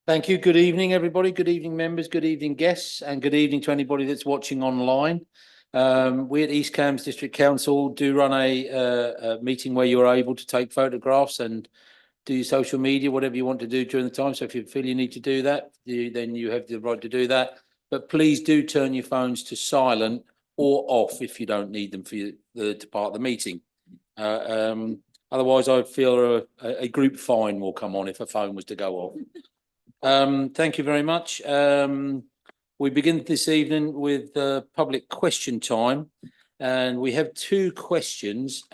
Thank you. Good evening, everybody. Good evening, members. Good evening, guests, and good evening to anybody that's watching online. We at East Cambs District Council do run a meeting where you're able to take photographs and do your social media, whatever you want to do during the time. So if you feel you need to do that, then you have the right to do that. But please do turn your phones to silent or off if you don't need them for to part of the meeting. Otherwise, I feel a group fine will come on if a phone was to go off. Thank you very much. We begin this evening with public question time, and we have two questions.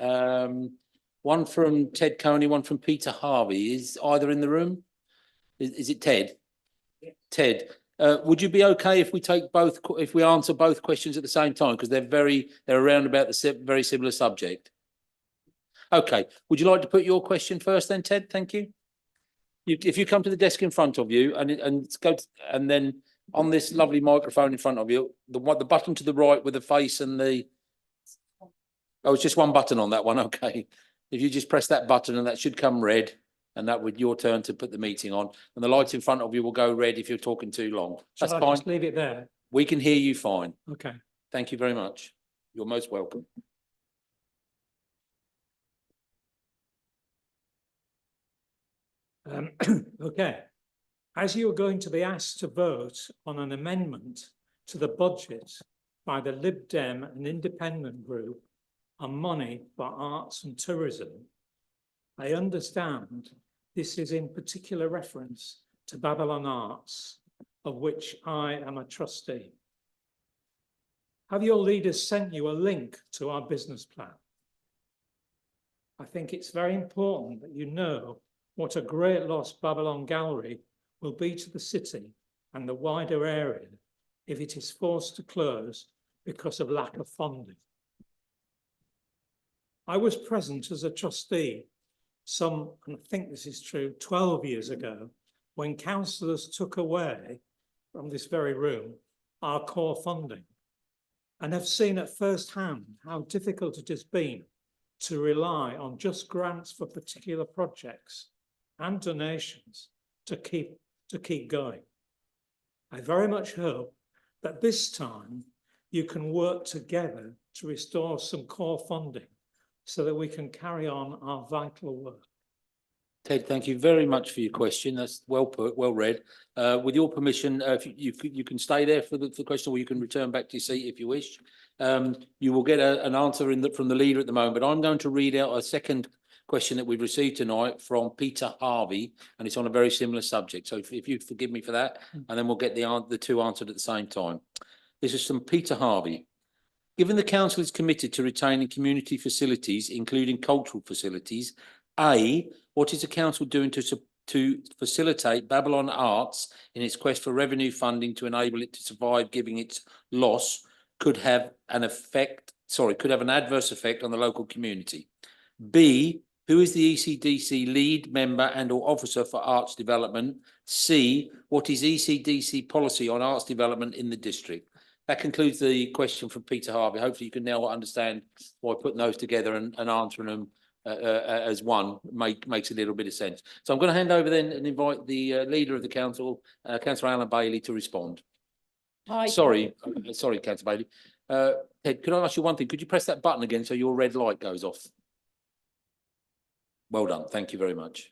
One from Ted Coney, one from Peter Harvey. Is either in the room? Is it Ted? Yeah. Ted, would you be okay if we take both, if we answer both questions at the same time, because they're around about the very similar subject? Okay. Would you like to put your question first, then, Ted? Thank you. If you come to the desk in front of you and then on this lovely microphone in front of you, the button to the right with the face and the, oh, it's just one button on that one. Okay. If you just press that button and that should come red, and that would your turn to put the meeting on, and the light in front of you will go red if you're talking too long. That's fine. Just leave it there. We can hear you fine. Okay. Thank you very much. You're most welcome. Okay, as you are going to be asked to vote on an amendment to the budget by the Lib Dem and Independent Group on money for arts and tourism, I understand this is in particular reference to Babylon Arts, of which I am a trustee. Have your leaders sent you a link to our business plan? I think it's very important that you know what a great loss Babylon Gallery will be to the city and the wider area if it is forced to close because of lack of funding. I was present as a trustee and I think this is true, 12 years ago, when councillors took away from this very room our core funding, and have seen at first hand how difficult it has been to rely on just grants for particular projects and donations to keep going. I very much hope that this time you can work together to restore some core funding so that we can carry on our vital work. Ted, thank you very much for your question. That's well put, well read. With your permission, if you can stay there for the question, or you can return back to your seat if you wish. You will get an answer from the leader at the moment. But I'm going to read out a second question that we've received tonight from Peter Harvey, and it's on a very similar subject. So if you forgive me for that, and then we'll get the two answered at the same time. This is from Peter Harvey. Given the council is committed to retaining community facilities, including cultural facilities, A, what is the council doing to facilitate Babylon Arts in its quest for revenue funding to enable it to survive, giving its loss could have an adverse effect on the local community? B, who is the ECDC lead member and or officer for arts development? C, what is ECDC policy on arts development in the district? That concludes the question from Peter Harvey. Hopefully you can now understand why putting those together and answering them as one makes a little bit of sense. So I'm going to hand over then and invite the leader of the council, Councillor Alan Bailey, to respond. Hi. Sorry, Councillor Bailey. Ted, could I ask you one thing? Could you press that button again so your red light goes off? Well done. Thank you very much.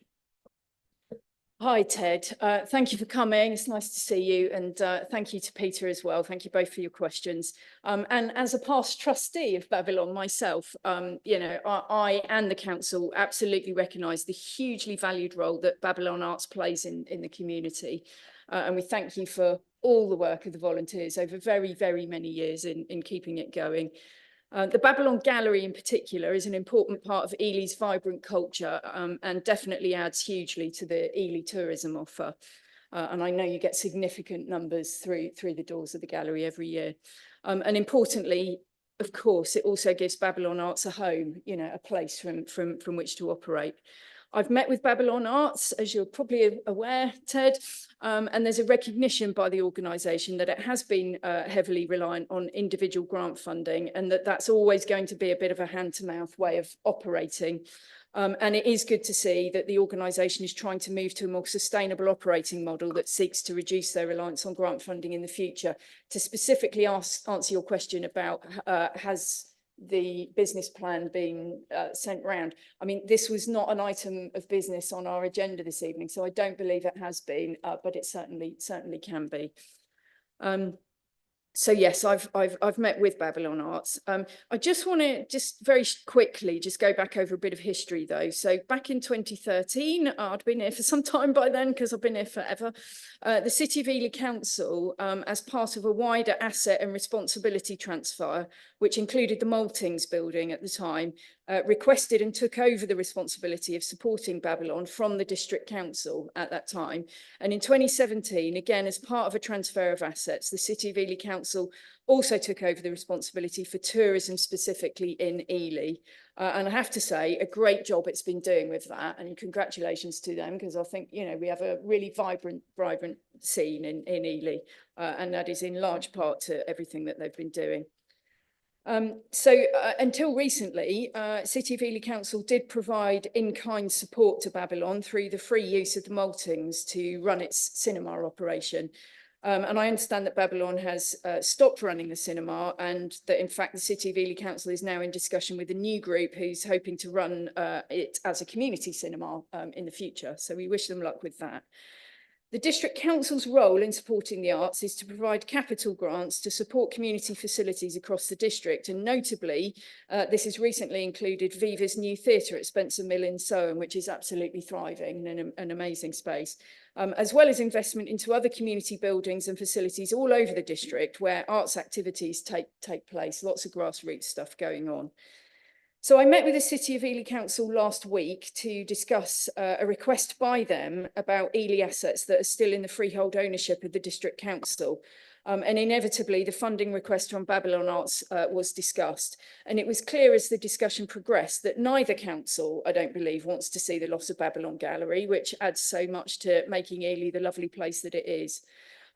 Hi, Ted. Thank you for coming. It's nice to see you. And thank you to Peter as well. Thank you both for your questions. And as a past trustee of Babylon myself, you know, I and the council absolutely recognise the hugely valued role that Babylon Arts plays in the community. And we thank you for all the work of the volunteers over very, very many years in keeping it going. The Babylon Gallery in particular is an important part of Ely's vibrant culture and definitely adds hugely to the Ely tourism offer. And I know you get significant numbers through the doors of the gallery every year. And importantly, of course, it also gives Babylon Arts a home, you know, a place from which to operate. I've met with Babylon Arts, as you're probably aware, Ted, and there's a recognition by the organisation that it has been heavily reliant on individual grant funding, and that's always going to be a bit of a hand-to-mouth way of operating. And it is good to see that the organisation is trying to move to a more sustainable operating model that seeks to reduce their reliance on grant funding in the future. To specifically answer your question about has the business plan been sent round, I mean, this was not an item of business on our agenda this evening, so I don't believe it has been, but it certainly can be. So yes, I've met with Babylon Arts. I just want to very quickly go back over a bit of history though. So back in 2013, I'd been here for some time by then because I've been here forever. The City of Ely Council, as part of a wider asset and responsibility transfer, which included the Maltings building at the time, requested and took over the responsibility of supporting Babylon from the District Council at that time. And in 2017, again, as part of a transfer of assets, the City of Ely Council also took over the responsibility for tourism, specifically in Ely. And I have to say, a great job it's been doing with that, and congratulations to them, because I think, you know, we have a really vibrant scene in Ely, and that is in large part to everything that they've been doing. Until recently, City of Ely Council did provide in-kind support to Babylon through the free use of the Maltings to run its cinema operation. And I understand that Babylon has stopped running the cinema, and that in fact the City of Ely Council is now in discussion with a new group who's hoping to run it as a community cinema in the future. So we wish them luck with that. The District Council's role in supporting the arts is to provide capital grants to support community facilities across the district, and notably this has recently included Viva's new theatre at Spencer Mill in Soham, which is absolutely thriving and an amazing space, as well as investment into other community buildings and facilities all over the district where arts activities take place. Lots of grassroots stuff going on. So I met with the City of Ely Council last week to discuss a request by them about Ely assets that are still in the freehold ownership of the District Council. And inevitably, the funding request from Babylon Arts was discussed. And it was clear as the discussion progressed that neither council, I don't believe, wants to see the loss of Babylon Gallery, which adds so much to making Ely the lovely place that it is.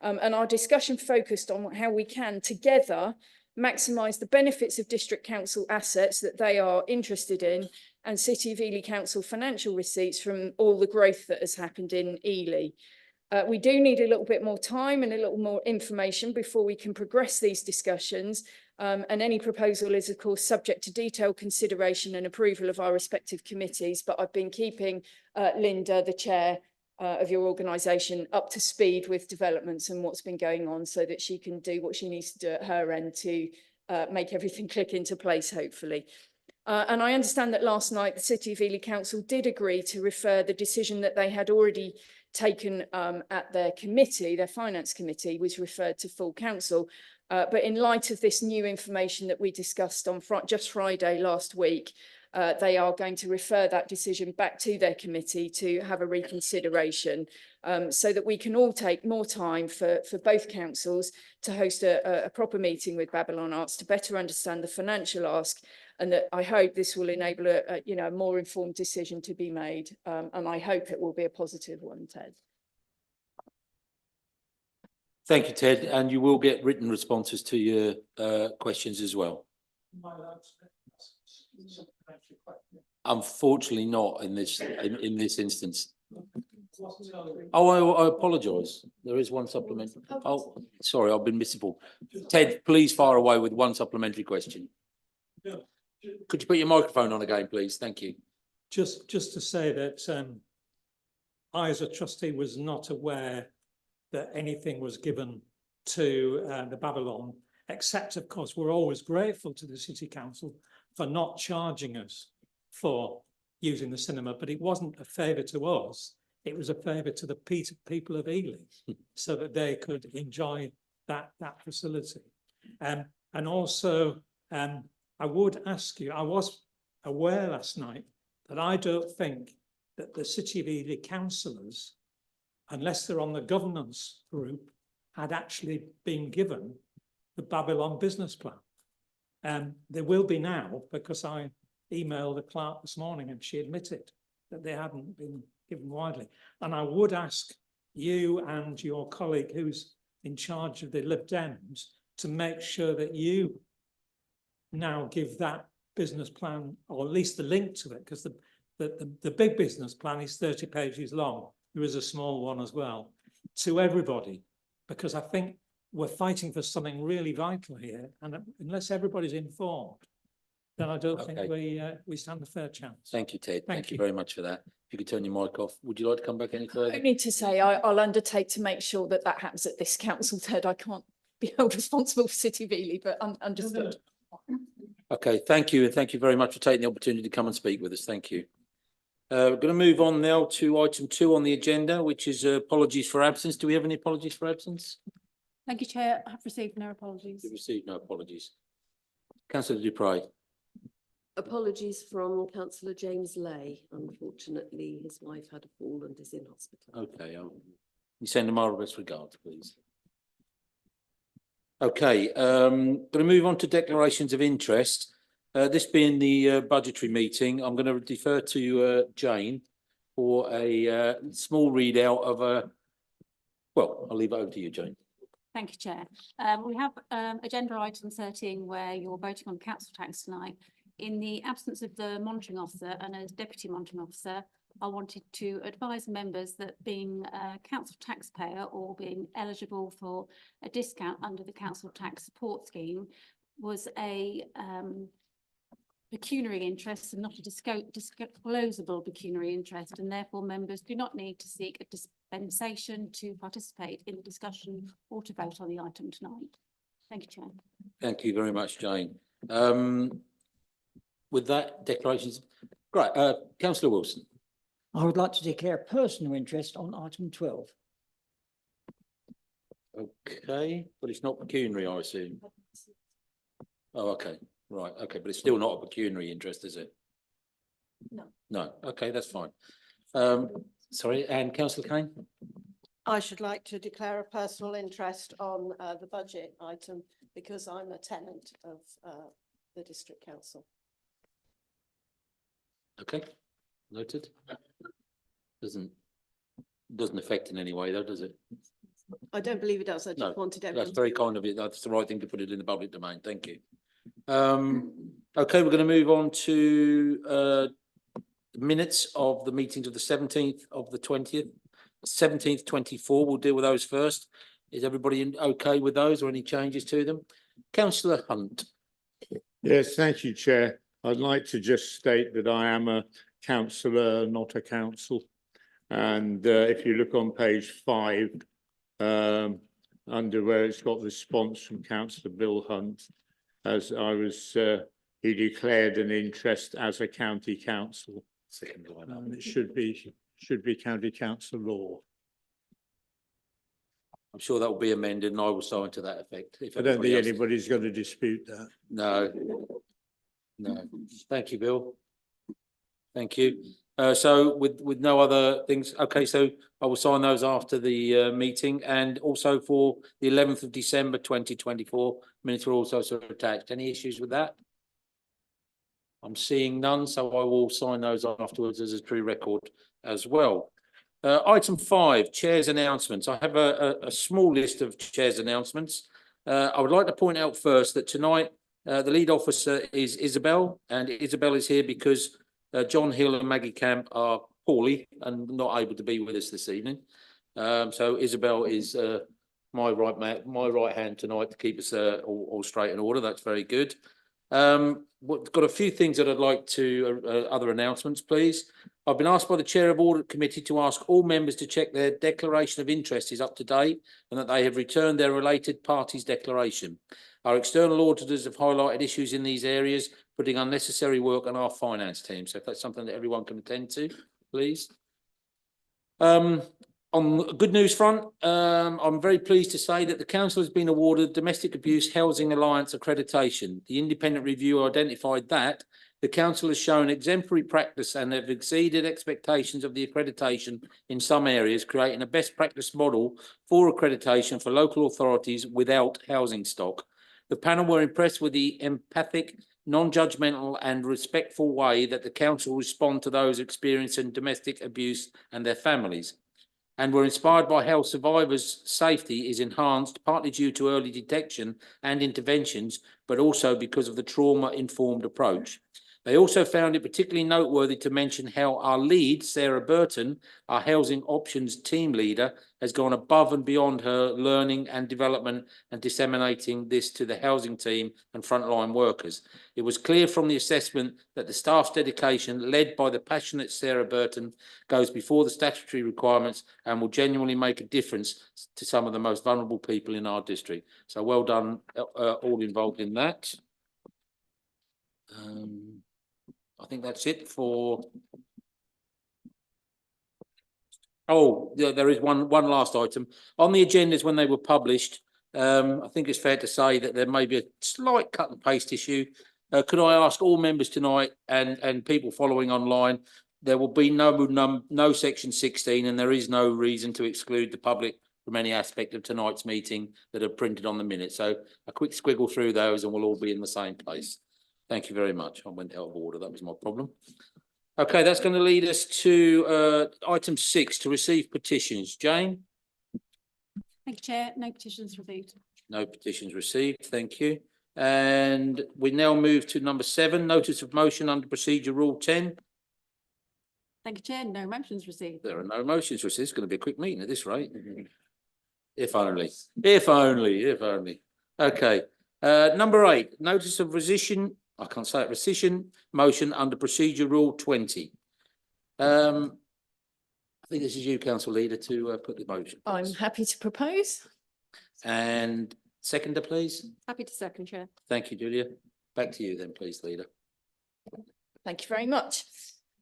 And our discussion focused on how we can together maximise the benefits of District Council assets that they are interested in, and City of Ely Council financial receipts from all the growth that has happened in Ely. We do need a little bit more time and a little more information before we can progress these discussions, and any proposal is of course subject to detailed consideration and approval of our respective committees, but I've been keeping Linda, the chair of your organisation, up to speed with developments and what's been going on, so that she can do what she needs to do at her end to make everything click into place, hopefully. And I understand that last night the City of Ely Council did agree to refer the decision that they had already taken at their committee, their finance committee, was referred to full council. But in light of this new information that we discussed on just Friday last week, they are going to refer that decision back to their committee to have a reconsideration, so that we can all take more time for both councils to host a proper meeting with Babylon Arts to better understand the financial ask, and that I hope this will enable a more informed decision to be made, and I hope it will be a positive one, Ted. Thank you, Ted, and you will get written responses to your questions as well. Unfortunately not in this instance. Oh, I apologise. There is one supplementary. Oh, sorry, I've been misinformed. Ted, please fire away with one supplementary question. Could you put your microphone on again, please? Thank you. Just to say that I, as a trustee, was not aware that anything was given to the Babylon, except, of course, we're always grateful to the City Council for not charging us for using the cinema, but it wasn't a favour to us. It was a favour to the people of Ely, so that they could enjoy that facility. And also, I would ask you, I was aware last night that I don't think that the City of Ely councillors, unless they're on the governance group, had actually been given the Babylon business plan. There will be now, because I emailed the clerk this morning and she admitted that they hadn't been given widely. And I would ask you and your colleague who's in charge of the Lib Dems to make sure that you now give that business plan, or at least the link to it, because the the big business plan is 30 pages long. There is a small one as well, to everybody, because I think we're fighting for something really vital here, and unless everybody's informed, then I don't think we stand a fair chance. Thank you, Ted. Thank Thank you you. very much for that. If you could turn your mic off. Would you like to come back any further? Only to say I'll undertake to make sure that that happens at this council, Ted. I can't be held responsible for City of Ely, but understood. Okay, thank you, and thank you very much for taking the opportunity to come and speak with us. Thank you. We're going to move on now to item 2 on the agenda, which is apologies for absence. Do we have any apologies for absence? Thank you, Chair. I have received no apologies. We received no apologies. Councillor Dupre. Apologies from Councillor James Lay. Unfortunately, his wife had a fall and is in hospital. Okay, you send them our best regards, please. Okay, going to move on to declarations of interest. This being the budgetary meeting, I'm going to defer to Jane for a small readout of a. Well, I'll leave it over to you, Jane. Thank you, Chair. We have agenda item 13 where you're voting on council tax tonight. In the absence of the monitoring officer and as deputy monitoring officer, I wanted to advise members that being a council taxpayer or being eligible for a discount under the council tax support scheme was a pecuniary interest and not a disclosable pecuniary interest, and therefore members do not need to seek a dispensation to participate in the discussion or to vote on the item tonight. Thank you, Chair. Thank you very much, Jane. With that, declarations. Right, Councillor Wilson. I would like to declare personal interest on item 12. Okay, but it's not pecuniary, I assume. Oh, okay, right, okay, but it's still not a pecuniary interest, is it? No. No, okay, that's fine. Sorry, and Councillor Kane? I should like to declare a personal interest on the budget item because I'm a tenant of the district council. Okay, noted. Doesn't affect in any way though, does it? I don't believe it does. I No, just wanted That's everyone. very kind of you. That's the right thing to put it in the public domain. Thank you. Okay, we're going to move on to minutes of the meetings of the 17th of the 20th, 17th, 24. We'll deal with those first. Is everybody okay with those or any changes to them? Councillor Hunt. Yes, thank you, Chair. I'd like to just state that I am a councillor, not a council. And if you look on page 5, under where it's got the response from Councillor Bill Hunt, as I was, he declared an interest as a county council. Second line up. It should be county council law. I'm sure that will be amended and I will sign to that effect. If I don't everybody think else- anybody's going to dispute that. No. No. Thank you, Bill. Thank you. So with no other things, okay, so I will sign those after the meeting, and also for the 11th of December 2024 minutes were also sort of attached. Any issues with that? I'm seeing none, so I will sign those afterwards as a true record as well. Item 5, Chair's announcements. I have a small list of Chair's announcements. I would like to point out first that tonight the lead officer is Isabel, and Isabel is here because John Hill and Maggie Camp are poorly and not able to be with us this evening. So Isabel is my right hand tonight to keep us all straight in order. That's very good. Got a few things that I'd like to other announcements, please. I've been asked by the Chair of Audit Committee to ask all members to check their declaration of interest is up to date and that they have returned their related parties declaration. Our external auditors have highlighted issues in these areas, putting unnecessary work on our finance team. So if that's something that everyone can attend to, please. On the good news front, I'm very pleased to say that the council has been awarded Domestic Abuse Housing Alliance accreditation. The independent review identified that the council has shown exemplary practice and have exceeded expectations of the accreditation in some areas, creating a best practice model for accreditation for local authorities without housing stock. The panel were impressed with the empathic, non-judgmental and respectful way that the council respond to those experiencing domestic abuse and their families, and were inspired by how survivors' safety is enhanced, partly due to early detection and interventions, but also because of the trauma-informed approach. They also found it particularly noteworthy to mention how our lead, Sarah Burton, our housing options team leader, has gone above and beyond her learning and development and disseminating this to the housing team and frontline workers. It was clear from the assessment that the staff's dedication, led by the passionate Sarah Burton, goes before the statutory requirements and will genuinely make a difference to some of the most vulnerable people in our district. So well done, all involved in that. I think that's it for. Oh, there is one last item on the agendas when they were published. I think it's fair to say that there may be a slight cut and paste issue. Could I ask all members tonight and people following online, there will be no section 16, and there is no reason to exclude the public from any aspect of tonight's meeting that are printed on the minute. So a quick squiggle through those and we'll all be in the same place. Thank you very much. I went out of order. That was my problem. Okay, that's going to lead us to item 6, to receive petitions. Jane? Thank you, Chair. No petitions received. No petitions received. Thank you. And we now move to number 7, notice of motion under procedure rule 10. Thank you, Chair. No motions received. There are no motions received. It's going to be a quick meeting at this rate. If only. If only. If only. Okay. Number 8, notice of rescission. I can't say it. Rescission motion under procedure rule 20. I think this is you, council leader, to put the motion. I'm happy to propose. And seconder, please. Happy to second, Chair. Thank you, Julia. Back to you then, please, leader. Thank you very much.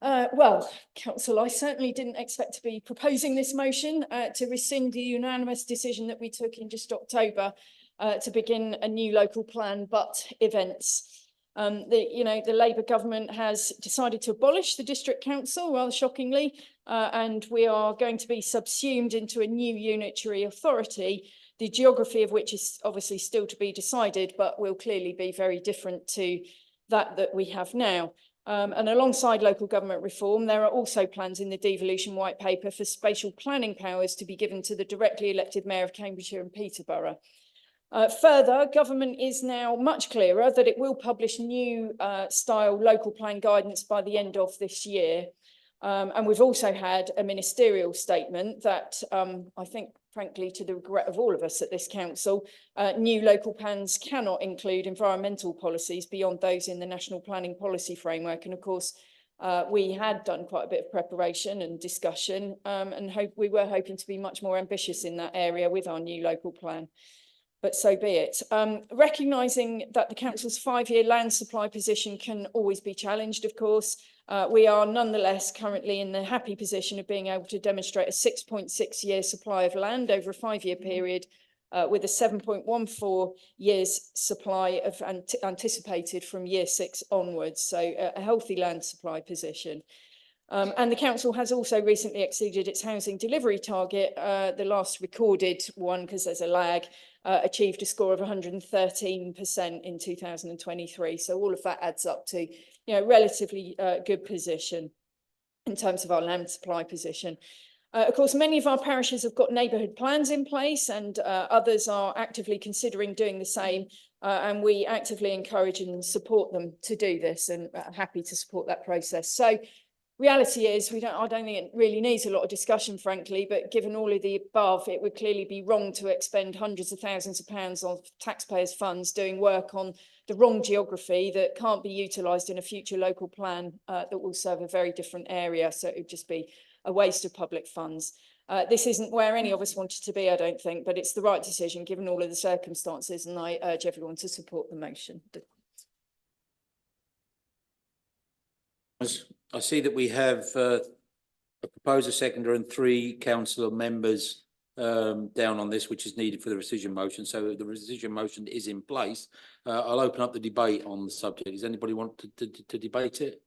Well, council, I certainly didn't expect to be proposing this motion to rescind the unanimous decision that we took in just October to begin a new local plan, but events. The Labour government has decided to abolish the district council, rather shockingly, and we are going to be subsumed into a new unitary authority, the geography of which is obviously still to be decided, but will clearly be very different to that we have now. And alongside local government reform, there are also plans in the devolution white paper for spatial planning powers to be given to the directly elected Mayor of Cambridgeshire and Peterborough. Further, government is now much clearer that it will publish new style local plan guidance by the end of this year. And we've also had a ministerial statement that I think, frankly, to the regret of all of us at this council, new local plans cannot include environmental policies beyond those in the National Planning Policy Framework. And of course, we had done quite a bit of preparation and discussion and we were hoping to be much more ambitious in that area with our new local plan. But so be it. Recognising that the council's 5-year land supply position can always be challenged, of course, we are nonetheless currently in the happy position of being able to demonstrate a 6.6-year supply of land over a 5-year period with a 7.14 years supply of anticipated from year 6 onwards. So a healthy land supply position. And the council has also recently exceeded its housing delivery target, the last recorded one, because there's a lag, achieved a score of 113% in 2023. So all of that adds up to, relatively good position in terms of our land supply position. Of course, many of our parishes have got neighbourhood plans in place and others are actively considering doing the same. And we actively encourage and support them to do this and happy to support that process. So reality is, I don't think it really needs a lot of discussion, frankly, but given all of the above, it would clearly be wrong to expend hundreds of thousands of pounds of taxpayers' funds doing work on the wrong geography that can't be utilised in a future local plan that will serve a very different area. So it would just be a waste of public funds. This isn't where any of us wanted to be, I don't think, but it's the right decision given all of the circumstances, and I urge everyone to support the motion. I see that we have a proposer, seconder and 3 councillor members down on this, which is needed for the rescission motion. So the rescission motion is in place. I'll open up the debate on the subject. Does anybody want to debate it?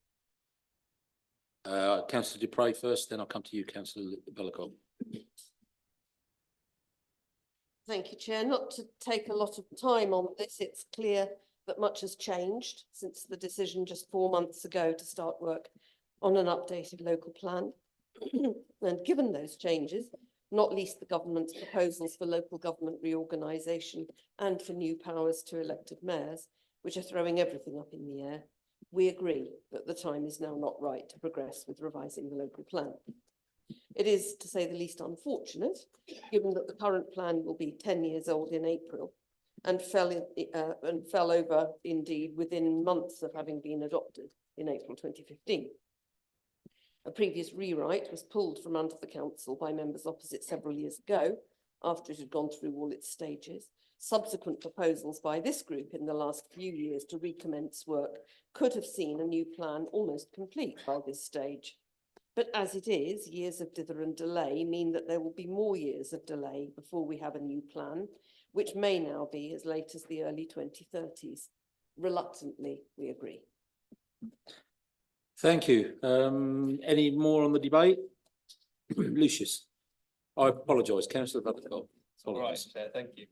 Councillor Dupre first, then I'll come to you, Councillor Bellicott. Thank you, Chair. Not to take a lot of time on this, it's clear that much has changed since the decision just 4 months ago to start work on an updated local plan. And given those changes, not least the government's proposals for local government reorganisation and for new powers to elected mayors, which are throwing everything up in the air, We agree that the time is now not right to progress with revising the local plan. It is, to say the least, unfortunate, given that the current plan will be 10 years old in April and fell over indeed within months of having been adopted in April 2015. A previous rewrite was pulled from under the council by members opposite several years ago, after it had gone through all its stages. Subsequent proposals by this group in the last few years to recommence work could have seen a new plan almost complete by this stage. But as it is, years of dither and delay mean that there will be more years of delay before we have a new plan, which may now be as late as the early 2030s. Reluctantly, we agree. Thank you. Any more on the debate? Lucius, I apologise, councillor Buttercup. All right, Chair, thank you.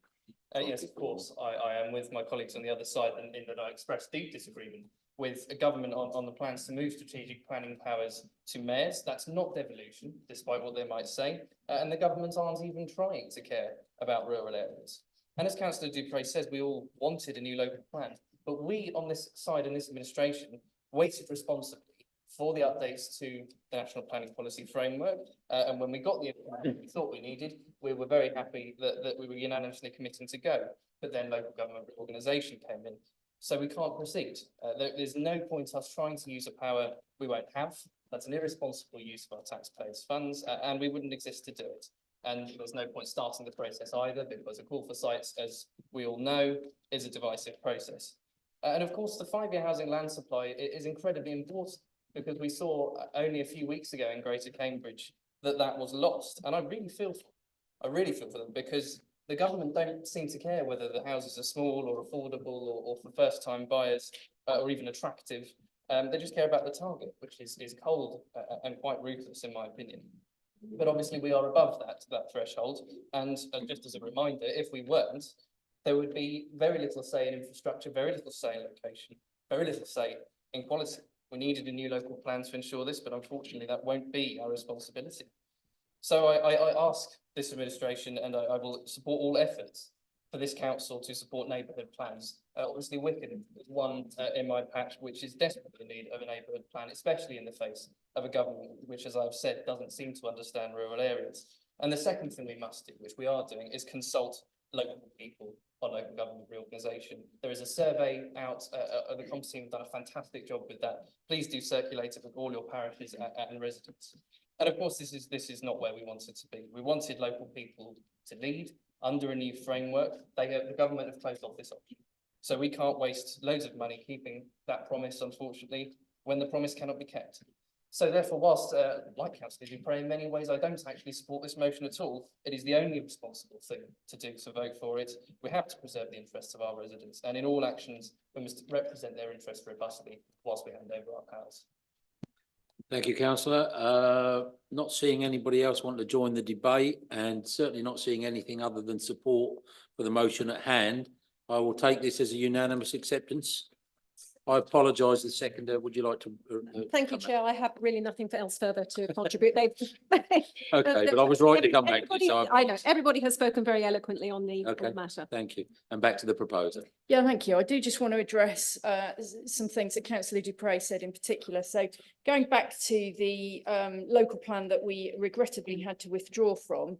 Yes, of course, I am with my colleagues on the other side in that I express deep disagreement with a government on the plans to move strategic planning powers to mayors. That's not devolution, despite what they might say. And the government aren't even trying to care about rural areas. And as Councillor Dupre says, we all wanted a new local plan, but we on this side in this administration waited responsibly for the updates to the National Planning Policy Framework. And when we got the information we thought we needed, we were very happy that we were unanimously committing to go. But then local government reorganisation came in. So we can't proceed. There's no point us trying to use a power we won't have. That's an irresponsible use of our taxpayers' funds, and we wouldn't exist to do it. And there's no point starting the process either, because a call for sites, as we all know, is a divisive process. And of course, the 5-year housing land supply is incredibly important, because we saw only a few weeks ago in Greater Cambridge that was lost. And I really feel for them, because the government don't seem to care whether the houses are small or affordable or for first-time buyers or even attractive. They just care about the target, which is cold and quite ruthless, in my opinion. But obviously we are above that threshold. And just as a reminder, if we weren't, there would be very little say in infrastructure, very little say in location, very little say in quality. We needed a new local plan to ensure this, but unfortunately that won't be our responsibility. So I ask this administration, and I will support all efforts for this council to support neighbourhood plans. Obviously Wickham is one in my patch which is desperately in need of a neighbourhood plan, especially in the face of a government which, as I've said, doesn't seem to understand rural areas. And the second thing we must do, which we are doing, is consult local people on local government reorganisation. There is a survey out, the Comms team have done a fantastic job with that. Please do circulate it with all your parishes and residents. And of course, this is not where we wanted to be. We wanted local people to lead under a new framework. The government have closed off this option. So we can't waste loads of money keeping that promise, unfortunately, when the promise cannot be kept. So therefore, whilst, like Councillor Dupre, in many ways, I don't actually support this motion at all, it is the only responsible thing to do to vote for it. We have to preserve the interests of our residents, and in all actions, we must represent their interests robustly whilst we hand over our powers. Thank you, councillor. Not seeing anybody else want to join the debate, and certainly not seeing anything other than support for the motion at hand, I will take this as a unanimous acceptance. I apologise, the seconder, would you like to? Thank you, Chair. I have really nothing else further to contribute. Okay, but I was right to come back to you, so I know, everybody has spoken very eloquently on the matter. Thank you. And back to the proposer. Yeah, thank you. I do just want to address some things that Councillor Dupre said in particular. So going back to the local plan that we regrettably had to withdraw from,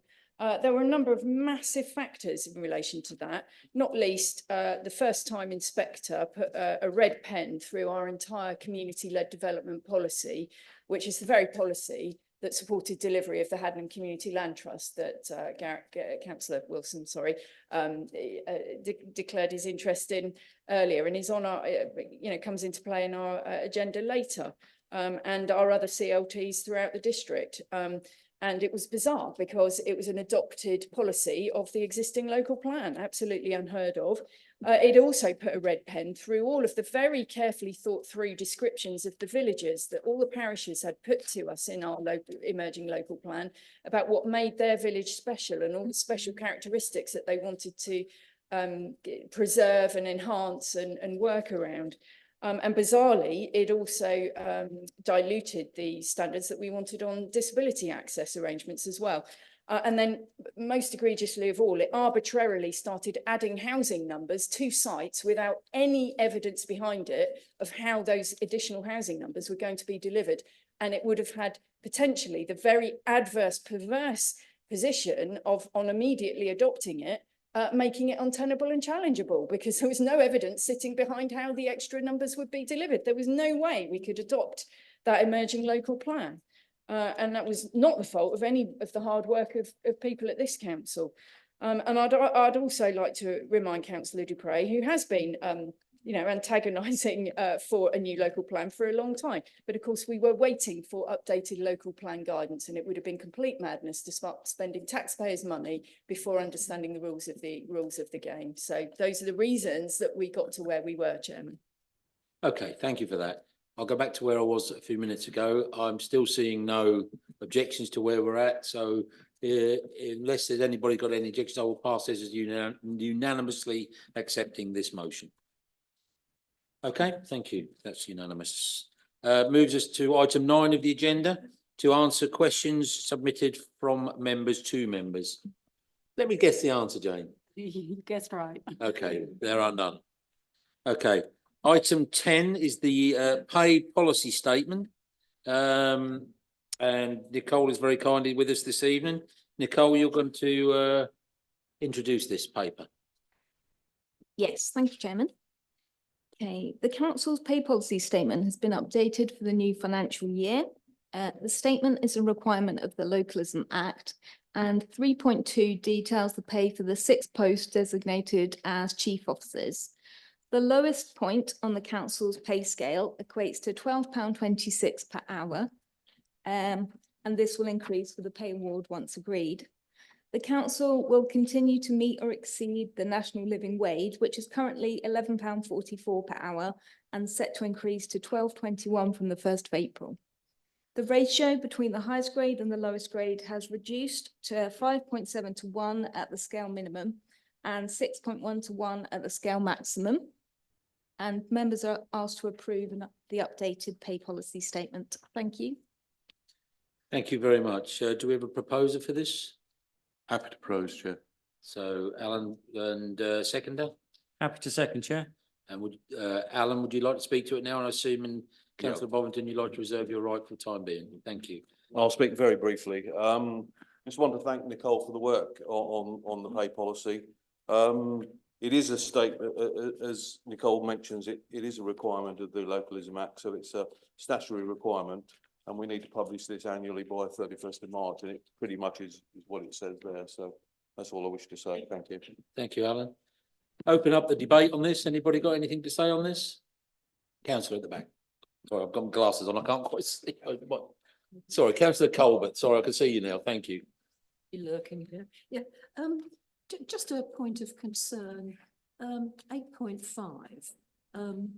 there were a number of massive factors in relation to that, not least the first time inspector put a red pen through our entire community-led development policy, which is the very policy that supported delivery of the Hadnam Community Land Trust that Councillor Wilson, declared his interest in earlier, and is on our, comes into play in our agenda later, and our other CLTs throughout the district. And it was bizarre because it was an adopted policy of the existing local plan, absolutely unheard of. It also put a red pen through all of the very carefully thought through descriptions of the villages that all the parishes had put to us in our emerging local plan about what made their village special and all the special characteristics that they wanted to preserve and enhance and work around. And bizarrely, it also diluted the standards that we wanted on disability access arrangements as well. And then most egregiously of all, it arbitrarily started adding housing numbers to sites without any evidence behind it of how those additional housing numbers were going to be delivered. And it would have had potentially the very adverse, perverse position of, on immediately adopting it, making it untenable and challengeable, because there was no evidence sitting behind how the extra numbers would be delivered. There was no way we could adopt that emerging local plan. And that was not the fault of any of the hard work of people at this council. And I'd also like to remind Councillor du Preez, who has been antagonising for a new local plan for a long time. But of course, we were waiting for updated local plan guidance, and it would have been complete madness to start spending taxpayers' money before understanding the rules of the game. So those are the reasons that we got to where we were, Chairman. Okay, thank you for that. I'll go back to where I was a few minutes ago. I'm still seeing no objections to where we're at. So unless there's anybody got any objections, I will pass this as unanimously accepting this motion. Okay, thank you. That's unanimous. Moves us to item 9 of the agenda, to answer questions submitted from members to members. Let me guess the answer, Jane. You guessed right. Okay, there are none. Okay, item 10 is the pay policy statement. And Nicole is very kindly with us this evening. Nicole, you're going to introduce this paper. Yes, thank you, Chairman. Okay, the Council's pay policy statement has been updated for the new financial year. The statement is a requirement of the Localism Act, and 3.2 details the pay for the 6 posts designated as chief officers. The lowest point on the Council's pay scale equates to £12.26 per hour, and this will increase for the pay award once agreed. The Council will continue to meet or exceed the national living wage, which is currently £11.44 per hour and set to increase to £12.21 from the 1st of April. The ratio between the highest grade and the lowest grade has reduced to 5.7 to 1 at the scale minimum and 6.1 to 1 at the scale maximum. And members are asked to approve the updated pay policy statement. Thank you. Thank you very much. Do we have a proposer for this? Happy to propose, Chair. So Alan and seconder, Happy to second, Chair. and would Alan, would you like to speak to it now? And I assume, and Councillor Bovington, you'd like to reserve your right for the time being. Thank you. I'll speak very briefly. Just want to thank Nicole for the work on the pay policy. It is a statement, as Nicole mentions, it is a requirement of the Localism Act, so it's a statutory requirement, and we need to publish this annually by 31st of March, and it pretty much is what it says there. So that's all I wish to say. Thank you. Thank you, Alan. Open up the debate on this. Anybody got anything to say on this? Councillor at the back. Sorry, I've got my glasses on. I can't quite see. Sorry, Councillor Colbert. Sorry, I can see you now. Thank you. You're lurking here. Yeah. Just a point of concern. 8.5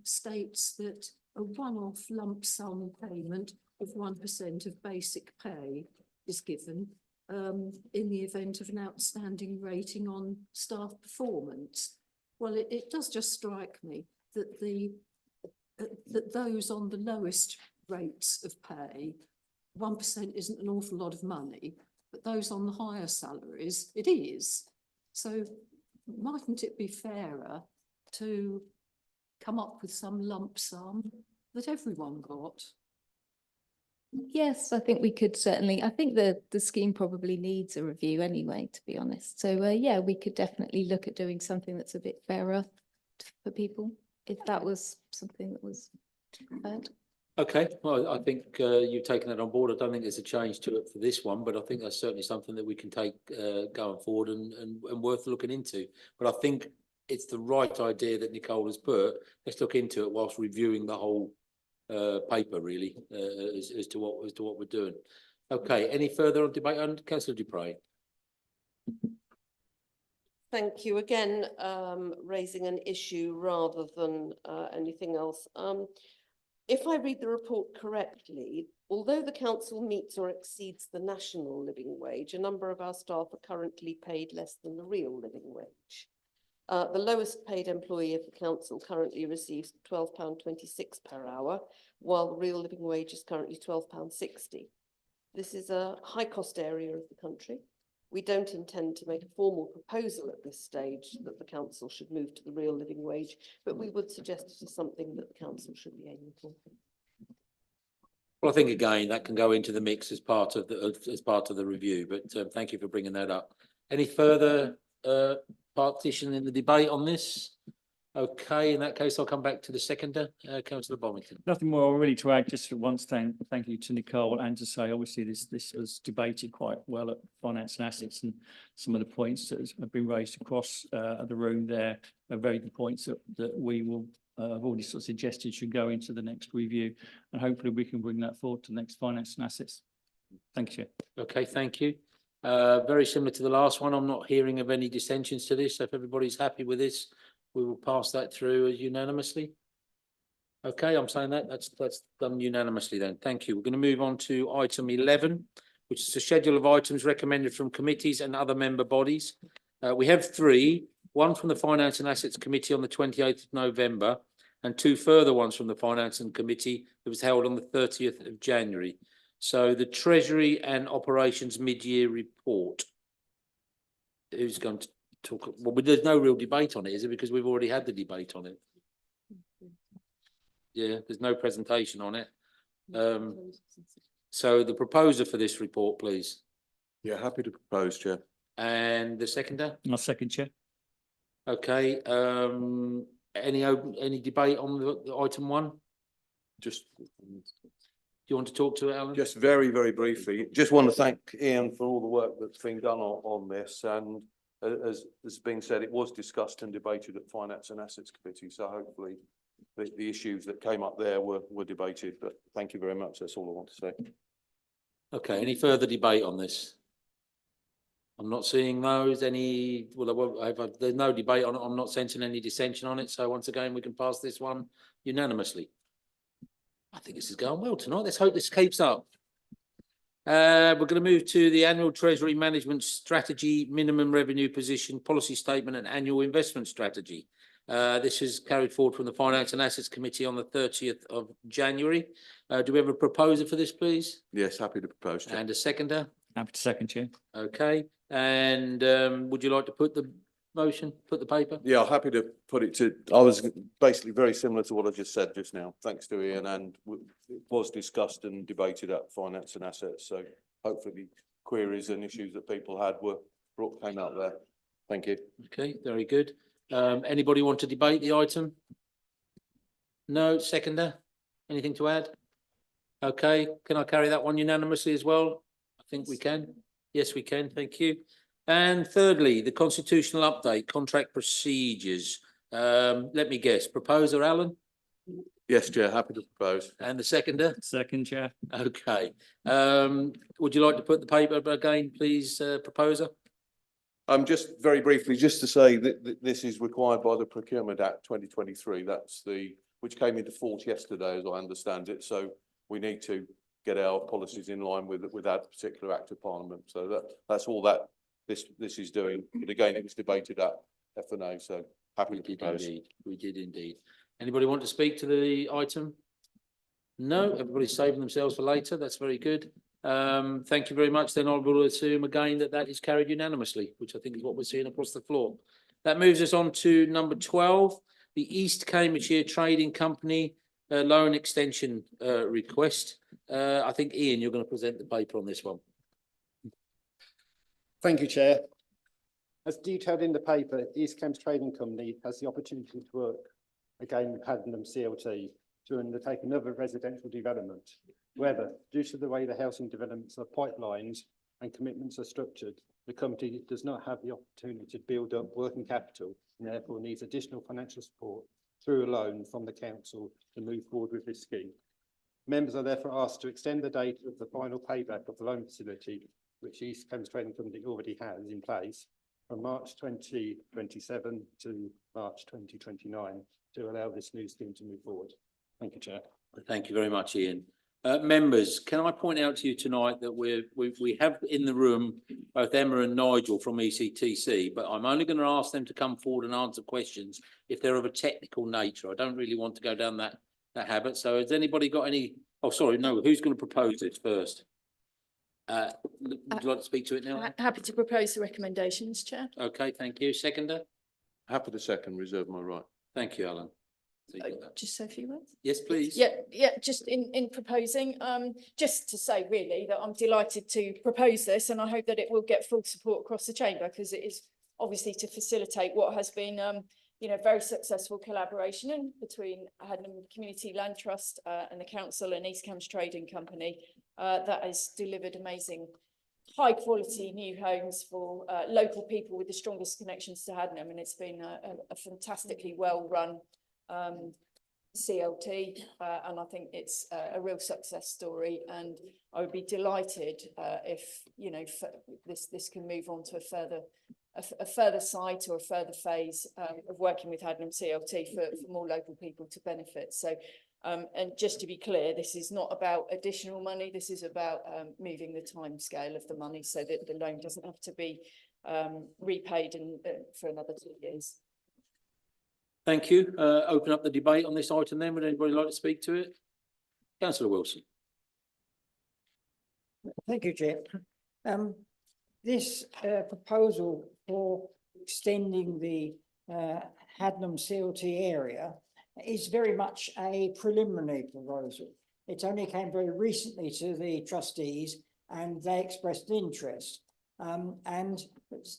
states that a one-off lump sum payment of 1% of basic pay is given in the event of an outstanding rating on staff performance. Well, it does just strike me that that those on the lowest rates of pay, 1% isn't an awful lot of money, but those on the higher salaries, it is. So mightn't it be fairer to come up with some lump sum that everyone got? Yes, I think we could certainly. I think the scheme probably needs a review anyway, to be honest. So yeah, we could definitely look at doing something that's a bit fairer for people, if that was something that was heard. Okay, well, I think you've taken that on board. I don't think there's a change to it for this one, but I think that's certainly something that we can take going forward and worth looking into. But I think it's the right idea that Nicole has put. Let's look into it whilst reviewing the whole paper, really, as to what we're doing. Okay, any further on debate? And Councillor du Preez. Thank you again, raising an issue rather than anything else. If I read the report correctly, although the council meets or exceeds the national living wage, a number of our staff are currently paid less than the real living wage. The lowest paid employee of the council currently receives £12.26 per hour, while the real living wage is currently £12.60. This is a high cost area of the country. We don't intend to make a formal proposal at this stage that the council should move to the real living wage, but we would suggest it is something that the council should be aiming for. Well, I think again, that can go into the mix as part of the review, but thank you for bringing that up. Any further partition in the debate on this? Okay, in that case, I'll come back to the seconder, Councillor Bomington. Nothing more really to add, just once thank you to Nicole, and to say, obviously, this was debated quite well at Finance and Assets, and some of the points that have been raised across the room there are very good points that we will have already sort of suggested should go into the next review, and hopefully we can bring that forward to the next Finance and Assets. Thank you. Okay, thank you. Very similar to the last one. I'm not hearing of any dissensions to this. So if everybody's happy with this, we will pass that through unanimously. Okay, I'm saying that's done unanimously then. Thank you. We're going to move on to item 11, which is a schedule of items recommended from committees and other member bodies. We have three, one from the Finance and Assets Committee on the 28th of November, and two further ones from the Finance and Committee that was held on the 30th of January. So the Treasury and Operations Mid-Year Report. Who's going to talk? Well, there's no real debate on it, is it? Because we've already had the debate on it. Yeah, there's no presentation on it. So the proposer for this report, please. Yeah, happy to propose, Chair. And the seconder? I'll second, Chair. Okay, any debate on the item one? Just, Do you want to talk to it, Alan? just very, very briefly, just want to thank Ian for all the work that's been done on this, and as has been said, it was discussed and debated at Finance and Assets Committee, so hopefully the issues that came up there were debated, but thank you very much, that's all I want to say. Okay, any further debate on this? I'm not seeing those. There's no debate on it. I'm not sensing any dissension on it. So once again, we can pass this one unanimously. I think this is going well tonight. Let's hope this keeps up. We're going to move to the annual Treasury Management Strategy, Minimum Revenue Position, Policy Statement and Annual Investment Strategy. This is carried forward from the Finance and Assets Committee on the 30th of January. Do we have a proposer for this, please? Yes, happy to propose, Chair. And a seconder? Happy to second, Chair. Okay, and would you like to put the paper? Yeah, happy to put it to, I was basically very similar to what I just said just now, thanks to Ian, and it was discussed and debated at Finance and Assets, so hopefully queries and issues that people had came out there. Thank you. Okay, very good. Anybody want to debate the item? No, seconder? Anything to add? Okay, can I carry that one unanimously as well? I think we can. Yes, we can. Thank you. And thirdly, the constitutional update, contract procedures. Let me guess, proposer Alan? Yes, Chair, happy to propose. And the seconder? Second, Chair. Okay. Would you like to put the paper again, please, proposer? Just very briefly, just to say that this is required by the Procurement Act 2023. That's which came into force yesterday, as I understand it. So we need to get our policies in line with that particular Act of Parliament. So that's all that this is doing. But again, it was debated at F&A, so happy to propose. We did indeed. Anybody want to speak to the item? No, everybody's saving themselves for later. That's very good. Thank you very much. Then I will assume again that is carried unanimously, which I think is what we're seeing across the floor. That moves us on to number 12, the East Cambridgeshire Trading Company loan extension request. I think, Ian, you're going to present the paper on this one. Thank you, Chair. As detailed in the paper, East Cambs Trading Company has the opportunity to work again with Haddenham CLT to undertake another residential development. However, due to the way the housing developments are pipelined and commitments are structured, the company does not have the opportunity to build up working capital and therefore needs additional financial support through a loan from the council to move forward with this scheme. Members are therefore asked to extend the date of the final payback of the loan facility, which East Cambs Trading Company already has in place, from March 2027 to March 2029 to allow this new scheme to move forward. Thank you, Chair. Thank you very much, Ian. Members, can I point out to you tonight that we have in the room both Emma and Nigel from ECTC, but I'm only going to ask them to come forward and answer questions if they're of a technical nature. I don't really want to go down that habit. So has anybody got any? Oh, sorry, no. Who's going to propose this first? Would you like to speak to it now? Happy to propose the recommendations, Chair. Okay, thank you. Seconder? Happy to second, reserve my right. Thank you, Alan. So you got that. Just say a few words. Yes, please. Yeah, just in proposing, just to say really that I'm delighted to propose this and I hope that it will get full support across the chamber because it is obviously to facilitate what has been, you know, very successful collaboration between Haddenham Community Land Trust and the council and East Cambs Trading Company that has delivered amazing high quality new homes for local people with the strongest connections to Haddenham, and it's been a fantastically well run CLT and I think it's a real success story, and I would be delighted if, you know, this can move on to a further site or a further phase of working with Haddenham CLT for more local people to benefit. So and just to be clear, this is not about additional money, this is about moving the time scale of the money so that the loan doesn't have to be repaid for another 2 years. Thank you. Open up the debate on this item then. Would anybody like to speak to it? Councillor Wilson. Thank you, Chair. This proposal for extending the Haddenham CLT area is very much a preliminary proposal. It only came very recently to the trustees and they expressed interest. And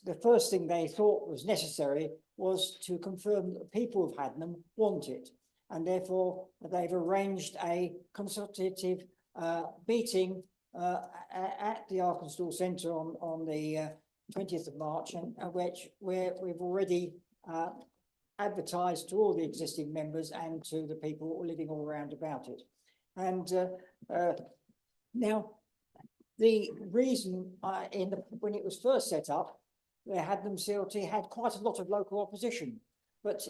the first thing they thought was necessary was to confirm that the people of Haddenham want it. And therefore, they've arranged a consultative meeting at the Arkansas Centre on the 20th of March, and where we've already advertised to all the existing members and to the people living all around about it. And now, the reason when it was first set up, the Haddenham CLT had quite a lot of local opposition, but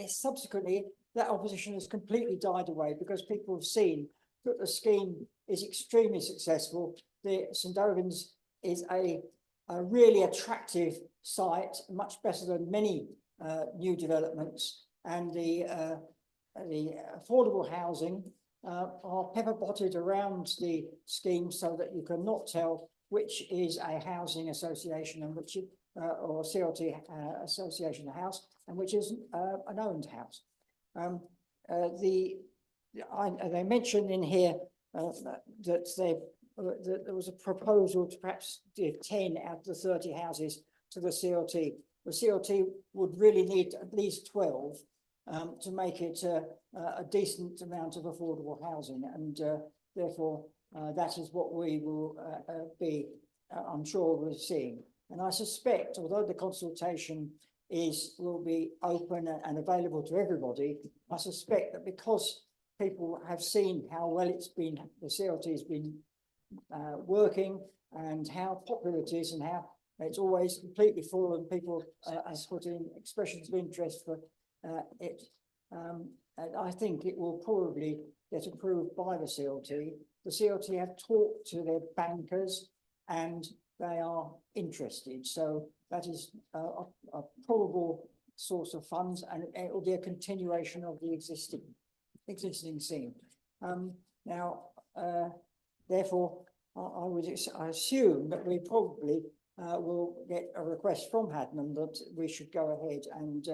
subsequently that opposition has completely died away because people have seen that the scheme is extremely successful. The St Albans is a really attractive site, much better than many new developments, and the affordable housing are pepper potted around the scheme so that you cannot tell which is a housing association and which or CLT association house and which is an owned house. They mentioned in here that there was a proposal to perhaps give 10 out of the 30 houses to the CLT. The CLT would really need at least 12 to make it a decent amount of affordable housing, and therefore that is what we will be, I'm sure, we're seeing. And I suspect, although the consultation will be open and available to everybody, I suspect that because people have seen how well the CLT has been working and how popular it is and how it's always completely full and people has put in expressions of interest for it. And I think it will probably get approved by the CLT. The CLT have talked to their bankers and they are interested. So that is a probable source of funds, and it will be a continuation of the existing scheme. Now, therefore, I assume that we probably will get a request from Haddenham that we should go ahead and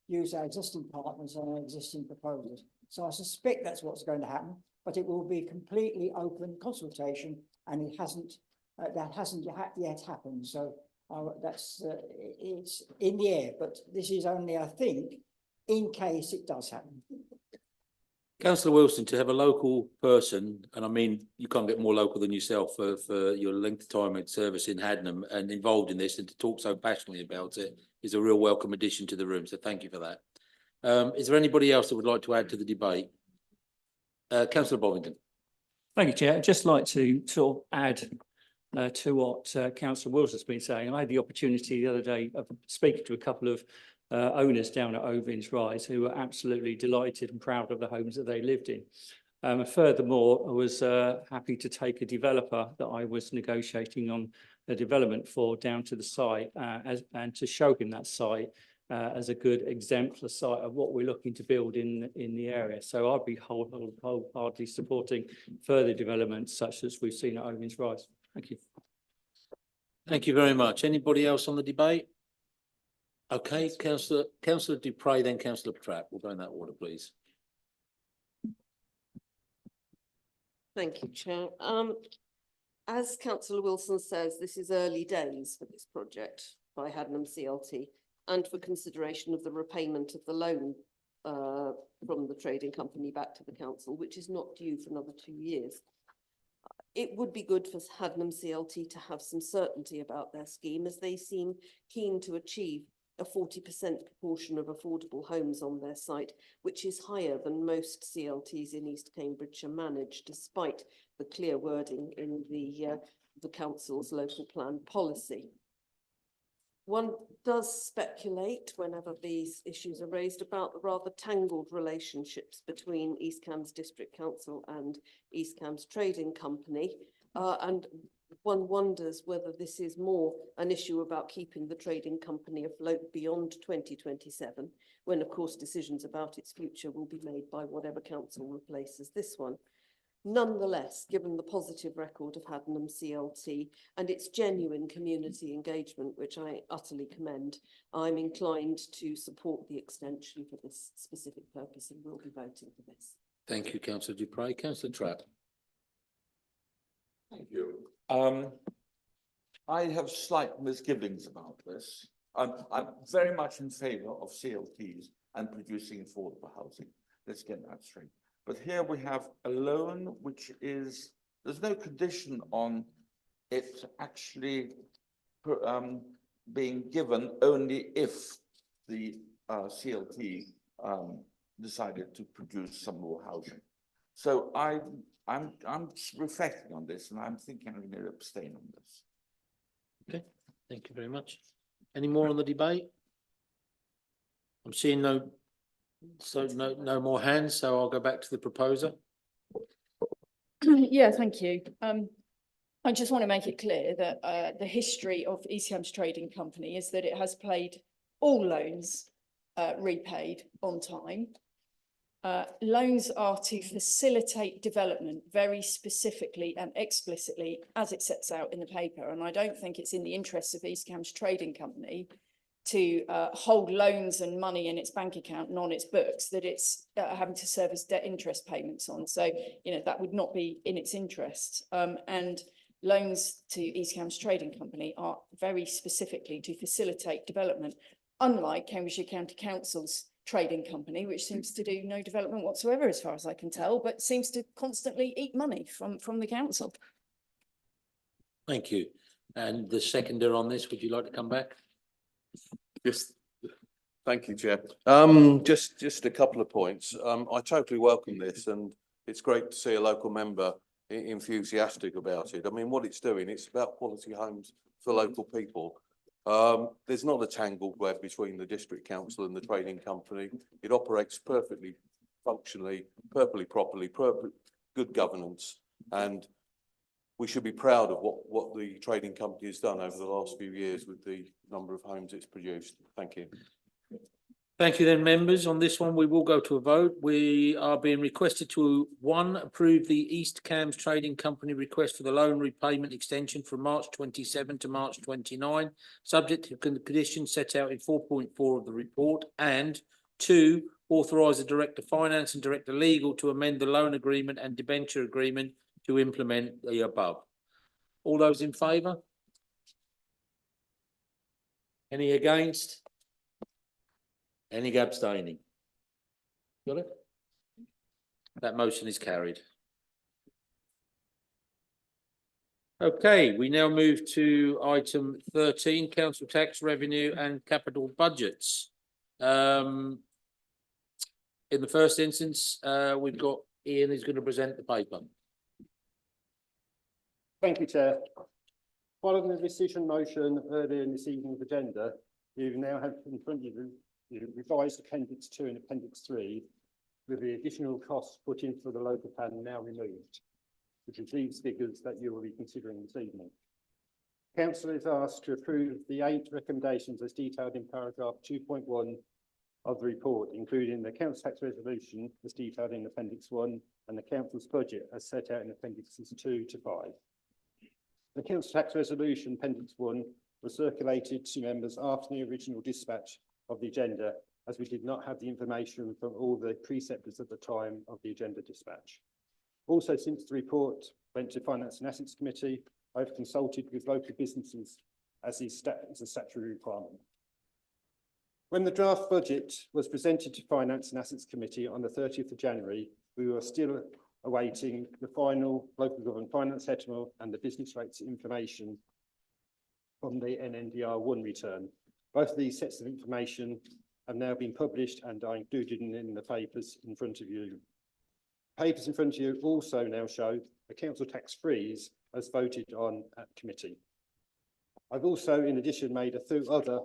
use our existing partners and our existing proposals. So I suspect that's what's going to happen, but it will be completely open consultation, and it hasn't yet happened. So that's it's in the air, but this is only, I think, in case it does happen. Councillor Wilson, to have a local person, and I mean, you can't get more local than yourself for your length of time in service in Haddenham and involved in this, and to talk so passionately about it is a real welcome addition to the room. So thank you for that. Is there anybody else that would like to add to the debate? Councillor Bovington. Thank you, Chair. I'd just like to sort of add to what Councillor Wilson's been saying. I had the opportunity the other day of speaking to a couple of owners down at Ovens Rise who were absolutely delighted and proud of the homes that they lived in. Furthermore, I was happy to take a developer that I was negotiating on the development for down to the site and to show him that site as a good exemplar site of what we're looking to build in the area. So I'd be wholeheartedly supporting further developments such as we've seen at Ovens Rise. Thank you. Thank you very much. Anybody else on the debate? Okay, councillor Dupre, then councillor Pratt. We'll go in that order, please. Thank you, Chair. As councillor Wilson says, this is early days for this project by Hadnam CLT and for consideration of the repayment of the loan from the trading company back to the council, which is not due for another 2 years. It would be good for Hadnam CLT to have some certainty about their scheme, as they seem keen to achieve a 40% proportion of affordable homes on their site, which is higher than most CLTs in East Cambridgeshire manage, despite the clear wording in the council's local plan policy. One does speculate whenever these issues are raised about the rather tangled relationships between East Cambs District Council and East Cambs Trading Company. And one wonders whether this is more an issue about keeping the trading company afloat beyond 2027, when of course decisions about its future will be made by whatever council replaces this one. Nonetheless, given the positive record of Hadnam CLT and its genuine community engagement, which I utterly commend, I'm inclined to support the extension for this specific purpose and will be voting for this. Thank you, councillor Dupre. Councillor Trapp. Thank you. I have slight misgivings about this. I'm very much in favour of CLTs and producing affordable housing. Let's get that straight. But here we have a loan which is, there's no condition on it actually being given only if the CLT decided to produce some more housing. So I'm reflecting on this and I'm thinking I'm going to abstain on this. Okay, thank you very much. Any more on the debate? I'm seeing no more hands, so I'll go back to the proposer. Yeah, thank you. I just want to make it clear that the history of East Cambs Trading Company is that it has paid all loans repaid on time. Loans are to facilitate development very specifically and explicitly as it sets out in the paper. And I don't think it's in the interests of East Cambs Trading Company to hold loans and money in its bank account and on its books that it's having to service debt interest payments on. So, you know, that would not be in its interest. And loans to East Cambs Trading Company are very specifically to facilitate development, unlike Cambridgeshire County Council's trading company, which seems to do no development whatsoever, as far as I can tell, but seems to constantly eat money from the council. Thank you. And the seconder on this, would you like to come back? Yes, thank you, Chair. Just a couple of points. I totally welcome this, and it's great to see a local member enthusiastic about it. I mean, what it's doing, it's about quality homes for local people. There's not a tangled web between the district council and the trading company. It operates perfectly, functionally, properly, good governance, and we should be proud of what the trading company has done over the last few years with the number of homes it's produced. Thank you. Thank you then, members. On this one, we will go to a vote. We are being requested to, 1, approve the East Cambs Trading Company request for the loan repayment extension from March 27 to March 29, subject to the conditions set out in 4.4 of the report, and 2, authorise the Director of Finance and Director Legal to amend the loan agreement and debenture agreement to implement the above. All those in favour? Any against? Any abstaining? Got it? That motion is carried. Okay, we now move to item 13, council tax revenue and capital budgets. In the first instance, we've got Ian who's going to present the paper. Thank you, Chair. Following the decision motion earlier in this evening's agenda, you now have in front of you the revised Appendix 2 and Appendix 3 with the additional costs put in for the local plan now removed, which is these figures that you will be considering this evening. Council is asked to approve the 8 recommendations as detailed in paragraph 2.1 of the report, including the council tax resolution as detailed in Appendix 1 and the council's budget as set out in Appendixes 2 to 5. The council tax resolution appendix 1 was circulated to members after the original dispatch of the agenda, as we did not have the information from all the preceptors at the time of the agenda dispatch. Also, since the report went to Finance and Assets Committee, I've consulted with local businesses as is a statutory requirement. When the draft budget was presented to Finance and Assets Committee on the 30th of January, we were still awaiting the final local government finance settlement and the business rates information from the NNDR1 return. Both of these sets of information have now been published and are included in the papers in front of you. Papers in front of you also now show a council tax freeze as voted on at committee. I've also, in addition, made a few other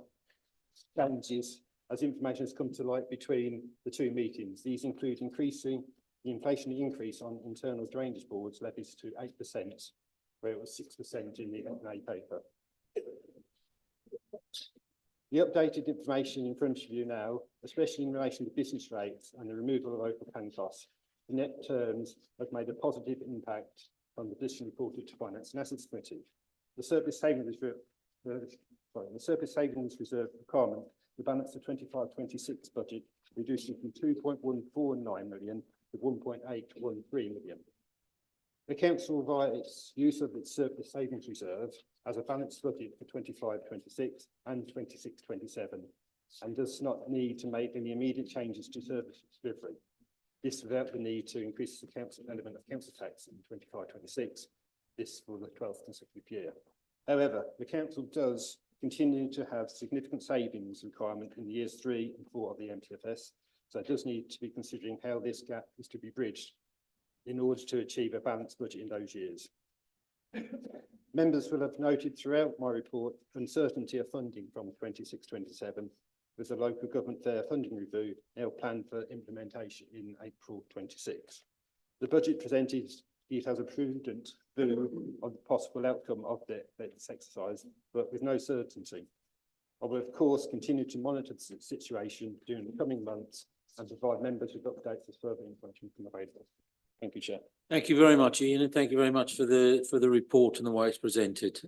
changes as information has come to light between the two meetings. These include increasing the inflationary increase on internal drainage boards levies to 8%, where it was 6% in the FNA paper. The updated information in front of you now, especially in relation to business rates and the removal of local plan costs, in net terms has made a positive impact on the position reported to Finance and Assets Committee. The surplus savings reserve requirement, the balance of 25-26 budget reducing from 2.149 million to 1.813 million. The council, via its use of its surplus savings reserve, has a balanced budget for 25-26 and 26-27, and does not need to make any immediate changes to service delivery. This without the need to increase the council element of council tax in 25-26, this for the 12th consecutive year. However, the council does continue to have significant savings requirement in the years 3 and 4 of the MTFS, so it does need to be considering how this gap is to be bridged in order to achieve a balanced budget in those years. Members will have noted throughout my report uncertainty of funding from 26-27, with the local government fair funding review now planned for implementation in April 26. The budget presented it as a prudent view of the possible outcome of this exercise, but with no certainty. I will, of course, continue to monitor the situation during the coming months and provide members with updates as further information become available. Thank you, Chair. Thank you very much, Ian, and thank you very much for the report and the way it's presented.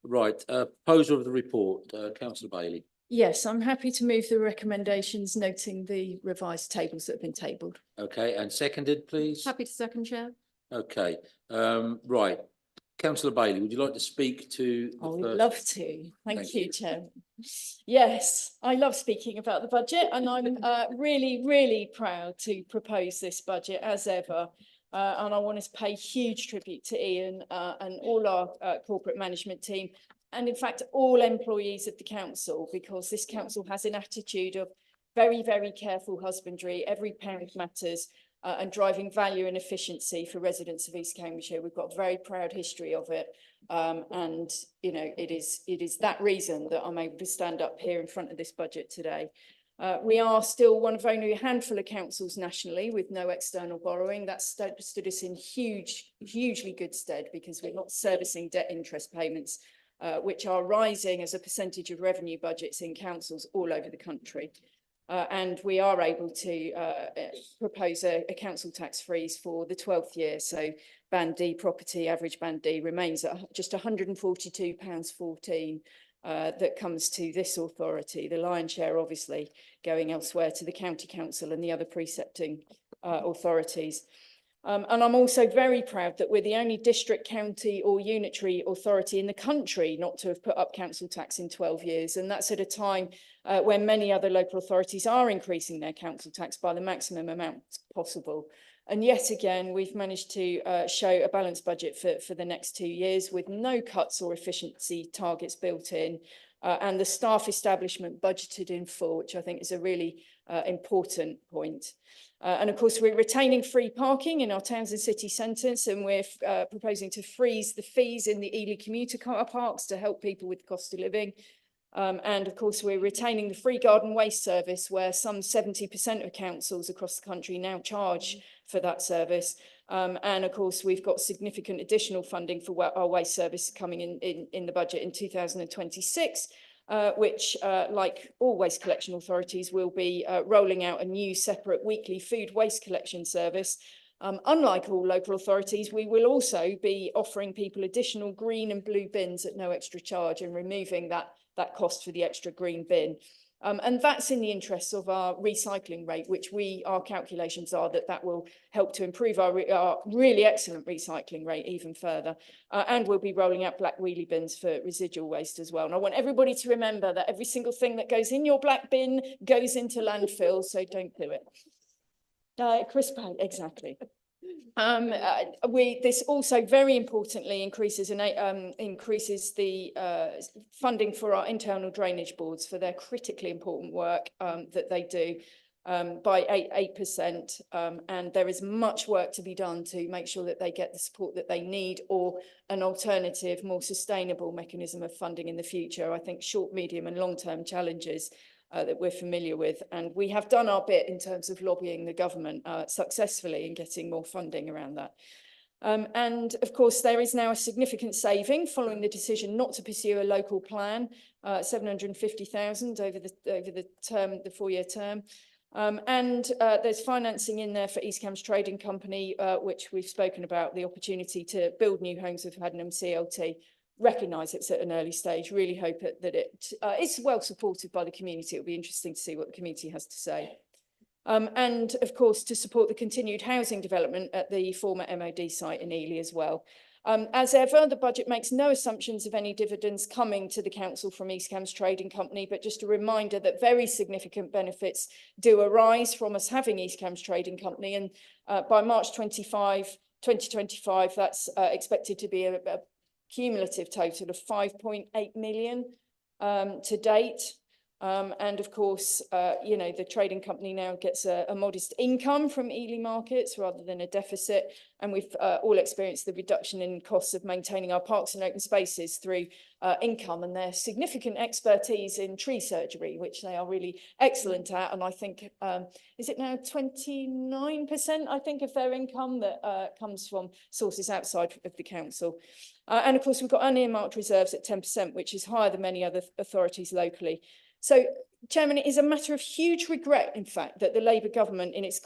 Right, proposer of the report, Councillor Bailey. Yes, I'm happy to move the recommendations noting the revised tables that have been tabled. Okay, and seconded, please. Happy to second, Chair. Okay, right. Councillor Bailey, would you like to speak to the I would first? love to. Thank Thank you, you. Chairman. Yes, I love speaking about the budget, and I'm really proud to propose this budget as ever. And I want to pay huge tribute to Ian and all our corporate management team, and in fact, all employees of the council, because this council has an attitude of very careful husbandry. Every pound matters. And driving value and efficiency for residents of East Cambridgeshire. We've got a very proud history of it. And, you know, it is that reason that I'm able to stand up here in front of this budget today. We are still one of only a handful of councils nationally with no external borrowing. That stood us in hugely good stead, because we're not servicing debt interest payments, which are rising as a percentage of revenue budgets in councils all over the country. And we are able to propose a council tax freeze for the 12th year. So Band D property, average Band D, remains at just £142.14 that comes to this authority. The lion's share obviously going elsewhere to the county council and the other precepting authorities. And I'm also very proud that we're the only district, county or unitary authority in the country not to have put up council tax in 12 years. And that's at a time when many other local authorities are increasing their council tax by the maximum amount possible. And yet again, we've managed to show a balanced budget for the next 2 years with no cuts or efficiency targets built in. And the staff establishment budgeted in full, which I think is a really important point. And of course, we're retaining free parking in our towns and city centres, and we're proposing to freeze the fees in the Ely commuter car parks to help people with cost of living. And of course, we're retaining the free garden waste service, where some 70% of councils across the country now charge for that service. And of course, we've got significant additional funding for our waste service coming in the budget in 2026. Which, like all waste collection authorities, will be rolling out a new separate weekly food waste collection service Unlike all local authorities, we will also be offering people additional green and blue bins at no extra charge and removing that cost for the extra green bin. And that's in the interests of our recycling rate, which our calculations are that will help to improve our really excellent recycling rate even further. And we'll be rolling out black wheelie bins for residual waste as well. And I want everybody to remember that every single thing that goes in your black bin goes into landfill, so don't do it. Chris Payne, exactly. This also very importantly increases the funding for our internal drainage boards for their critically important work that they do by 8%. And there is much work to be done to make sure that they get the support that they need, or an alternative, more sustainable mechanism of funding in the future. I think short, medium and long-term challenges that we're familiar with. And we have done our bit in terms of lobbying the government successfully in getting more funding around that. And of course, there is now a significant saving following the decision not to pursue a local plan, 750,000 over the term, the 4-year term. And there's financing in there for East Cambs Trading Company, which we've spoken about, the opportunity to build new homes with Haddenham CLT. Recognise it's at an early stage, really hope that it's well supported by the community. It'll be interesting to see what the community has to say. And of course, to support the continued housing development at the former MOD site in Ely as well. As ever, the budget makes no assumptions of any dividends coming to the council from East Cambs Trading Company, but just a reminder that very significant benefits do arise from us having East Cambs Trading Company. And by March 2025, that's expected to be a cumulative total of 5.8 million to date. And of course, the trading company now gets a modest income from Ely markets rather than a deficit. And we've all experienced the reduction in costs of maintaining our parks and open spaces through income, and their significant expertise in tree surgery, which they are really excellent at. And I think, is it now 29%, I think, of their income that comes from sources outside of the council. And of course, we've got unearmarked reserves at 10%, which is higher than many other authorities locally. So, Chairman, it is a matter of huge regret, in fact, that the Labour government in its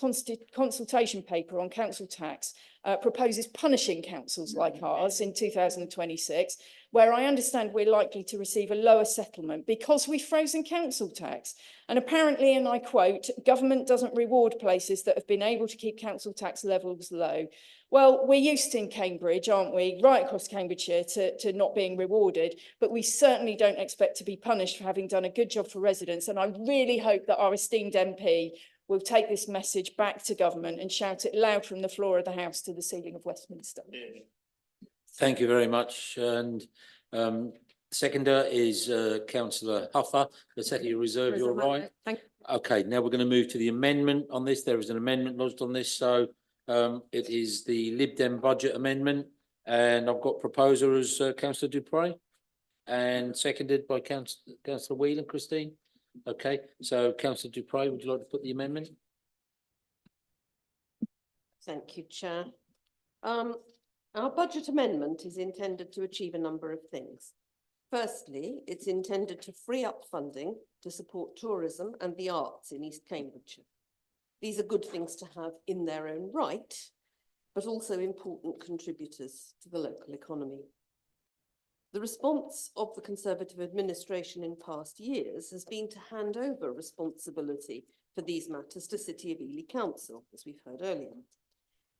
consultation paper on council tax proposes punishing councils like ours in 2026, where I understand we're likely to receive a lower settlement because we've frozen council tax. And apparently, and I quote, government doesn't reward places that have been able to keep council tax levels low. Well, we're used in Cambridge, aren't we, right across Cambridgeshire, to not being rewarded, but we certainly don't expect to be punished for having done a good job for residents. And I really hope that our esteemed MP will take this message back to government and shout it loud from the floor of the House to the ceiling of Westminster. Thank you very much. And seconder is Councillor Huffer. The secretary reserve your right. Thank you. Okay, now we're going to move to the amendment on this. There is an amendment lodged on this, so it is the Lib Dem budget amendment, and I've got proposer as Councillor Dupre, and seconded by Councillor Whelan. Christine. Okay, so Councillor Dupre, would you like to put the amendment? Thank you, Chair. Our budget amendment is intended to achieve a number of things. Firstly, it's intended to free up funding to support tourism and the arts in East Cambridgeshire. These are good things to have in their own right, but also important contributors to the local economy. The response of the Conservative administration in past years has been to hand over responsibility for these matters to City of Ely Council, as we've heard earlier.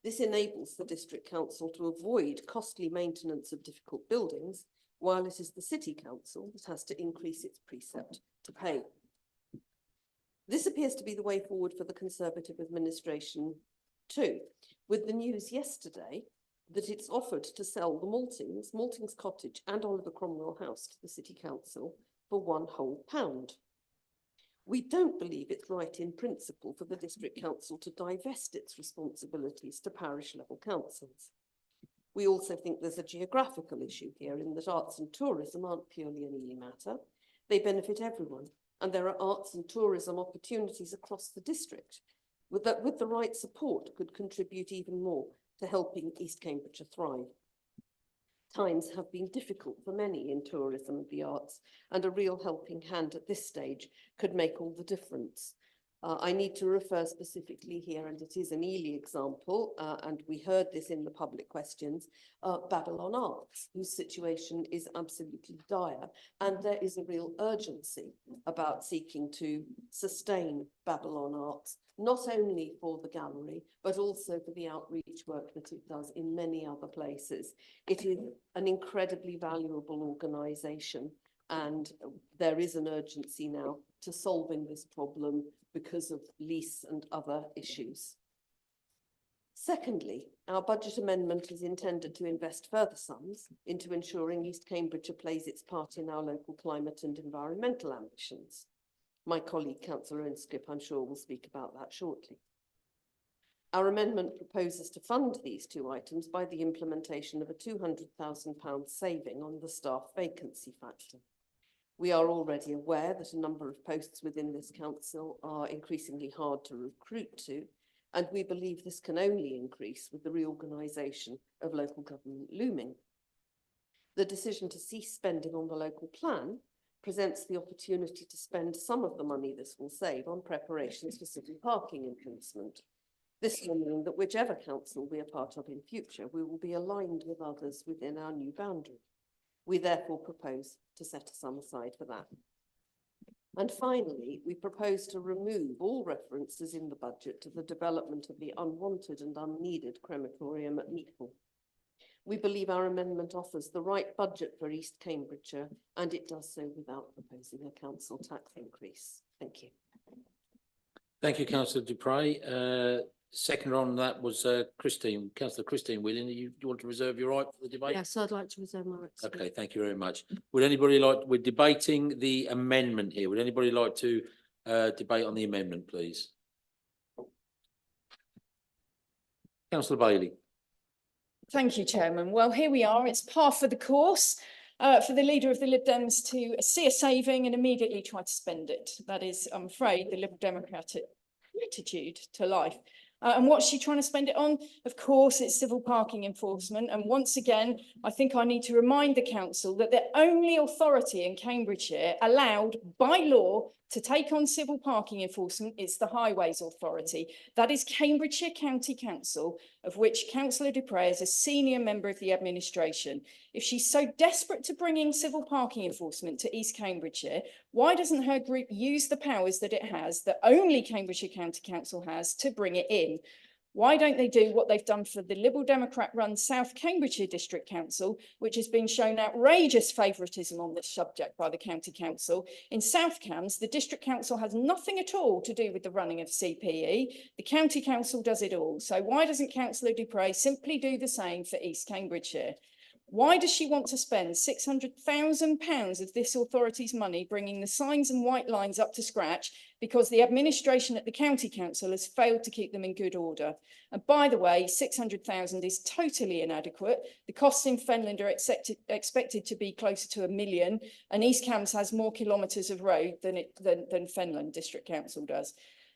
This enables the District Council to avoid costly maintenance of difficult buildings, while it is the City Council that has to increase its precept to pay. This appears to be the way forward for the Conservative administration too, with the news yesterday that it's offered to sell the Maltings Cottage and Oliver Cromwell House to the City Council for £1 whole. We don't believe it's right in principle for the District Council to divest its responsibilities to parish level councils. We also think there's a geographical issue here in that arts and tourism aren't purely an Ely matter. They benefit everyone, and there are arts and tourism opportunities across the district with the right support could contribute even more to helping East Cambridgeshire thrive. Times have been difficult for many in tourism and the arts, and a real helping hand at this stage could make all the difference. I need to refer specifically here, and it is an Ely example, and we heard this in the public questions, Babylon Arts, whose situation is absolutely dire. And there is a real urgency about seeking to sustain Babylon Arts, not only for the gallery, but also for the outreach work that it does in many other places. It is an incredibly valuable organisation, and there is an urgency now to solving this problem because of lease and other issues. Secondly, our budget amendment is intended to invest further sums into ensuring East Cambridgeshire plays its part in our local climate and environmental ambitions. My colleague, Councillor Earnscliffe, I'm sure will speak about that shortly. Our amendment proposes to fund these two items by the implementation of a £200,000 saving on the staff vacancy factor. We are already aware that a number of posts within this council are increasingly hard to recruit to, and we believe this can only increase with the reorganisation of local government looming. The decision to cease spending on the local plan presents the opportunity to spend some of the money this will save on preparations for city parking enforcement. This will mean that whichever council we are part of in future, we will be aligned with others within our new boundary. We therefore propose to set a sum aside for that. And finally, we propose to remove all references in the budget to the development of the unwanted and unneeded crematorium at Meathall. We believe our amendment offers the right budget for East Cambridgeshire, and it does so without proposing a council tax increase. Thank you. Thank you, Councillor Dupre. Second on that was Christine, Councillor Christine Whelan. Do you want to reserve your right for the debate? Yes, I'd like to reserve my right. Okay, thank you very much. Would anybody like, we're debating the amendment here. Would anybody like to debate on the amendment, please? Councillor Bailey. Thank you, Chairman. Well, here we are. It's par for the course for the leader of the Lib Dems to see a saving and immediately try to spend it. That is, I'm afraid, the Liberal Democratic attitude to life. And what's she trying to spend it on? Of course, it's civil parking enforcement. And once again, I think I need to remind the council that the only authority in Cambridgeshire allowed by law to take on civil parking enforcement is the Highways Authority. That is Cambridgeshire County Council, of which Councillor Dupre is a senior member of the administration. If she's so desperate to bring in civil parking enforcement to East Cambridgeshire, why doesn't her group use the powers that it has, that only Cambridgeshire County Council has, to bring it in? Why don't they do what they've done for the Liberal Democrat-run South Cambridgeshire District Council, which has been shown outrageous favouritism on this subject by the County Council? In South Cambs, the District Council has nothing at all to do with the running of CPE. The County Council does it all. So why doesn't Councillor Dupre simply do the same for East Cambridgeshire? Why does she want to spend £600,000 of this authority's money bringing the signs and white lines up to scratch because the administration at the County Council has failed to keep them in good order? And by the way, 600,000 is totally inadequate. The costs in Fenland are expected to be closer to £1 million, and East Cambs has more kilometres of road than Fenland District Council does.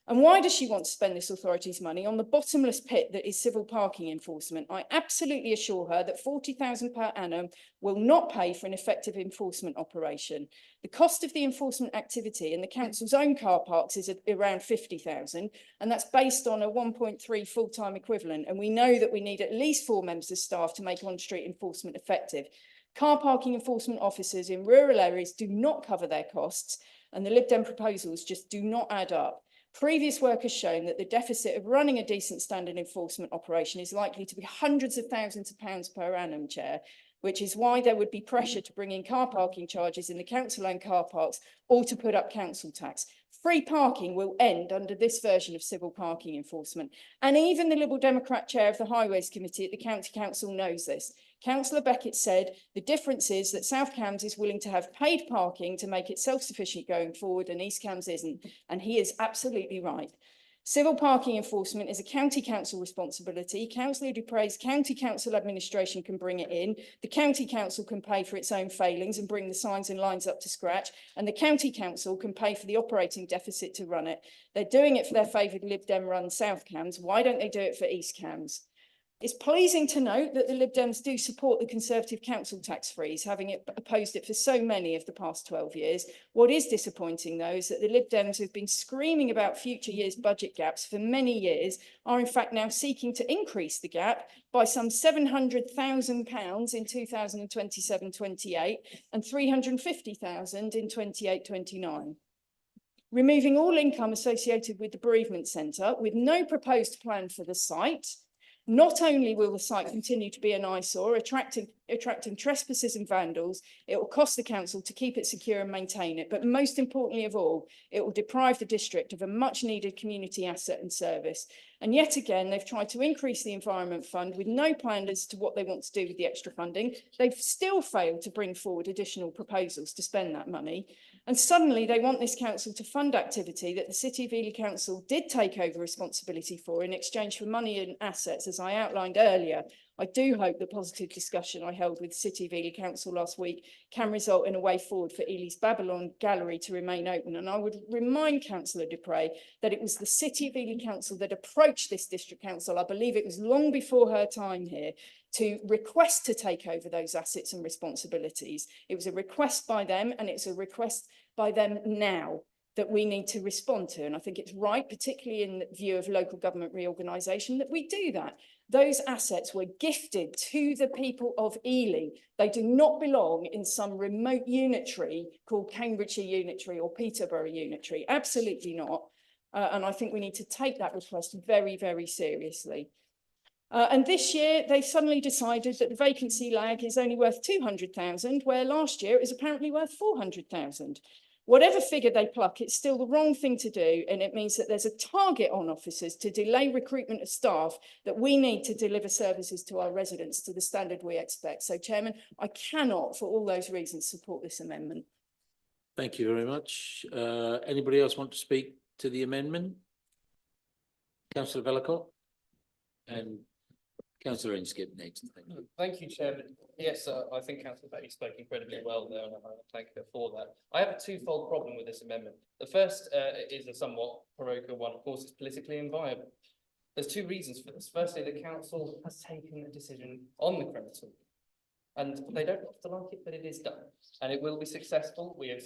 And why does she want to spend this authority's money on the bottomless pit that is civil parking enforcement? I absolutely assure her that £40,000 per annum will not pay for an effective enforcement operation. The cost of the enforcement activity in the council's own car parks is around £50,000, and that's based on a 1.3 full-time equivalent. And we know that we need at least 4 members of staff to make on-street enforcement effective. Car parking enforcement officers in rural areas do not cover their costs, and the Lib Dem proposals just do not add up. Previous work has shown that the deficit of running a decent standard enforcement operation is likely to be hundreds of thousands of pounds per annum, Chair, which is why there would be pressure to bring in car parking charges in the council-owned car parks or to put up council tax. Free parking will end under this version of civil parking enforcement. And even the Liberal Democrat chair of the Highways Committee at the County Council knows this. Councillor Beckett said the difference is that South Cambs is willing to have paid parking to make it self-sufficient going forward, and East Cambs isn't. And he is absolutely right. Civil parking enforcement is a county council responsibility. Councillor Dupre's county council administration can bring it in. The county council can pay for its own failings and bring the signs and lines up to scratch. And the county council can pay for the operating deficit to run it. They're doing it for their favoured Lib Dem run South Cambs. Why don't they do it for East Cambs? It's pleasing to note that the Lib Dems do support the Conservative council tax freeze, having opposed it for so many of the past 12 years. What is disappointing, though, is that the Lib Dems who've been screaming about future years' budget gaps for many years are in fact now seeking to increase the gap by some £700,000 in 2027-28 and £350,000 in 28-29. Removing all income associated with the bereavement centre with no proposed plan for the site. Not only will the site continue to be an eyesore, attracting trespassers and vandals, it will cost the council to keep it secure and maintain it. But most importantly of all, it will deprive the district of a much needed community asset and service. And yet again, they've tried to increase the Environment Fund with no plan as to what they want to do with the extra funding. They've still failed to bring forward additional proposals to spend that money. And suddenly they want this council to fund activity that the City of Ely Council did take over responsibility for in exchange for money and assets, as I outlined earlier. I do hope the positive discussion I held with City of Ely Council last week can result in a way forward for Ely's Babylon Gallery to remain open. And I would remind Councillor Dupre that it was the City of Ely Council that approached this district council, I believe it was long before her time here, to request to take over those assets and responsibilities. It was a request by them, and it's a request by them now that we need to respond to. And I think it's right, particularly in the view of local government reorganisation, that we do that. Those assets were gifted to the people of Ely. They do not belong in some remote unitary called Cambridgeshire Unitary or Peterborough Unitary. Absolutely not. And I think we need to take that request very, very seriously. And this year, they've suddenly decided that the vacancy lag is only worth 200,000, where last year it was apparently worth 400,000. Whatever figure they pluck, it's still the wrong thing to do, and it means that there's a target on officers to delay recruitment of staff that we need to deliver services to our residents to the standard we expect. So, Chairman, I cannot, for all those reasons, support this amendment. Thank you very much. Anybody else want to speak to the amendment? Councillor Vellacott and Councillor Inskip next. Thank you, Chairman. Yes, I think Councillor Betty spoke incredibly well there, and I thank her for that. I have a twofold problem with this amendment. The first is a somewhat parochial one. Of course, it's politically inviolable. There's two reasons for this. Firstly, the council has taken a decision on the crematorium, and they don't have to like it, but it is done, and it will be successful. We're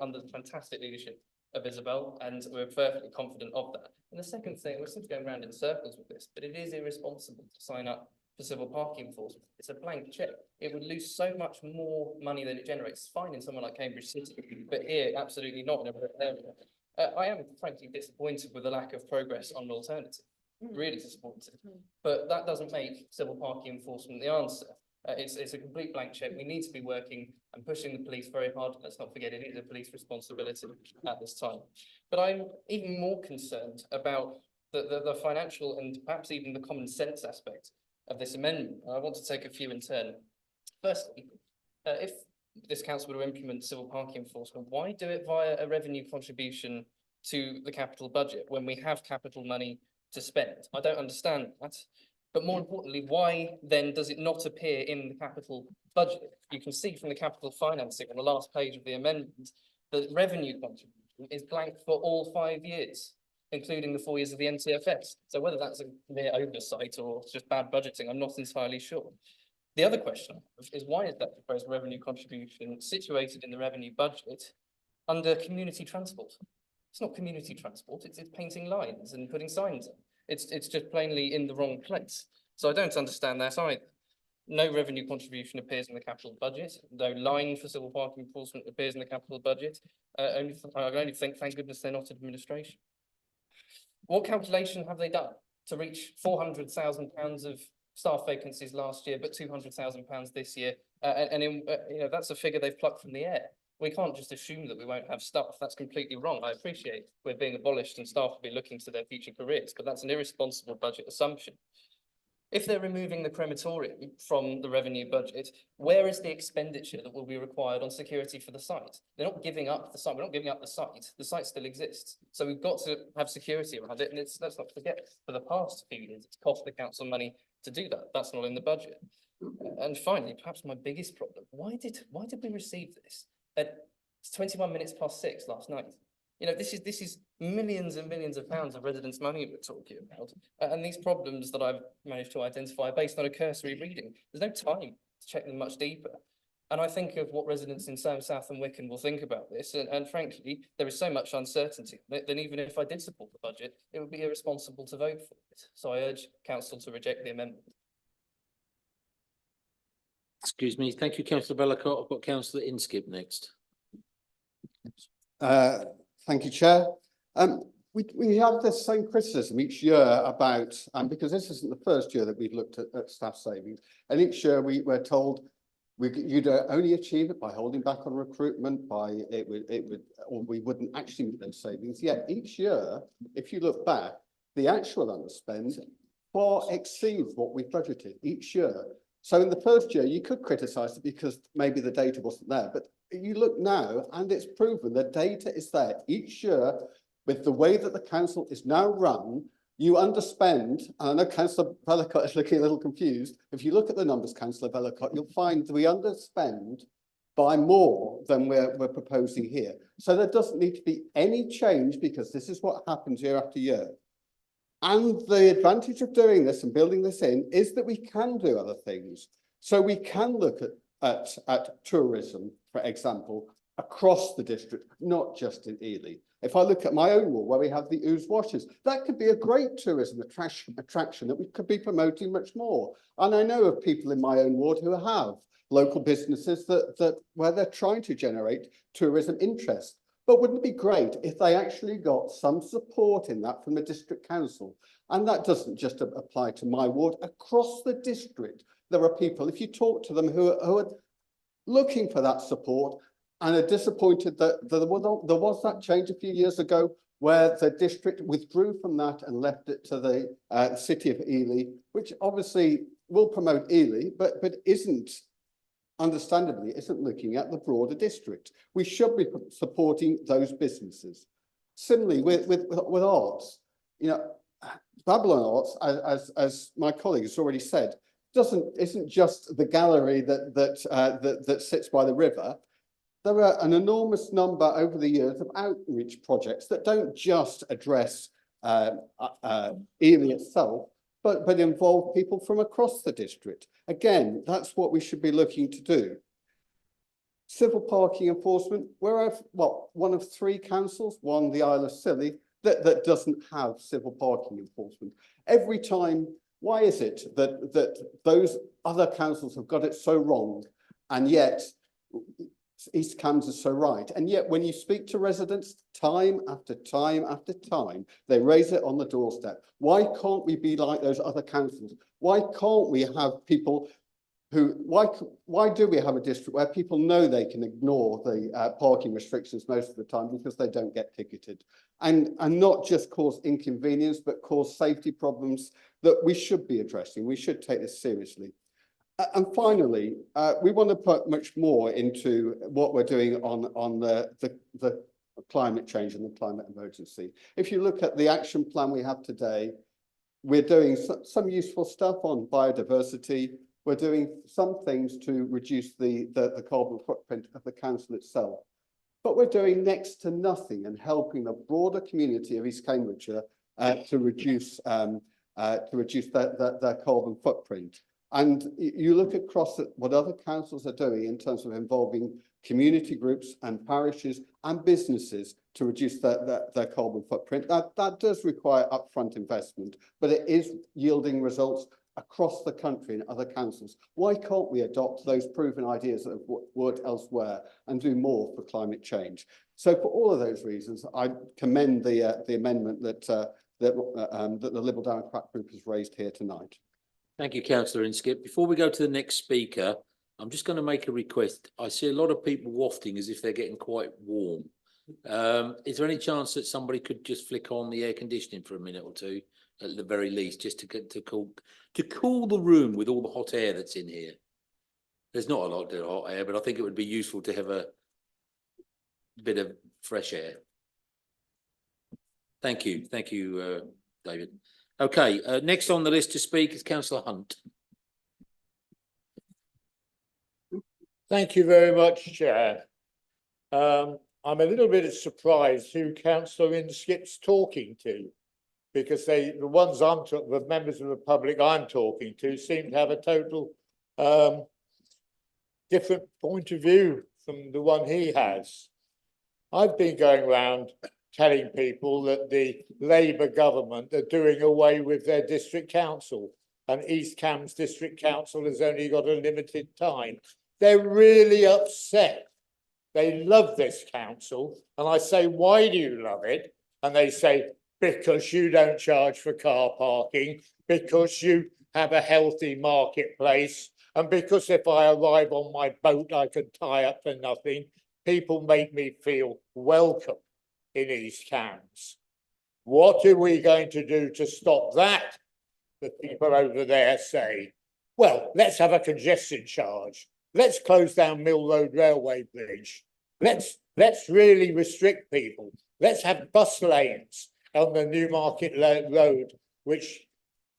under the fantastic leadership of Isabel, and we're perfectly confident of that. And the second thing, we're simply going around in circles with this, but it is irresponsible to sign up for civil parking enforcement. It's a blank check. It would lose so much more money than it generates. It's fine in somewhere like Cambridge City, but here, absolutely not in a rural area. I am frankly disappointed with the lack of progress on an alternative. Really disappointed. But that doesn't make civil parking enforcement the answer. It's a complete blank check. We need to be working and pushing the police very hard. Let's not forget it is a police responsibility at this time. But I'm even more concerned about the financial and perhaps even the common sense aspect of this amendment. I want to take a few in turn. Firstly, if this council were to implement civil parking enforcement, why do it via a revenue contribution to the capital budget when we have capital money to spend? I don't understand that. But more importantly, why then does it not appear in the capital budget? You can see from the capital financing on the last page of the amendment that revenue contribution is blank for all 5 years, including the 4 years of the NTFS. So whether that's a mere oversight or just bad budgeting, I'm not entirely sure. The other question is why is that proposed revenue contribution situated in the revenue budget under community transport? It's not community transport, it's painting lines and putting signs in. It's just plainly in the wrong place. So I don't understand that either. No revenue contribution appears in the capital budget. No line for civil parking enforcement appears in the capital budget. I only think, thank goodness they're not administration. What calculation have they done to reach £400,000 of staff vacancies last year, but £200,000 this year? That's a figure they've plucked from the air. We can't just assume that we won't have staff. That's completely wrong. I appreciate we're being abolished and staff will be looking to their future careers, but that's an irresponsible budget assumption. If they're removing the crematorium from the revenue budget, where is the expenditure that will be required on security for the site? They're not giving up the site. We're not giving up the site. The site still exists. So we've got to have security around it. And let's not forget, for the past few years, it's cost the council money to do that. That's not in the budget. And finally, perhaps my biggest problem, why did we receive this at 21 minutes past 6 last night? You know, this is millions and millions of pounds of residents' money we're talking about. And these problems that I've managed to identify are based on a cursory reading. There's no time to check them much deeper. And I think of what residents in South and Wycombe will think about this. And frankly, there is so much uncertainty that even if I did support the budget, it would be irresponsible to vote for it. So I urge council to reject the amendment. Excuse me. Thank you, councillor Vellacott. I've got councillor Inskip next. Thank you, Chair. We have the same criticism each year about, because this isn't the first year that we've looked at staff savings, and each year we're told you'd only achieve it by holding back on recruitment, or we wouldn't actually meet those savings. Yet each year, if you look back, the actual underspend far exceeds what we budgeted each year. So in the first year, you could criticise it because maybe the data wasn't there, but you look now and it's proven the data is there each year. With the way that the council is now run, you underspend, and I know Councillor Vellacott is looking a little confused. If you look at the numbers, Councillor Vellacott, you'll find that we underspend by more than we're proposing here. So there doesn't need to be any change because this is what happens year after year. And the advantage of doing this and building this in is that we can do other things. So we can look at tourism, for example, across the district, not just in Ely. If I look at my own ward where we have the Ouse Washes, that could be a great tourism attraction that we could be promoting much more. And I know of people in my own ward who have local businesses where they're trying to generate tourism interest. But wouldn't it be great if they actually got some support in that from the district council? And that doesn't just apply to my ward. Across the district, there are people, if you talk to them, who are looking for that support and are disappointed that there was that change a few years ago where the district withdrew from that and left it to the city of Ely, which obviously will promote Ely, but understandably isn't looking at the broader district. We should be supporting those businesses. Similarly, with arts, you know, Babylon Arts, as my colleague has already said, isn't just the gallery that sits by the river. There are an enormous number over the years of outreach projects that don't just address Ely itself, but involve people from across the district. Again, that's what we should be looking to do. Civil parking enforcement, we're one of 3 councils, one the Isle of Scilly, that doesn't have civil parking enforcement. Every time, why is it that those other councils have got it so wrong, and yet East Cambs is so right? And yet when you speak to residents time after time after time, they raise it on the doorstep. Why can't we be like those other councils? Why can't we have people why do we have a district where people know they can ignore the parking restrictions most of the time because they don't get ticketed, and not just cause inconvenience, but cause safety problems that we should be addressing? We should take this seriously. And finally, we want to put much more into what we're doing on the climate change and the climate emergency. If you look at the action plan we have today, we're doing some useful stuff on biodiversity. We're doing some things to reduce the carbon footprint of the council itself. But we're doing next to nothing and helping the broader community of East Cambridgeshire to reduce their carbon footprint. And you look across at what other councils are doing in terms of involving community groups and parishes and businesses to reduce their carbon footprint. That does require upfront investment, but it is yielding results across the country in other councils. Why can't we adopt those proven ideas that have worked elsewhere and do more for climate change? So for all of those reasons, I commend the amendment that the Liberal Democrat group has raised here tonight. Thank you, councillor Inskip. Before we go to the next speaker, I'm just going to make a request. I see a lot of people wafting as if they're getting quite warm. Is there any chance that somebody could just flick on the air conditioning for a minute or two, at the very least, just to cool the room with all the hot air that's in here? There's not a lot of hot air, but I think it would be useful to have a bit of fresh air. Thank you, David. Okay, next on the list to speak is Councillor Hunt. Thank you very much, Chair. I'm a little bit surprised who councillor Inskip's talking to. Because the ones the members of the public I'm talking to seem to have a total different point of view from the one he has. I've been going around telling people that the Labour government are doing away with their district council, and East Cambs District Council has only got a limited time. They're really upset. They love this council, and I say, why do you love it? And they say, because you don't charge for car parking, because you have a healthy marketplace, and because if I arrive on my boat, I can tie up for nothing. People make me feel welcome in East Cambs. What are we going to do to stop that? The people over there say, well, let's have a congestion charge. Let's close down Mill Road Railway Bridge. Let's really restrict people. Let's have bus lanes on the Newmarket Road, which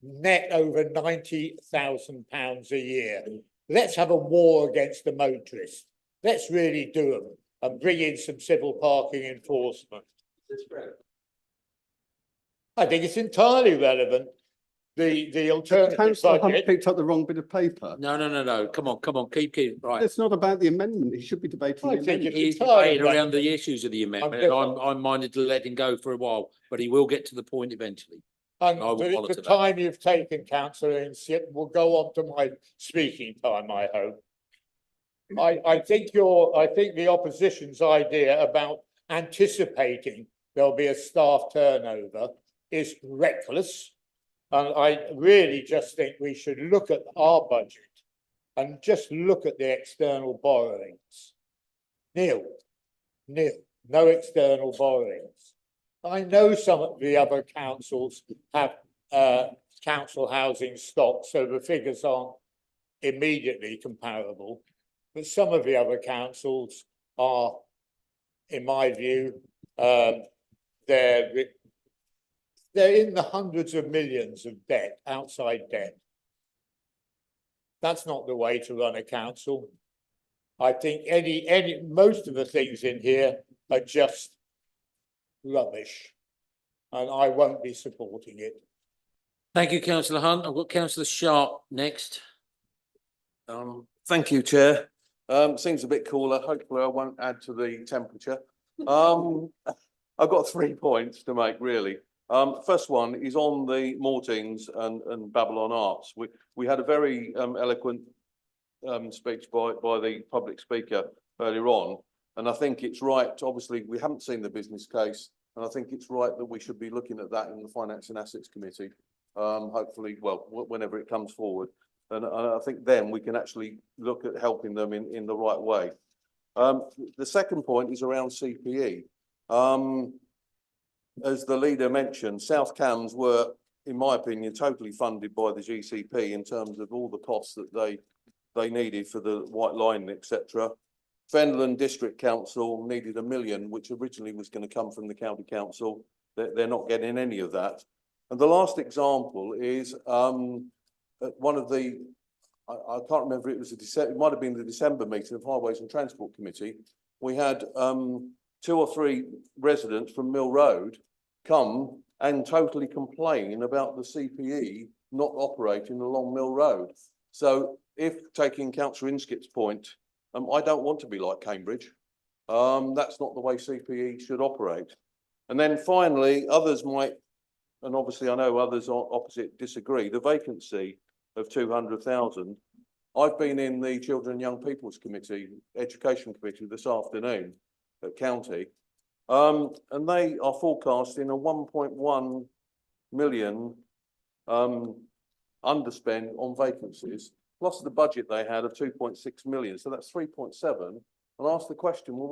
net over £90,000 a year. Let's have a war against the motorists. Let's really do them and bring in some civil parking enforcement. I think it's entirely relevant. The alternative Councillor Hunt budget. picked up the wrong bit of paper. No. Come on, keep right. It's not about the amendment. He should be debating. I the think amendment. He's entirely debating around relevant. the issues of the amendment, and I'm minded to let him go for a while, but he will get to the point eventually. And I will the monitor that. time you've taken, councillor Inskip, will go on to my speaking time, I hope. I think the opposition's idea about anticipating there'll be a staff turnover is reckless. And I really just think we should look at our budget and just look at the external borrowings. Nil, no external borrowings. I know some of the other councils have council housing stock, so the figures aren't immediately comparable. But some of the other councils are, in my view, they're in the hundreds of millions of debt, outside debt. That's not the way to run a council. I think most of the things in here are just rubbish, and I won't be supporting it. Thank you, councillor Hunt. I've got councillor Sharp next. Thank you, Chair. Seems a bit cooler. Hopefully I won't add to the temperature. I've got 3 points to make, really. First one is on the Maltings and Babylon Arts. We had a very eloquent speech by the public speaker earlier on, and I think it's right. Obviously, we haven't seen the business case, and I think it's right that we should be looking at that in the Finance and Assets Committee. Hopefully, well, whenever it comes forward, and I think then we can actually look at helping them in the right way. The second point is around CPE. As the leader mentioned, South Cambs were, in my opinion, totally funded by the GCP in terms of all the costs that they needed for the White Line, etc. Fenland District Council needed £1 million, which originally was going to come from the County Council. They're not getting any of that. And the last example is one of the, I can't remember, it might have been the December meeting of Highways and Transport Committee. We had 2 or 3 residents from Mill Road come and totally complain about the CPE not operating along Mill Road. So if taking Councillor Inskip's point, I don't want to be like Cambridge. That's not the way CPE should operate. And then finally, others might, and obviously I know others opposite disagree, the vacancy of 200,000. I've been in the Children and Young People's Committee, Education Committee this afternoon at County, and they are forecasting a 1.1 million underspend on vacancies, plus the budget they had of 2.6 million, so that's 3.7. And ask the question, well,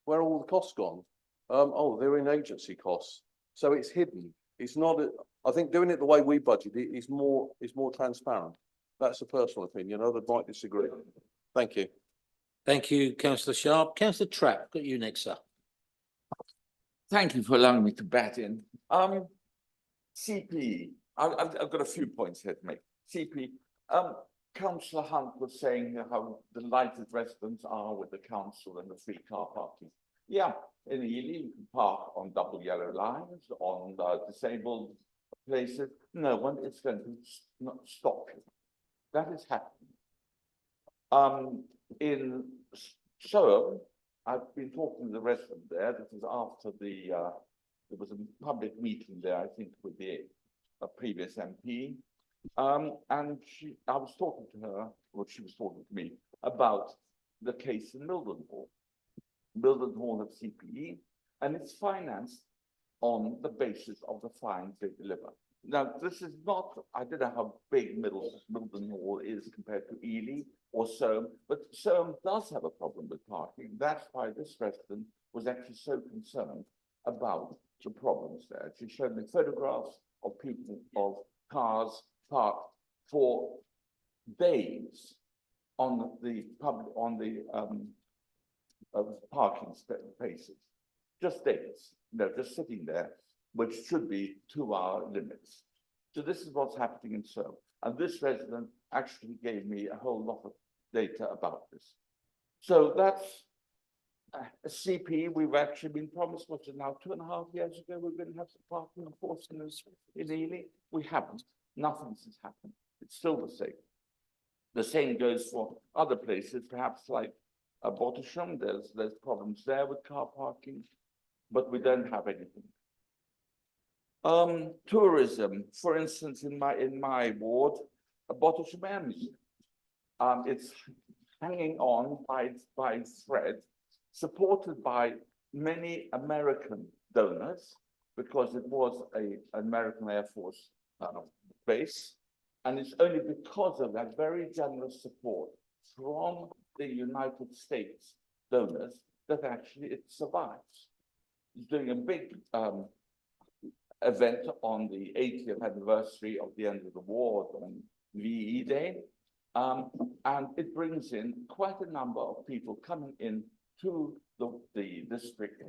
where are all the costs gone? Oh, they're in agency costs, so it's hidden. It's not. I think doing it the way we budget it is more transparent. That's a personal opinion. Others might disagree. Thank you. Thank you, councillor Sharp. Councillor Trapp, got you next, sir. Thank you for allowing me to bat in. CP, I've got a few points here to make. CP, Councillor Hunt was saying how delighted residents are with the council and the free car parking. Yeah, in Ely, you can park on double yellow lines, on disabled places. No one is going to not stop you. That is happening. In Soham, I've been talking to the resident there. This was after there was a public meeting there, I think, with the previous MP. And I was talking to her, or she was talking to me, about the case in Mildenhall. Mildenhall have CPE, and it's financed on the basis of the fines they deliver. Now, this is not, I don't know how big Mildenhall is compared to Ely or Soham, but Soham does have a problem with parking. That's why this resident was actually so concerned about the problems there. She showed me photographs of people, of cars parked for days on the public, on the parking spaces, just days, just sitting there, which should be 2-hour limits. So this is what's happening in Soham. And this resident actually gave me a whole lot of data about this. So that's a CP. We've actually been promised, what's it now, 2.5 years ago, we're going to have some parking enforcement in Ely. We haven't. Nothing has happened. It's still the same. The same goes for other places, perhaps like Bottisham. There's problems there with car parking, but we don't have anything. Tourism, for instance, in my ward, Bottisham Air Museum. It's hanging on by thread, supported by many American donors, because it was an American Air Force base. And it's only because of that very generous support from the United States donors that actually it survives. It's doing a big event on the 80th anniversary of the end of the war on VE Day. And it brings in quite a number of people coming in to the district,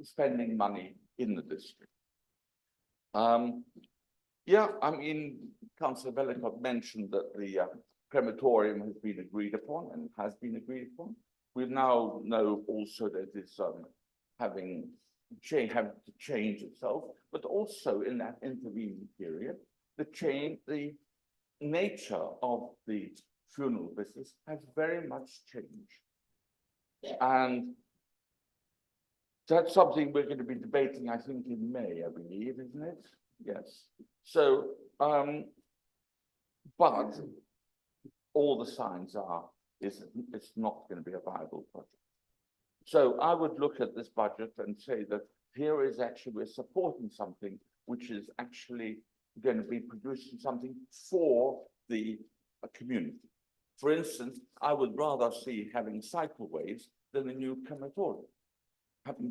spending money in the district. Yeah, I mean, Councillor Bellicott mentioned that the crematorium has been agreed upon and has been agreed upon. We now know also that it's having to change itself, but also in that intervening period, the nature of the funeral business has very much changed. And that's something we're going to be debating, I think, in May, I believe, isn't it? Yes. So, but all the signs are, it's not going to be a viable project. So I would look at this budget and say that here is actually, we're supporting something which is actually going to be producing something for the community. For instance, I would rather see having cycleways than a new crematorium.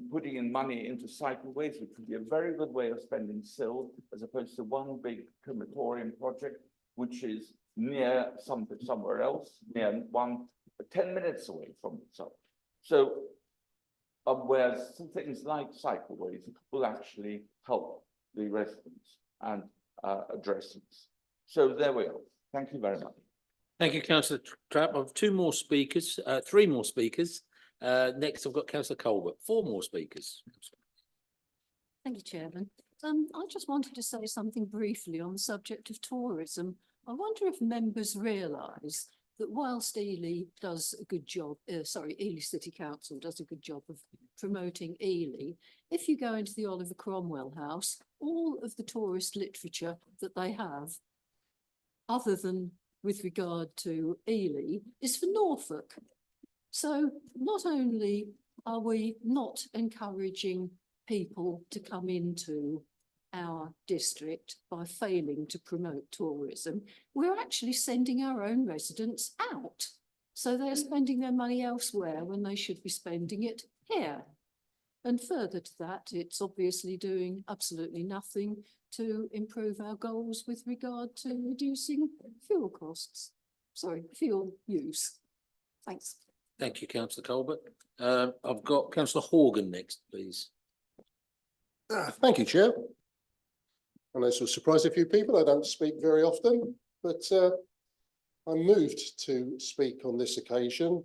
Putting in money into cycleways, which would be a very good way of spending SIL, as opposed to one big crematorium project, which is near somewhere else, near 10 minutes away from itself. So, whereas some things like cycleways will actually help the residents and address this. So there we are. Thank you very much. Thank you, Councillor Trapp. I've three more speakers. Next, I've got Councillor Colbert. 4 more speakers. Thank you, Chairman. I just wanted to say something briefly on the subject of tourism. I wonder if members realise that whilst Ely does a good job, Ely City Council does a good job of promoting Ely, if you go into the Oliver Cromwell House, all of the tourist literature that they have, other than with regard to Ely, is for Norfolk. So not only are we not encouraging people to come into our district by failing to promote tourism, we're actually sending our own residents out. So they're spending their money elsewhere when they should be spending it here. And further to that, it's obviously doing absolutely nothing to improve our goals with regard to reducing fuel costs. Fuel use. Thanks. Thank you, Councillor Colbert. I've got Councillor Horgan next, please. Thank you, Chair. And this will surprise a few people. I don't speak very often, but I'm moved to speak on this occasion.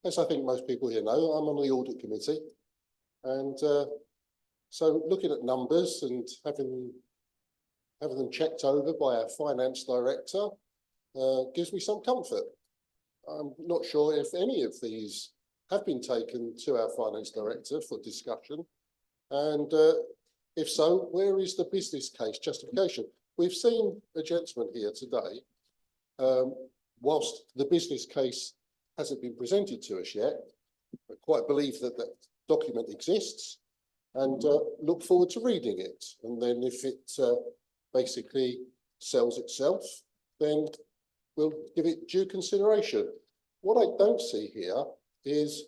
as I think most people here know, I'm on the audit committee. And so looking at numbers and having them checked over by our finance director gives me some comfort. I'm not sure if any of these have been taken to our finance director for discussion. And if so, where is the business case justification? We've seen a gentleman here today, whilst the business case hasn't been presented to us yet, I quite believe that that document exists and look forward to reading it. And then if it basically sells itself, then we'll give it due consideration. What I don't see here is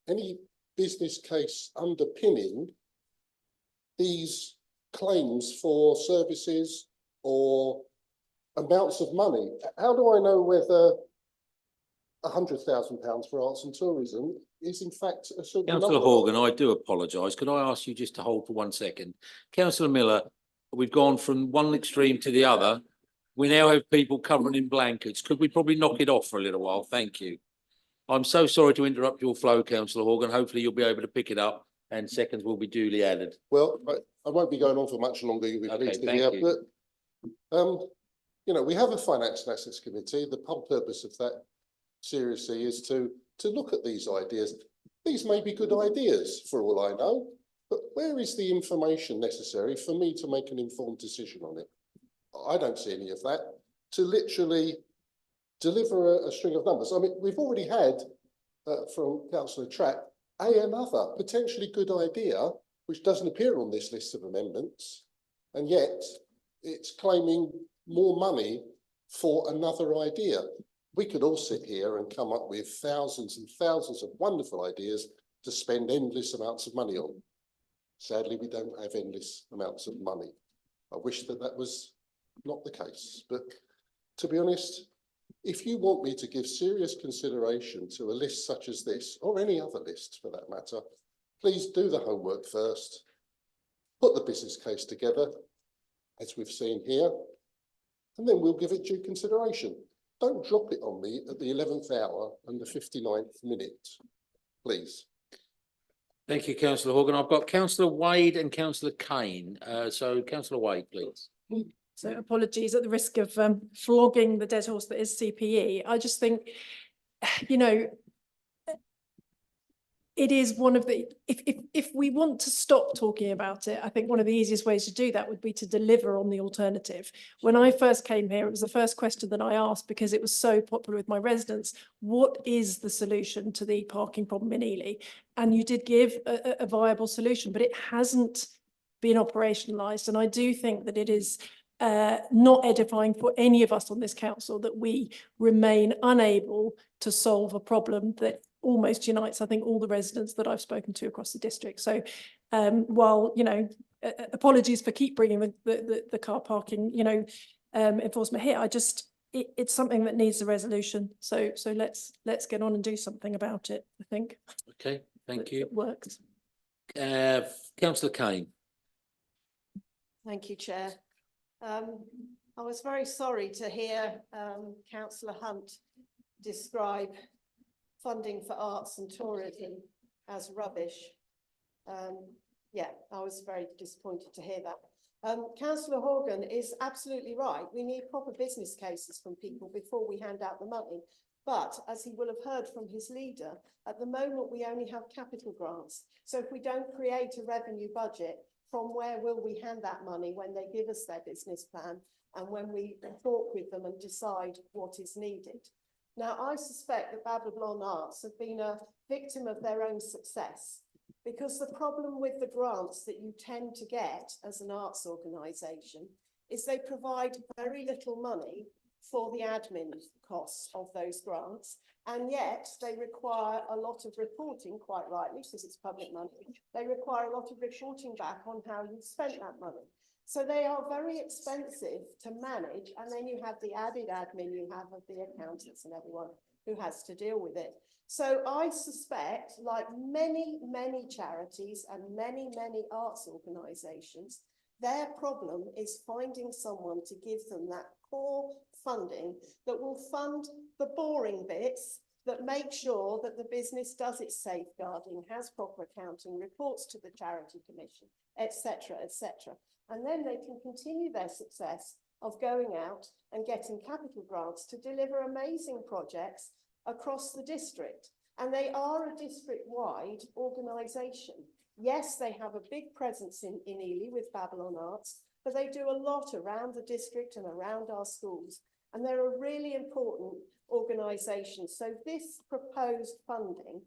any business case underpinning these claims for services or amounts of money. How do I know whether £100,000 for arts and tourism is in fact a certain Councillor number? Horgan, I do apologise. Could I ask you just to hold for 1 second? Councillor Miller, we've gone from one extreme to the other. We now have people covering in blankets. Could we probably knock it off for a little while? Thank you. I'm so sorry to interrupt your flow, Councillor Horgan. Hopefully you'll be able to pick it up and seconds will be duly added. Well, I won't be going on for much longer with Okay, Peter thank here, you. but you know, we have a finance and assets committee. The whole purpose of that seriously is to look at these ideas. These may be good ideas for all I know, but where is the information necessary for me to make an informed decision on it? I don't see any of that. To literally deliver a string of numbers. I mean, we've already had from Councillor Trapp another potentially good idea, which doesn't appear on this list of amendments, and yet it's claiming more money for another idea. We could all sit here and come up with thousands and thousands of wonderful ideas to spend endless amounts of money on. Sadly, we don't have endless amounts of money. I wish that that was not the case, but to be honest, if you want me to give serious consideration to a list such as this, or any other list for that matter, please do the homework first, put the business case together, as we've seen here, and then we'll give it due consideration. Don't drop it on me at the 11th hour and the 59th minute, please. Thank you, Councillor Horgan. I've got Councillor Wade and Councillor Kane. So Councillor Wade, please. So apologies at the risk of flogging the dead horse that is CPE. I just think, you know, it is one of the, if we want to stop talking about it, I think one of the easiest ways to do that would be to deliver on the alternative. When I first came here, it was the first question that I asked because it was so popular with my residents. What is the solution to the parking problem in Ely? And you did give a viable solution, but it hasn't been operationalised. And I do think that it is not edifying for any of us on this council that we remain unable to solve a problem that almost unites, I think, all the residents that I've spoken to across the district. So while, you know, apologies for keep bringing the car parking, you know, enforcement here, I just, it's something that needs a resolution. So let's get on and do something about it, I think. Okay, thank you. It works. Councillor Kane. Thank you, Chair. I was very sorry to hear Councillor Hunt describe funding for arts and tourism as rubbish. Yeah, I was very disappointed to hear that. Councillor Horgan is absolutely right. We need proper business cases from people before we hand out the money. But as he will have heard from his leader, at the moment we only have capital grants. So if we don't create a revenue budget, from where will we hand that money when they give us their business plan and when we talk with them and decide what is needed? Now, I suspect that Babylon Arts have been a victim of their own success, because the problem with the grants that you tend to get as an arts organisation is they provide very little money for the admin costs of those grants, and yet they require a lot of reporting, quite rightly, because it's public money. They require a lot of reporting back on how you spent that money. So they are very expensive to manage, and then you have the added admin you have of the accountants and everyone who has to deal with it. So I suspect, like many, many charities and many, many arts organisations, their problem is finding someone to give them that core funding that will fund the boring bits that make sure that the business does its safeguarding, has proper accounting, reports to the Charity Commission, etc., etc. And then they can continue their success of going out and getting capital grants to deliver amazing projects across the district. And they are a district-wide organisation. Yes, they have a big presence in Ely with Babylon Arts, but they do a lot around the district and around our schools. And they're a really important organisation. So this proposed funding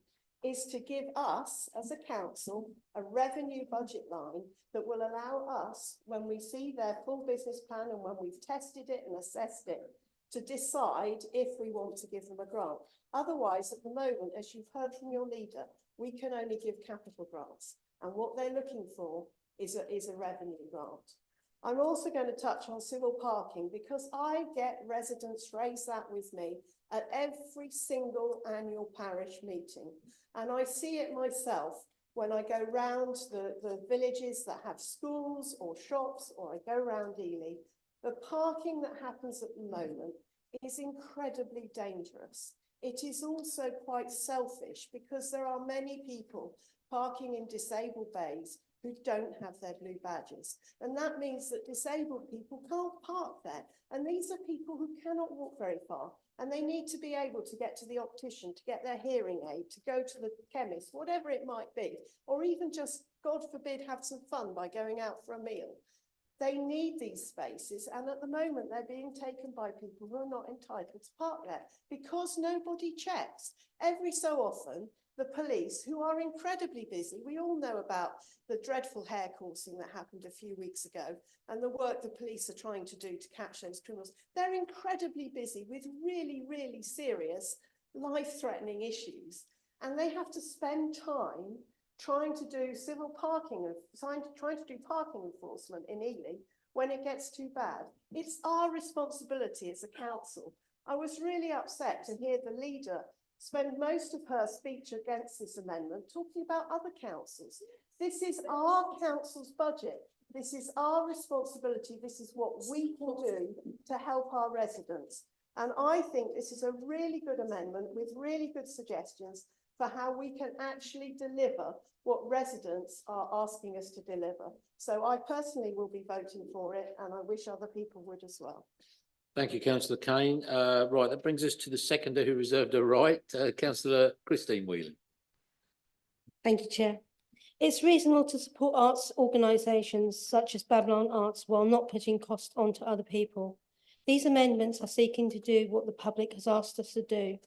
is to give us, as a council, a revenue budget line that will allow us, when we see their full business plan and when we've tested it and assessed it, to decide if we want to give them a grant. Otherwise, at the moment, as you've heard from your leader, we can only give capital grants. And what they're looking for is a revenue grant. I'm also going to touch on civil parking because I get residents raise that with me at every single annual parish meeting. And I see it myself when I go round the villages that have schools or shops, or I go round Ely. The parking that happens at the moment is incredibly dangerous. It is also quite selfish because there are many people parking in disabled bays who don't have their blue badges. And that means that disabled people can't park there. And these are people who cannot walk very far. And they need to be able to get to the optician, to get their hearing aid, to go to the chemist, whatever it might be, or even just, God forbid, have some fun by going out for a meal. They need these spaces, and at the moment they're being taken by people who are not entitled to park there because nobody checks. Every so often, the police, who are incredibly busy, we all know about the dreadful hair coursing that happened a few weeks ago and the work the police are trying to do to catch those criminals. They're incredibly busy with really, really serious, life-threatening issues, and they have to spend time trying to do civil parking, trying to do parking enforcement in Ely when it gets too bad. It's our responsibility as a council. I was really upset to hear the leader spend most of her speech against this amendment talking about other councils. This is our council's budget. This is our responsibility. This is what we can do to help our residents. And I think this is a really good amendment with really good suggestions for how we can actually deliver what residents are asking us to deliver. So I personally will be voting for it, and I wish other people would as well. Thank you, Councillor Kane. Right, that brings us to the seconder who reserved her right, Councillor Christine Whelan. Thank you, Chair. It's reasonable to support arts organisations such as Babylon Arts while not putting costs onto other people. These amendments are seeking to do what the public has asked us to do.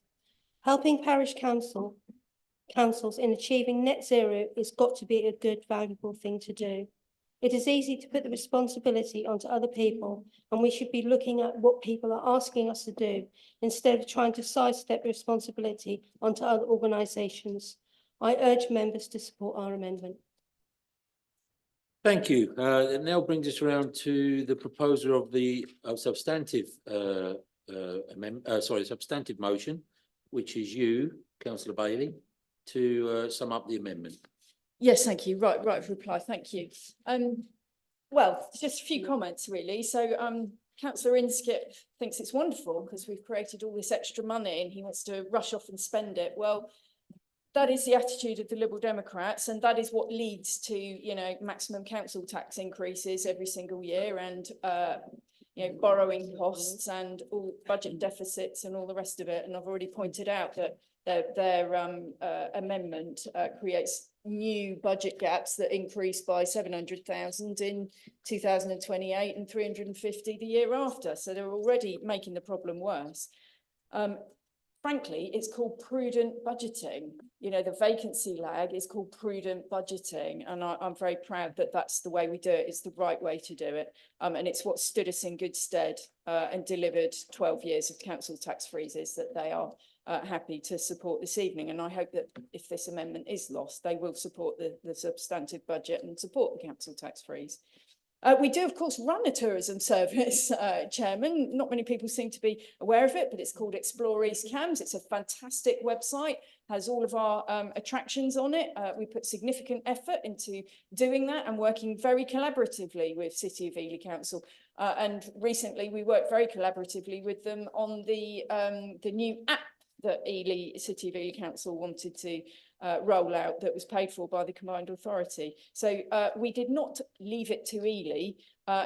Helping parish councils in achieving net zero has got to be a good, valuable thing to do. It is easy to put the responsibility onto other people, and we should be looking at what people are asking us to do instead of trying to sidestep responsibility onto other organisations. I urge members to support our amendment. Thank you. It now brings us around to the proposer of the substantive substantive motion, which is you, Councillor Bailey, to sum up the amendment. Yes, thank you. Right of reply. Thank you. Well, just a few comments really. So Councillor Inskip thinks it's wonderful because we've created all this extra money and he wants to rush off and spend it. Well, that is the attitude of the Liberal Democrats, and that is what leads to, you know, maximum council tax increases every single year and you know, borrowing costs and all budget deficits and all the rest of it. And I've already pointed out that their amendment creates new budget gaps that increase by 700,000 in 2028 and 350 the year after. So they're already making the problem worse. Frankly, it's called prudent budgeting. You know, the vacancy lag is called prudent budgeting. And I'm very proud that that's the way we do it. It's the right way to do it. And it's what stood us in good stead and delivered 12 years of council tax freezes that they are happy to support this evening. And I hope that if this amendment is lost, they will support the substantive budget and support the council tax freeze. We do, of course, run a tourism service, Chairman. Not many people seem to be aware of it, but it's called Explore East Cambs. It's a fantastic website, has all of our attractions on it. We put significant effort into doing that and working very collaboratively with City of Ely Council. And recently we worked very collaboratively with them on the new app that Ely, City of Ely Council wanted to roll out that was paid for by the combined authority. So we did not leave it to Ely.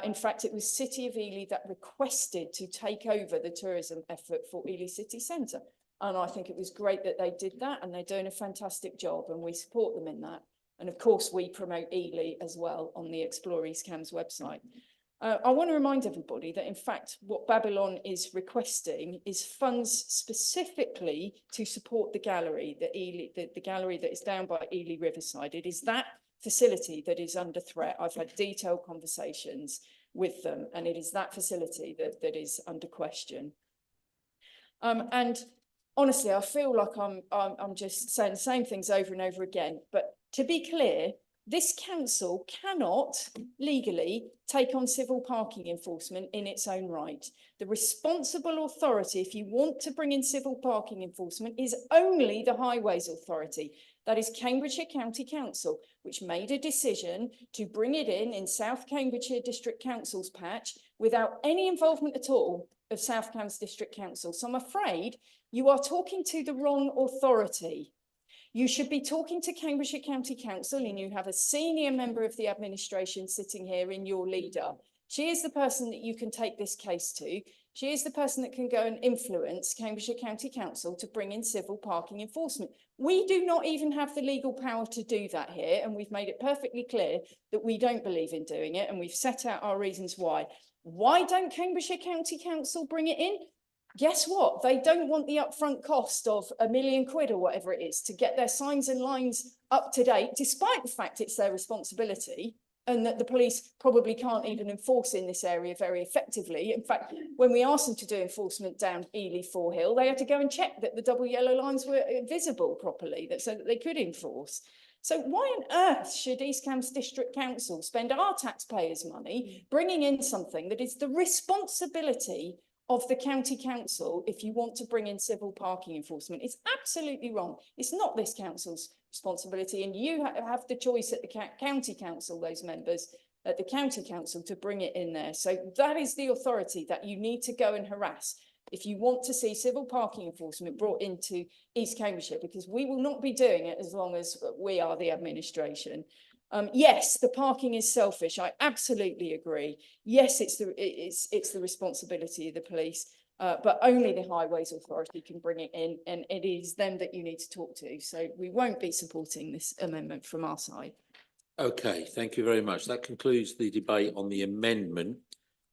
In fact, it was City of Ely that requested to take over the tourism effort for Ely City Centre. And I think it was great that they did that, and they're doing a fantastic job, and we support them in that. And of course, we promote Ely as well on the Explore East Cambs website. I want to remind everybody that in fact, what Babylon is requesting is funds specifically to support the gallery, the gallery that is down by Ely Riverside. It is that facility that is under threat. I've had detailed conversations with them, and it is that facility that is under question. And honestly, I feel like I'm just saying the same things over and over again. But to be clear, this council cannot legally take on civil parking enforcement in its own right. The responsible authority, if you want to bring in civil parking enforcement, is only the Highways Authority. That is Cambridgeshire County Council, which made a decision to bring it in South Cambridgeshire District Council's patch without any involvement at all of South Cambs District Council. So I'm afraid you are talking to the wrong authority. You should be talking to Cambridgeshire County Council, and you have a senior member of the administration sitting here in your leader. She is the person that you can take this case to. She is the person that can go and influence Cambridgeshire County Council to bring in civil parking enforcement. We do not even have the legal power to do that here, and we've made it perfectly clear that we don't believe in doing it, and we've set out our reasons why. Why don't Cambridgeshire County Council bring it in? Guess what? They don't want the upfront cost of £1 million or whatever it is to get their signs and lines up to date, despite the fact it's their responsibility and that the police probably can't even enforce in this area very effectively. In fact, when we asked them to do enforcement down Ely Forehill, they had to go and check that the double yellow lines were visible properly, so that they could enforce. So why on earth should East Cambs District Council spend our taxpayers' money bringing in something that is the responsibility of the county council if you want to bring in civil parking enforcement? It's absolutely wrong. It's not this council's responsibility, and you have the choice at the county council, those members at the county council, to bring it in there. So that is the authority that you need to go and harass if you want to see civil parking enforcement brought into East Cambridgeshire, because we will not be doing it as long as we are the administration. Yes, the parking is selfish. I absolutely agree. Yes, it's the responsibility of the police, but only the Highways Authority can bring it in, and it is them that you need to talk to. So we won't be supporting this amendment from our side. Okay, thank you very much. That concludes the debate on the amendment.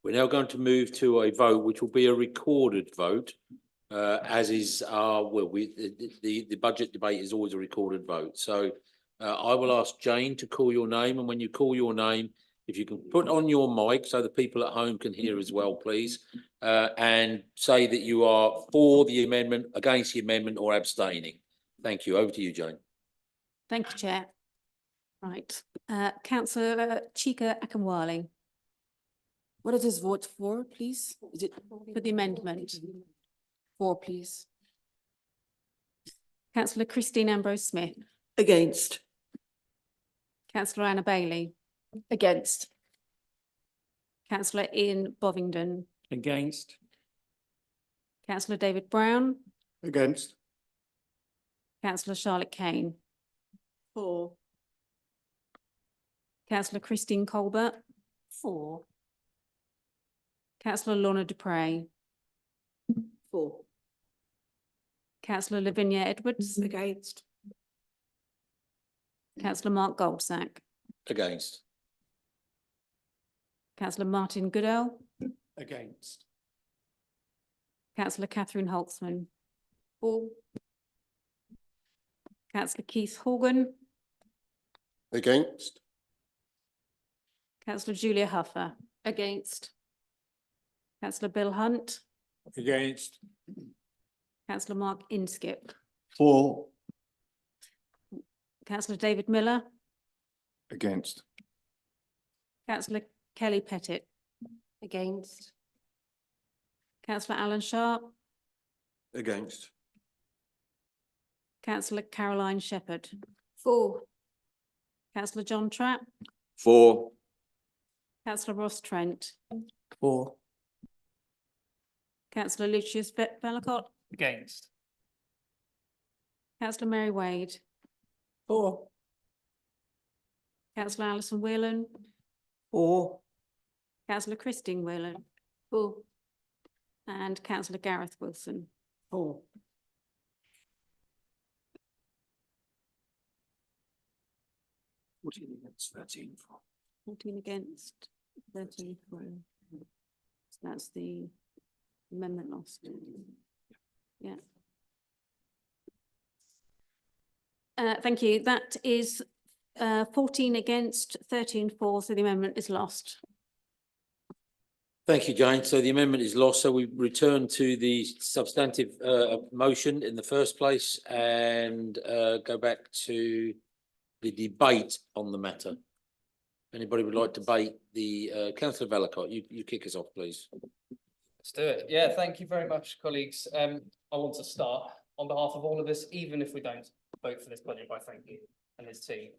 We're now going to move to a vote, which will be a recorded vote, as is our, the budget debate is always a recorded vote. So I will ask Jane to call your name, and when you call your name, if you can put on your mic so the people at home can hear as well, please, and say that you are for the amendment, against the amendment, or abstaining. Thank you. Over to you, Jane. Thank you, Chair. Right, Councillor Chika Akinwale. What does this vote for, please? Is it For the amendment. for, please? Councillor Christine Ambrose Smith. Against. Councillor Anna Bailey. Against. Councillor Ian Bovingdon. Against. Councillor David Brown. Against. Councillor Charlotte Kane. For. Councillor Christine Colbert. For. Councillor Lorna Dupre. For. Councillor Lavinia Edwards. Against. Councillor Mark Goldsack. Against. Councillor Martin Goodell. Against. Councillor Catherine Holtzman. For. Councillor Keith Horgan. Against. Councillor Julia Huffer. Against. Councillor Bill Hunt. Against. Councillor Mark Inskip. For. Councillor David Miller. Against. Councillor Kelly Pettit. Against. Councillor Alan Sharp. Against. Councillor Caroline Shepherd. For. Councillor John Trapp. For. Councillor Ross Trent. For. Councillor Lucius Vellacott. Against. Councillor Mary Wade. 4. Councillor Alison Whelan. 4. Councillor Christine Whelan. 4. And Councillor Gareth Wilson. 4. Against 13 for. 14 against, 13 for. So that's the amendment lost. Yeah. Thank you. That is 14 against, 13 for, so the amendment is lost. Thank you, Jane. So the amendment is lost. So we return to the substantive motion in the first place and go back to the debate on the matter. Anybody would like to debate the Councillor Vellacott, you kick us off, please. Let's do it. Yeah, thank you very much, colleagues. I want to start on behalf of all of us, even if we don't vote for this budget, by thank you and his team.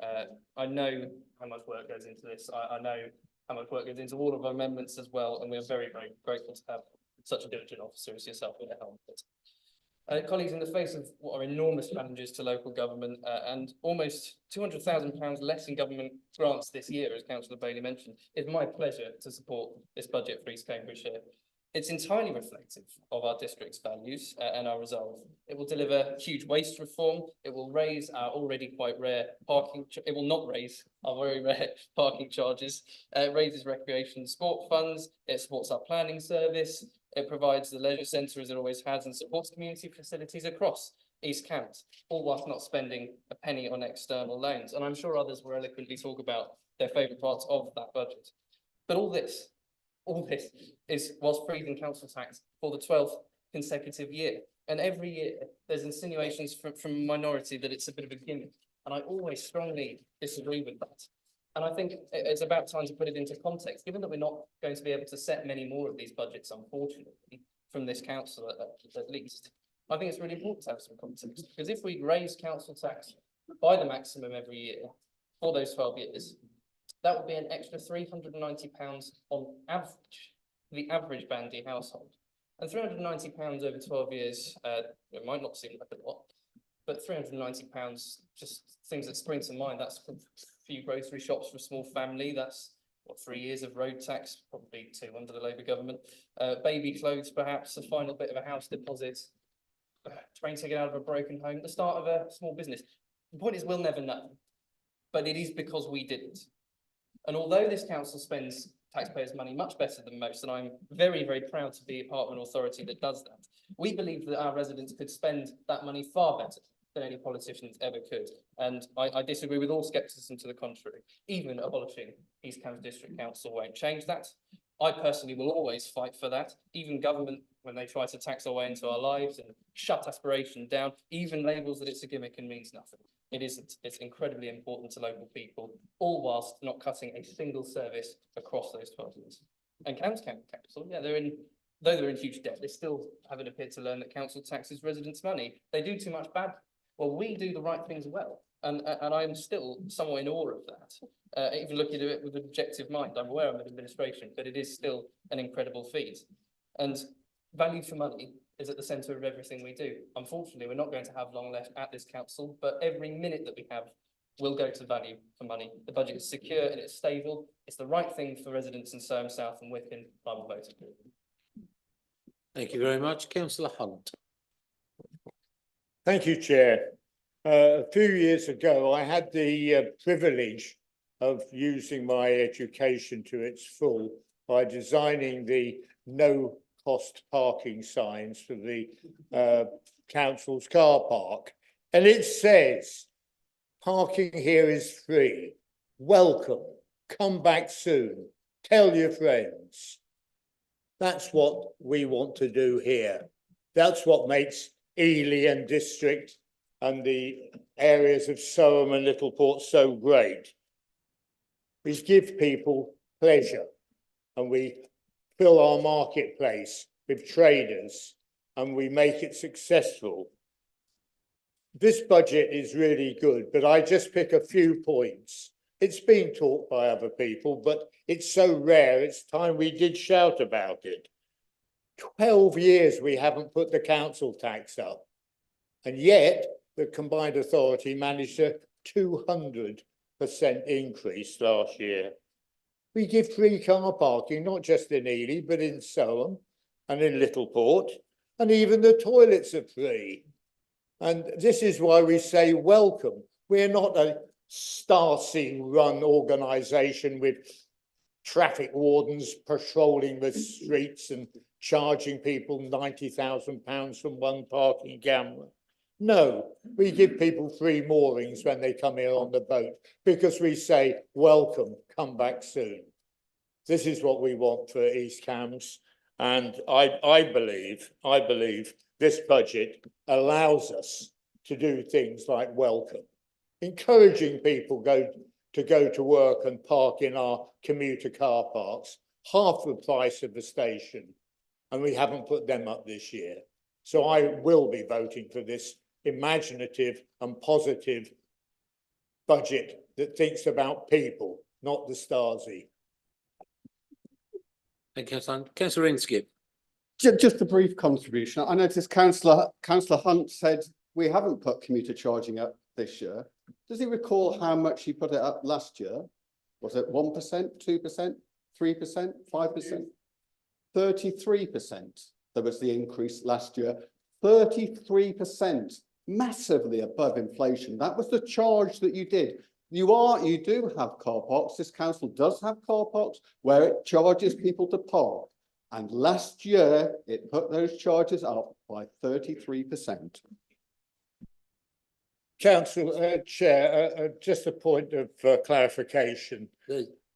I know how much work goes into this. I know how much work goes into all of our amendments as well, and we're very, very grateful to have such a diligent officer as yourself at the helm of it. Colleagues, in the face of what are enormous challenges to local government and almost £200,000 less in government grants this year, as Councillor Bailey mentioned, it's my pleasure to support this budget for East Cambridgeshire. It's entirely reflective of our district's values and our resolve. It will deliver huge waste reform. It will raise our already quite rare parking. It will not raise our very rare parking charges. It raises recreation and sport funds. It supports our planning service. It provides the leisure centre as it always has and supports community facilities across East Cant, all whilst not spending a penny on external loans. And I'm sure others will eloquently talk about their favourite parts of that budget. But all this is whilst freezing council tax for the 12th consecutive year. And every year there's insinuations from a minority that it's a bit of a gimmick. And I always strongly disagree with that. And I think it's about time to put it into context, given that we're not going to be able to set many more of these budgets, unfortunately, from this council at least. I think it's really important to have some context, because if we raise council tax by the maximum every year for those 12 years, that would be an extra £390 on average for the average Bandy household. And £390 over 12 years, it might not seem like a lot, but £390, just things that spring to mind, that's a few grocery shops for a small family, that's what, 3 years of road tax, probably 2 under the Labour government, baby clothes perhaps, a final bit of a house deposit, train ticket out of a broken home, the start of a small business. The point is we'll never know, but it is because we didn't. And although this council spends taxpayers' money much better than most, and I'm very, very proud to be a part of an authority that does that, we believe that our residents could spend that money far better than any politicians ever could. And I disagree with all scepticism to the contrary. Even abolishing East Cambridge District Council won't change that. I personally will always fight for that. Even government, when they try to tax our way into our lives and shut aspiration down, even labels that it's a gimmick and means nothing. It isn't. It's incredibly important to local people, all whilst not cutting a single service across those 12 years. And County Council, yeah, though they're in huge debt, they still haven't appeared to learn that council tax is residents' money. They do too much bad. Well, we do the right things well. And I'm still somewhat in awe of that. Even looking at it with an objective mind, I'm aware I'm in administration, but it is still an incredible feat. And value for money is at the centre of everything we do. Unfortunately, we're not going to have long left at this council, but every minute that we have will go to value for money. The budget is secure and it's stable. It's the right thing for residents in Surham South and Wycombe. I will vote for it. Thank you very much. Councillor Hunt. Thank you, Chair. A few years ago, I had the privilege of using my education to its full by designing the no-cost parking signs for the council's car park. And it says, parking here is free. Welcome. Come back soon. Tell your friends. That's what we want to do here. That's what makes Ely and District and the areas of Surham and Littleport so great. We give people pleasure and we fill our marketplace with traders and we make it successful. This budget is really good, but I just pick a few points. It's been taught by other people, but it's so rare, it's time we did shout about it. 12 years we haven't put the council tax up. And yet the combined authority managed a 200% increase last year. We give free car parking, not just in Ely, but in Soham and in Littleport, and even the toilets are free. And this is why we say welcome. We're not a Stasi-run organisation with traffic wardens patrolling the streets and charging people £90,000 from one parking camera. No, we give people free moorings when they come here on the boat because we say, welcome, come back soon. This is what we want for East Cambs. And I believe this budget allows us to do things like welcome, encouraging people to go to work and park in our commuter car parks, half the price of the station. And we haven't put them up this year. So I will be voting for this imaginative and positive budget that thinks about people, not the Stasi. Thank you, Councillor Inskip. Just a brief contribution. I noticed Councillor Hunt said we haven't put commuter charging up this year. Does he recall how much he put it up last year? Was it 1%, 2%, 3%, 5%? 33%. There was the increase last year. 33%, massively above inflation. That was the charge that you did. You do have car parks. This council does have car parks where it charges people to park. And last year, it put those charges up by 33%. Council Chair, just a point of clarification.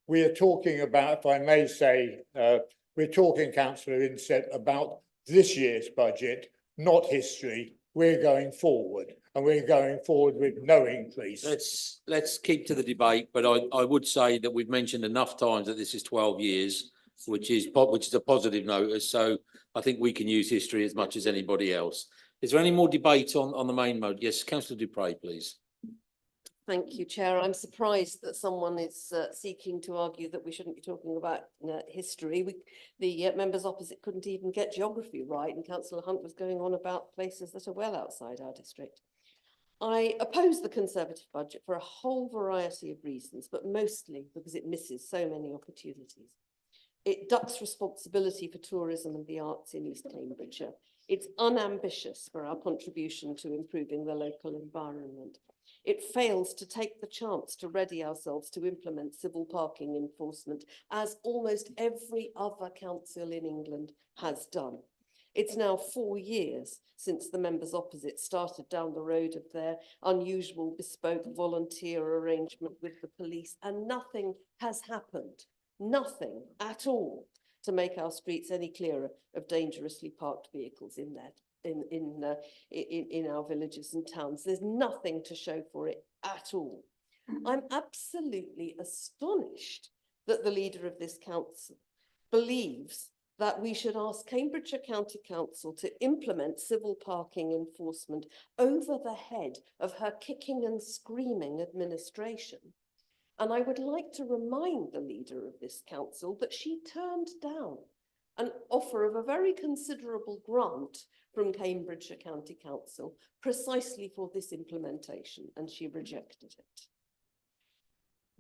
We are talking about, if I may say, we're talking, Councillor Inset, about this year's budget, not history. We're going forward, and we're going forward with no increase. Let's keep to the debate, but I would say that we've mentioned enough times that this is 12 years, which is a positive notice. So I think we can use history as much as anybody else. Is there any more debate on the main mode? Yes, Councillor Dupre, please. Thank you, Chair. I'm surprised that someone is seeking to argue that we shouldn't be talking about history. The members opposite couldn't even get geography right, and Councillor Hunt was going on about places that are well outside our district. I oppose the Conservative budget for a whole variety of reasons, but mostly because it misses so many opportunities. It ducks responsibility for tourism and the arts in East Cambridgeshire. It's unambitious for our contribution to improving the local environment. It fails to take the chance to ready ourselves to implement civil parking enforcement, as almost every other council in England has done. It's now 4 years since the members opposite started down the road of their unusual bespoke volunteer arrangement with the police, and nothing has happened, nothing at all, to make our streets any clearer of dangerously parked vehicles in our villages and towns. There's nothing to show for it at all. I'm absolutely astonished that the leader of this council believes that we should ask Cambridgeshire County Council to implement civil parking enforcement over the head of her kicking and screaming administration. And I would like to remind the leader of this council that she turned down an offer of a very considerable grant from Cambridgeshire County Council precisely for this implementation, and she rejected it.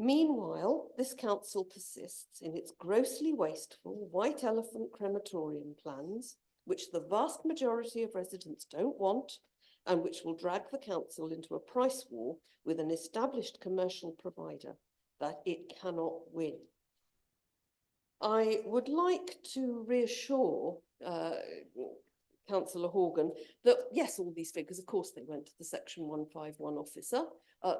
Meanwhile, this council persists in its grossly wasteful white elephant crematorium plans, which the vast majority of residents don't want, and which will drag the council into a price war with an established commercial provider that it cannot win. I would like to reassure Councillor Horgan that yes, all these figures, of course, they went to the Section 151 officer.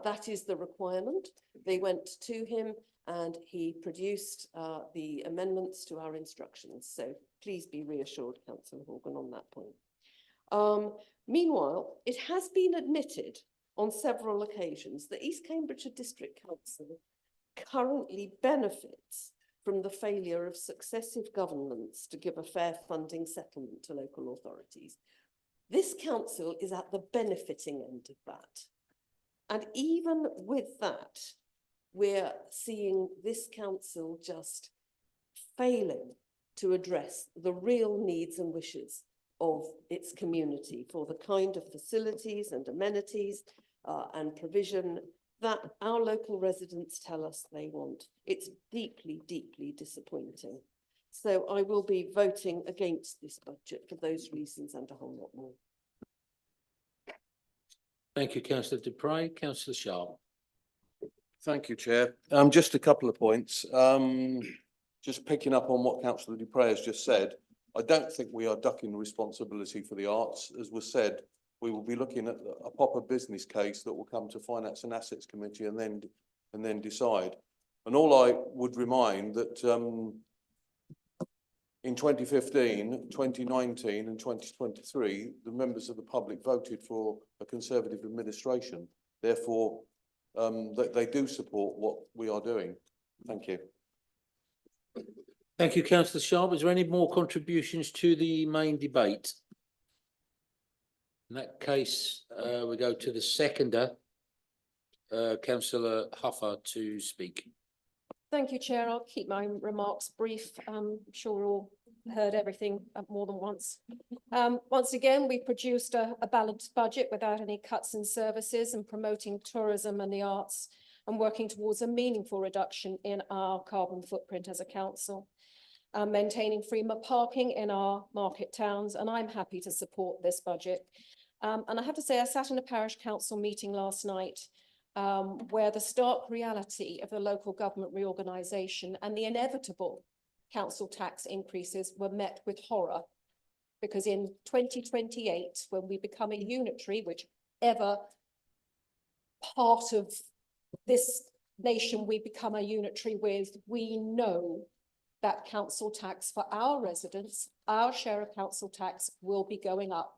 That is the requirement. They went to him and he produced the amendments to our instructions. So please be reassured, Councillor Horgan, on that point. Meanwhile, it has been admitted on several occasions that East Cambridgeshire District Council currently benefits from the failure of successive governments to give a fair funding settlement to local authorities. This council is at the benefiting end of that. And even with that, we're seeing this council just failing to address the real needs and wishes of its community for the kind of facilities and amenities and provision that our local residents tell us they want. It's deeply, deeply disappointing. So I will be voting against this budget for those reasons and a whole lot more. Thank you, councillor Dupre. Councillor Sharp. Thank you, Chair. Just a couple of points. Just picking up on what councillor Dupre has just said, I don't think we are ducking responsibility for the arts. As was said, we will be looking at a proper business case that will come to Finance and Assets Committee and then decide. And all I would remind that in 2015, 2019 and 2023, the members of the public voted for a Conservative administration. Therefore, they do support what we are doing. Thank you. Thank you, councillor Sharp. Is there any more contributions to the main debate? In that case, we go to the seconder, councillor Huffer, to speak. Thank you, Chair. I'll keep my remarks brief. I'm sure we've all heard everything more than once. Once again, we produced a balanced budget without any cuts in services and promoting tourism and the arts and working towards a meaningful reduction in our carbon footprint as a council. Maintaining free parking in our market towns, and I'm happy to support this budget. And I have to say, I sat in a parish council meeting last night where the stark reality of the local government reorganisation and the inevitable council tax increases were met with horror. Because in 2028, when we become a unitary, whichever part of this nation we become a unitary with, we know that council tax for our residents, our share of council tax will be going up.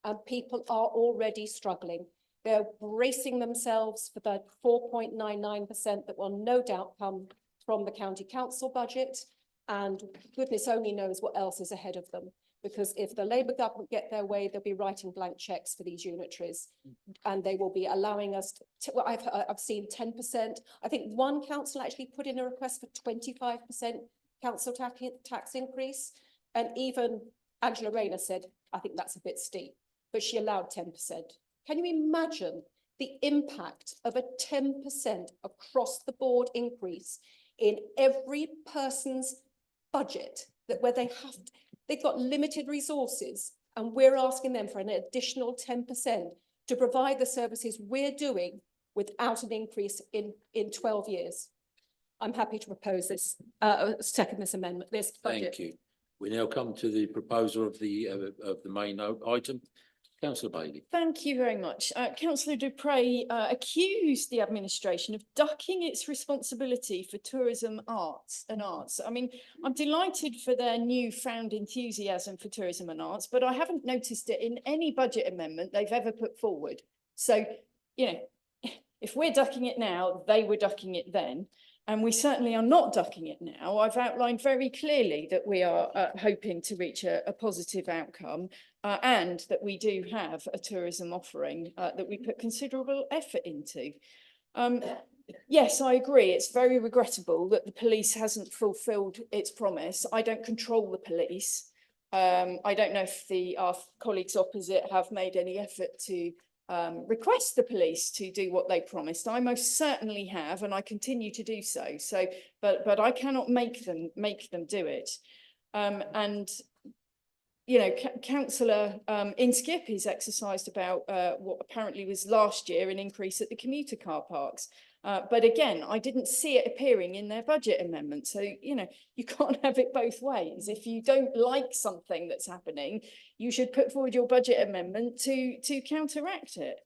And people are already struggling. They're bracing themselves for the 4.99% that will no doubt come from the county council budget. And goodness only knows what else is ahead of them. Because if the Labour government get their way, they'll be writing blank cheques for these unitaries. And they will be allowing us to, well, I've seen 10%. I think one council actually put in a request for 25% council tax increase. And even Angela Rayner said, I think that's a bit steep, but she allowed 10%. Can you imagine the impact of a 10% across the board increase in every person's budget, that where they've got limited resources and we're asking them for an additional 10% to provide the services we're doing without an increase in 12 years? I'm happy to propose this, second this amendment, this budget. Thank you. We now come to the proposer of the main item. Councillor Bailey. Thank you very much. Councillor Dupre accused the administration of ducking its responsibility for tourism, arts. I mean, I'm delighted for their newfound enthusiasm for tourism and arts, but I haven't noticed it in any budget amendment they've ever put forward. So, you know, if we're ducking it now, they were ducking it then. And we certainly are not ducking it now. I've outlined very clearly that we are hoping to reach a positive outcome and that we do have a tourism offering that we put considerable effort into. Yes, I agree. It's very regrettable that the police hasn't fulfilled its promise. I don't control the police. I don't know if our colleagues opposite have made any effort to request the police to do what they promised. I most certainly have, and I continue to do so. But I cannot make them do it. And you know, Councillor Inskip is exercised about what apparently was last year an increase at the commuter car parks. But again, I didn't see it appearing in their budget amendment. So, you know, you can't have it both ways. If you don't like something that's happening, you should put forward your budget amendment to counteract it.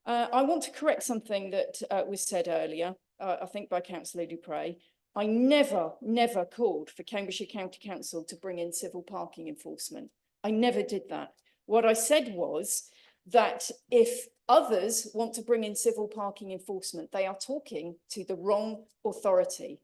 I want to correct something that was said earlier, I think by Councillor Dupre. I never called for Cambridgeshire County Council to bring in civil parking enforcement. I never did that. What I said was that if others want to bring in civil parking enforcement, they are talking to the wrong authority.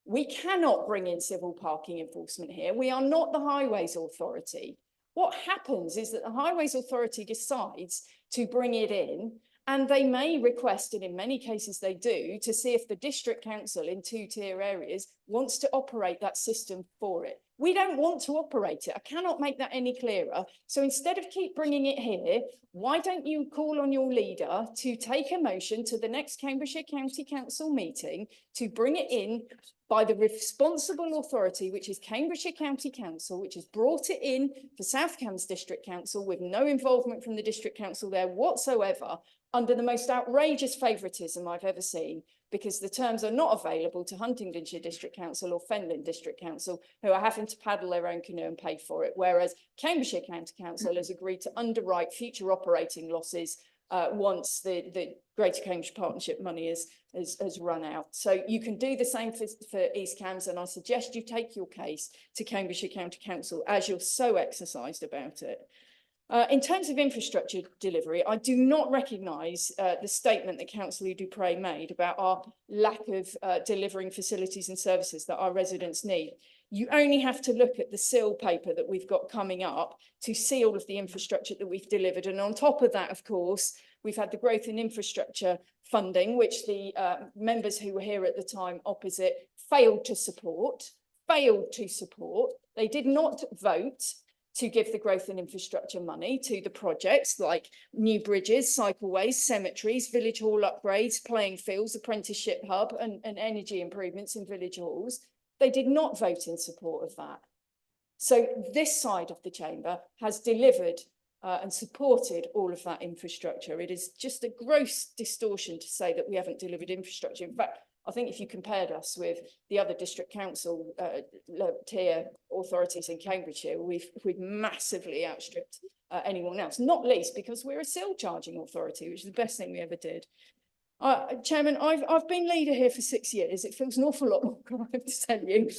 We cannot bring in civil parking enforcement here. We are not the Highways Authority. What happens is that the Highways Authority decides to bring it in, and they may request, and in many cases they do, to see if the district council in two-tier areas wants to operate that system for it. We don't want to operate it. I cannot make that any clearer. So instead of keep bringing it here, why don't you call on your leader to take a motion to the next Cambridgeshire County Council meeting to bring it in by the responsible authority, which is Cambridgeshire County Council, which has brought it in for South Cambs District Council with no involvement from the District Council there whatsoever, under the most outrageous favouritism I've ever seen, because the terms are not available to Huntingdonshire District Council or Fenland District Council, who are having to paddle their own canoe and pay for it, whereas Cambridgeshire County Council has agreed to underwrite future operating losses once the Greater Cambridge Partnership money has run out. So you can do the same for East Cambs, and I suggest you take your case to Cambridgeshire County Council as you're so exercised about it. In terms of infrastructure delivery, I do not recognise the statement that Councillor Dupre made about our lack of delivering facilities and services that our residents need. You only have to look at the SIL paper that we've got coming up to see all of the infrastructure that we've delivered. And on top of that, of course, we've had the growth in infrastructure funding, which the members who were here at the time opposite failed to support. They did not vote to give the growth in infrastructure money to the projects like new bridges, cycleways, cemeteries, village hall upgrades, playing fields, apprenticeship hub and energy improvements in village halls. They did not vote in support of that. So this side of the chamber has delivered and supported all of that infrastructure. It is just a gross distortion to say that we haven't delivered infrastructure. In fact, I think if you compared us with the other district council tier authorities in Cambridgeshire, we've massively outstripped anyone else, not least because we're a SIL charging authority, which is the best thing we ever did. Chairman, I've been leader here for 6 years. It feels an awful lot longer, I have to tell you.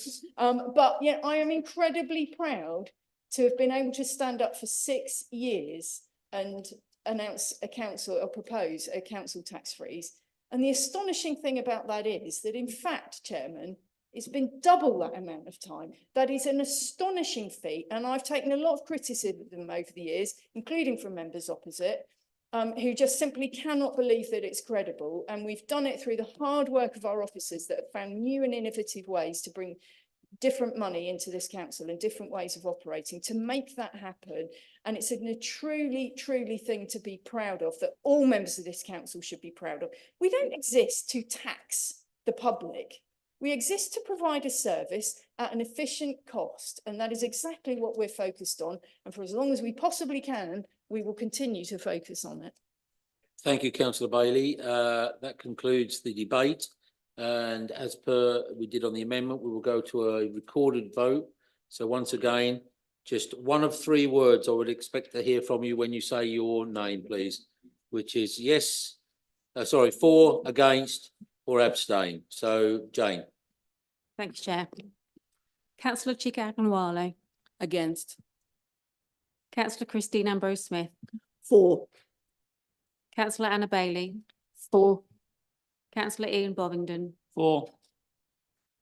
But yeah, I am incredibly proud to have been able to stand up for 6 years and announce a council or propose a council tax freeze. And the astonishing thing about that is that, in fact, Chairman, it's been double that amount of time. That is an astonishing feat. And I've taken a lot of criticism over the years, including from members opposite, who just simply cannot believe that it's credible. And we've done it through the hard work of our officers that have found new and innovative ways to bring different money into this council and different ways of operating to make that happen. And it's a truly thing to be proud of, that all members of this council should be proud of. We don't exist to tax the public. We exist to provide a service at an efficient cost. And that is exactly what we're focused on. And for as long as we possibly can, we will continue to focus on it. Thank you, Councillor Bailey. That concludes the debate. And as per we did on the amendment, we will go to a recorded vote. So once again, just one of 3 words I would expect to hear from you when you say your name, please, which is yes, for, against, or abstain. So Jane. Thank you, Chair. Councillor Chika Akinwale. Against. Councillor Christine Ambrose Smith. For. Councillor Anna Bailey. For. Councillor Ian Bovingdon. For.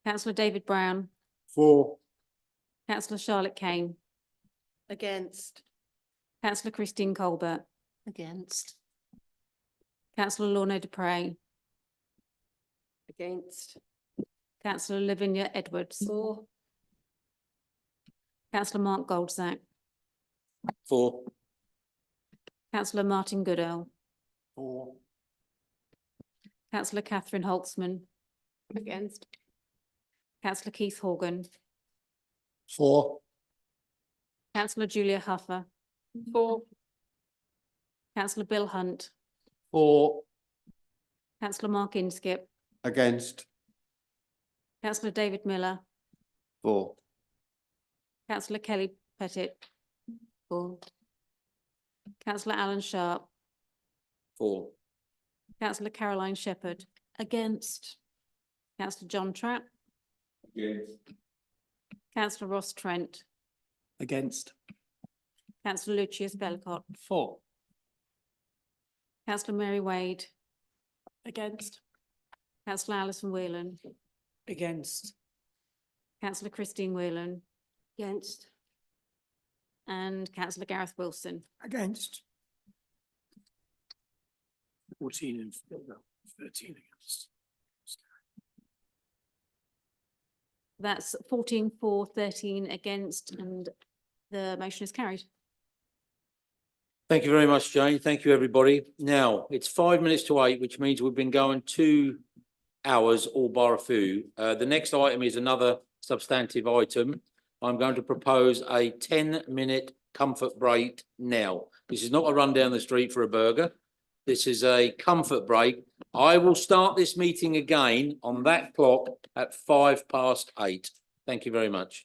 Councillor David Brown. For. Councillor Charlotte Kane. Against. Councillor Christine Colbert. Against. Councillor Lorna Dupre. Against. Councillor Lavinia Edwards. For. Councillor Mark Goldsack. For. Councillor Martin Goodell. For. Councillor Catherine Holtzman. Against. Councillor Keith Horgan. For. Councillor Julia Huffer. For. Councillor Bill Hunt. For. Councillor Mark Inskip. Against. Councillor David Miller. For. Councillor Kelly Pettit. For. Councillor Alan Sharp. For. Councillor Caroline Shepherd. Against. Councillor John Trapp. Against. Councillor Ross Trent. Against. Councillor Lucius Bellicott. For. Councillor Mary Wade. Against. Councillor Alison Whelan. Against. Councillor Christine Whelan. Against. And Councillor Gareth Wilson. Against. 14 in favour, 13 against. That's 14 for, 13 against, and the motion is carried. Thank you very much, Jane. Thank you, everybody. Now, it's 5 minutes to 8, which means we've been going 2 hours all bar a few. The next item is another substantive item. I'm going to propose a 10-minute comfort break now. This is not a run down the street for a burger. This is a comfort break. I will start this meeting again on that clock at 8:05. Thank you very much.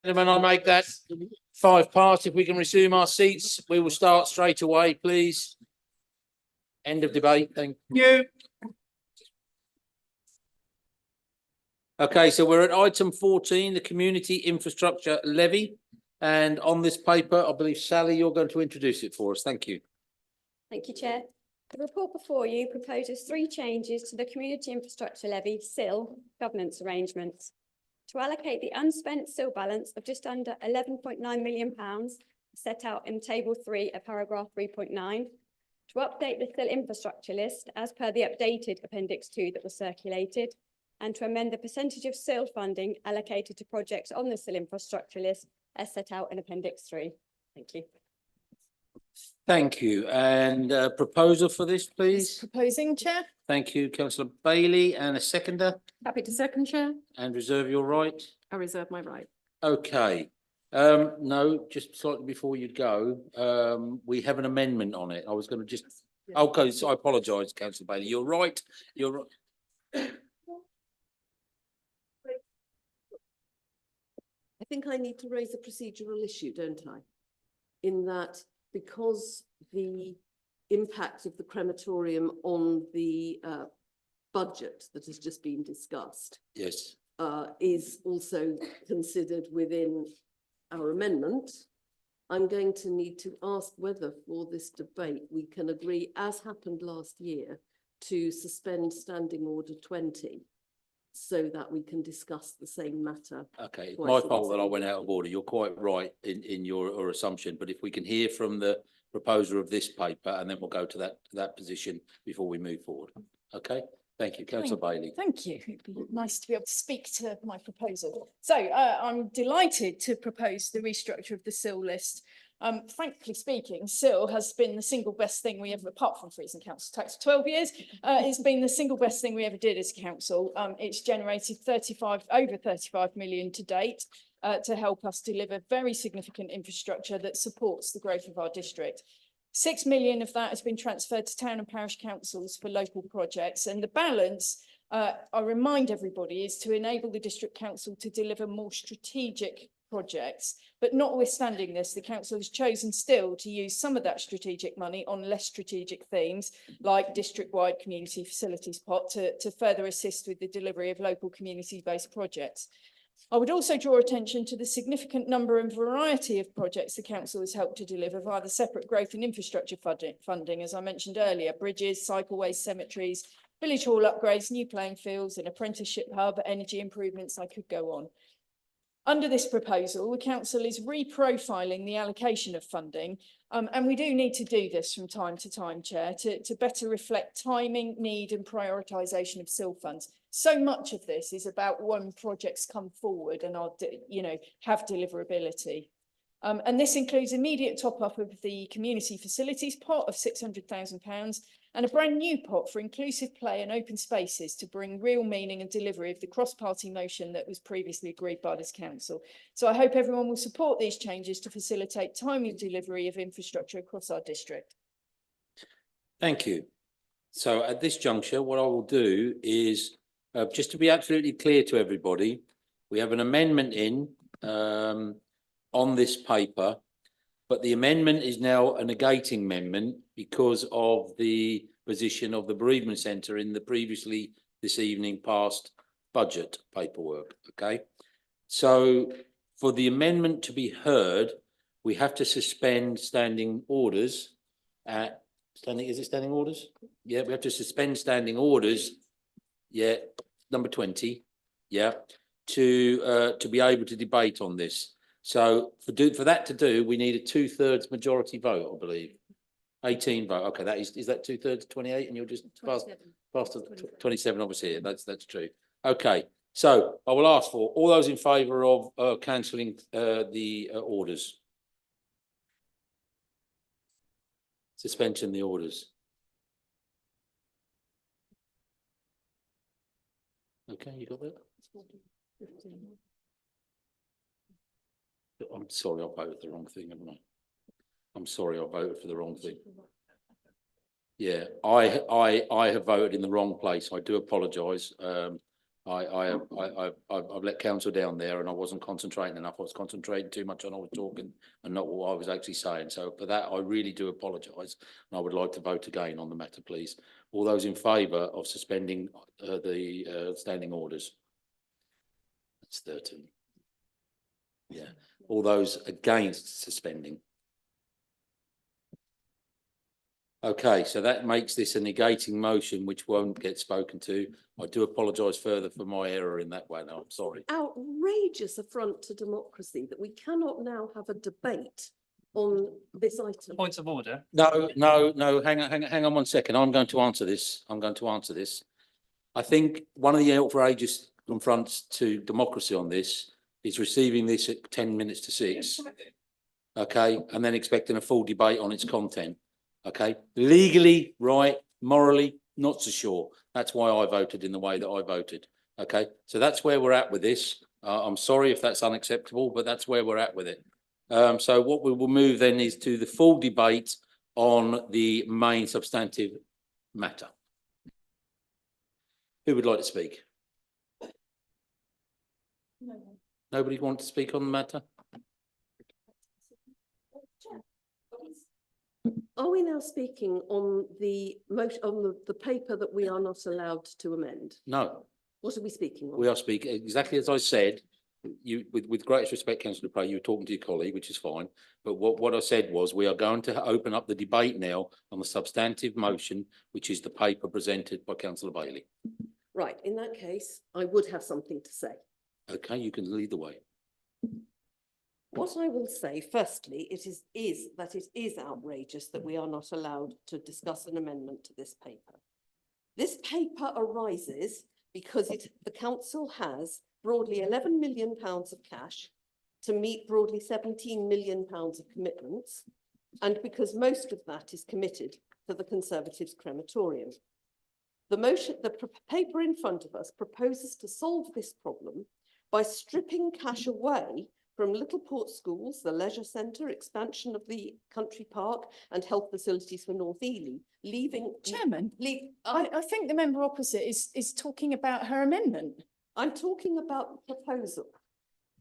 Gentlemen, I make that 5 past. If we can resume our seats, we will start straight away, please. End of debate. Thank you. Okay, so we're at item 14, the community infrastructure levy. And on this paper, I believe, Sally, you're going to introduce it for us. Thank you. Thank you, Chair. The report before you proposes 3 changes to the Community Infrastructure Levy (CIL) governance arrangements. To allocate the unspent CIL balance of just under £11.9 million set out in Table 3 of paragraph 3.9, to update the CIL infrastructure list as per the updated Appendix 2 that was circulated, and to amend the percentage of CIL funding allocated to projects on the CIL infrastructure list as set out in Appendix 3. Thank you. Thank you. And proposal for this, please? Proposing, Chair. Thank you, councillor Bailey, and a seconder, Happy to second, Chair. and reserve your right. I reserve my right. Okay. No, just slightly before you go, we have an amendment on it. I was going to just, okay, so I apologise, councillor Bailey. You're right. You're right. I think I need to raise a procedural issue, don't I? In that, because the impact of the crematorium on the budget that has just been discussed Yes. is also considered within our amendment, I'm going to need to ask whether for this debate we can agree, as happened last year, to suspend Standing Order 20 so that we can discuss the same matter. Okay, it's twice my at the fault that I same went out of order. You're quite right in your assumption, but if we can hear from the proposer of this paper, and then we'll go to that position before we move forward. Okay, thank you, councillor Bailey. Thank you. It'd be nice to be able to speak to my proposal. So I'm delighted to propose the restructure of the CIL list. Frankly speaking, CIL has been the single best thing we ever, apart from freezing council tax for 12 years, it's been the single best thing we ever did as a council. It's generated over 35 million to date to help us deliver very significant infrastructure that supports the growth of our district. 6 million of that has been transferred to town and parish councils for local projects, and the balance, I remind everybody, is to enable the district council to deliver more strategic projects. But notwithstanding this, the council has chosen still to use some of that strategic money on less strategic themes, like district-wide community facilities pot, to further assist with the delivery of local community-based projects. I would also draw attention to the significant number and variety of projects the council has helped to deliver via the separate growth and infrastructure funding, as I mentioned earlier: bridges, cycleways, cemeteries, village hall upgrades, new playing fields, an apprenticeship hub, energy improvements. I could go on. Under this proposal, the council is reprofiling the allocation of funding, and we do need to do this from time to time, Chair, to better reflect timing, need and prioritisation of CIL funds. So much of this is about when projects come forward and are, have deliverability. And this includes immediate top-up of the community facilities pot of £600,000 and a brand new pot for inclusive play and open spaces to bring real meaning and delivery of the cross-party motion that was previously agreed by this council. So I hope everyone will support these changes to facilitate timely delivery of infrastructure across our district. Thank you. So at this juncture, what I will do is, just to be absolutely clear to everybody, we have an amendment in on this paper, but the amendment is now a negating amendment because of the position of the bereavement centre in the previously this evening passed budget paperwork. Okay, so for the amendment to be heard, we have to suspend standing orders at is it standing orders? Yeah, we have to suspend standing orders. Yeah, number 20. Yeah, to be able to debate on this. So for that to do, we need a 2/3 majority vote, I believe. 18 vote. Okay, that is that 2/3, 28, and you're just past 27. Obviously, that's true. Okay, so I will ask for all those in favour of cancelling the orders. Suspension the orders. Okay, you got that? I'm sorry, I voted the wrong thing, haven't I? I'm sorry, I voted for the wrong thing. Yeah, I have voted in the wrong place. I do apologise. I I've let council down there and I wasn't concentrating enough. I was concentrating too much on what I was talking and not what I was actually saying. So for that, I really do apologise. And I would like to vote again on the matter, please. All those in favour of suspending the standing orders? That's 13. Yeah. All those against suspending? Okay, so that makes this a negating motion which won't get spoken to. I do apologise further for my error in that way. No, I'm sorry. Outrageous affront to democracy that we cannot now have a debate on this item. Point of order. No, hang on 1 second. I'm going to answer this. I think one of the outrageous confronts to democracy on this is receiving this at 10 minutes to 6. Okay, and then expecting a full debate on its content. Okay, legally right, morally not so sure. That's why I voted in the way that I voted. Okay, so that's where we're at with this. I'm sorry if that's unacceptable, but that's where we're at with it. So what we will move then is to the full debate on the main substantive matter. Who would like to speak? Nobody want to speak on the matter? Are we now speaking on the motion, on the paper that we are not allowed to amend? No. What are we speaking on? We are speaking exactly as I said. You, with greatest respect, Councillor Dupre, you were talking to your colleague, which is fine. But what I said was we are going to open up the debate now on the substantive motion, which is the paper presented by Councillor Bailey. Right, in that case, I would have something to say. Okay, you can lead the way. What I will say, firstly, is that it is outrageous that we are not allowed to discuss an amendment to this paper. This paper arises because the council has broadly £11 million of cash to meet broadly £17 million of commitments, and because most of that is committed to the Conservatives' crematorium. The paper in front of us proposes to solve this problem by stripping cash away from Littleport schools, the leisure centre, expansion of the country park and health facilities for North Ely, leaving... Chairman, I think the member opposite is talking about her amendment. I'm talking about the proposal.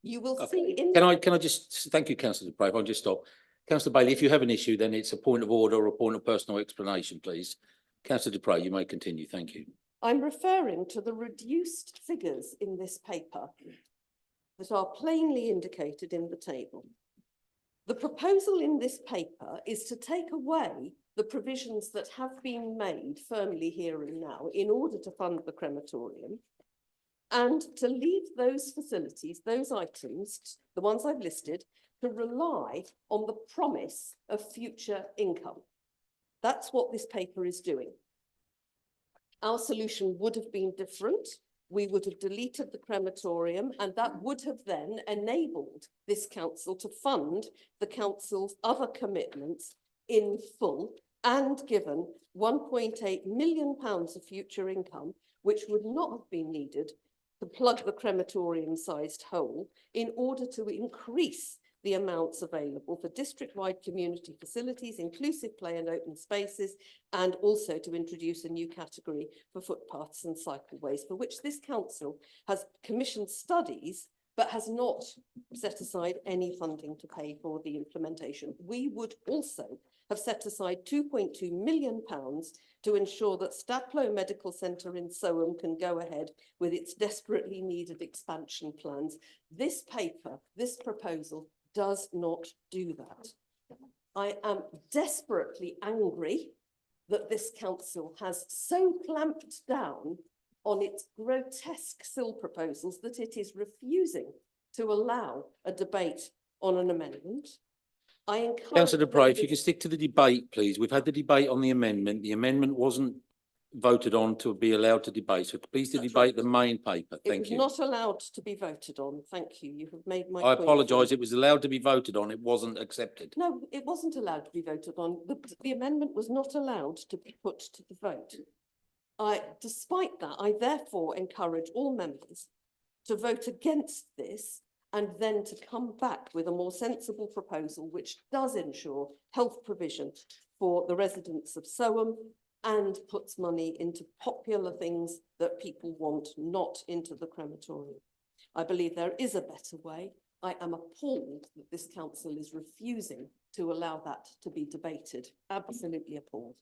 You will Okay. see in... Can I just, thank you, Councillor Dupre, if I just stop. Councillor Bailey, if you have an issue, then it's a point of order or a point of personal explanation, please. Councillor Dupre, you may continue. Thank you. I'm referring to the reduced figures in this paper that are plainly indicated in the table. The proposal in this paper is to take away the provisions that have been made firmly here and now in order to fund the crematorium, and to leave those facilities, those items, the ones I've listed, to rely on the promise of future income. That's what this paper is doing. Our solution would have been different. We would have deleted the crematorium, and that would have then enabled this council to fund the council's other commitments in full and given £1.8 million of future income, which would not have been needed to plug the crematorium-sized hole in order to increase the amounts available for district-wide community facilities, inclusive play and open spaces, and also to introduce a new category for footpaths and cycleways, for which this council has commissioned studies but has not set aside any funding to pay for the implementation. We would also have set aside £2.2 million to ensure that Staplow Medical Centre in Soham can go ahead with its desperately needed expansion plans. This paper, this proposal, does not do that. I am desperately angry that this council has so clamped down on its grotesque SIL proposals that it is refusing to allow a debate on an amendment. I encourage... Councillor Dupre, if you can stick to the debate, please. We've had the debate on the amendment. The amendment wasn't voted on to be allowed to debate. So please to debate the main paper. Thank you. It was not allowed to be voted on. Thank you. You have made my I point. apologise. It was allowed to be voted on. It wasn't accepted. No, it wasn't allowed to be voted on. The amendment was not allowed to be put to the vote. Despite that, I therefore encourage all members to vote against this and then to come back with a more sensible proposal which does ensure health provision for the residents of Soham, and puts money into popular things that people want, not into the crematorium. I believe there is a better way. I am appalled that this council is refusing to allow that to be debated. Absolutely appalled.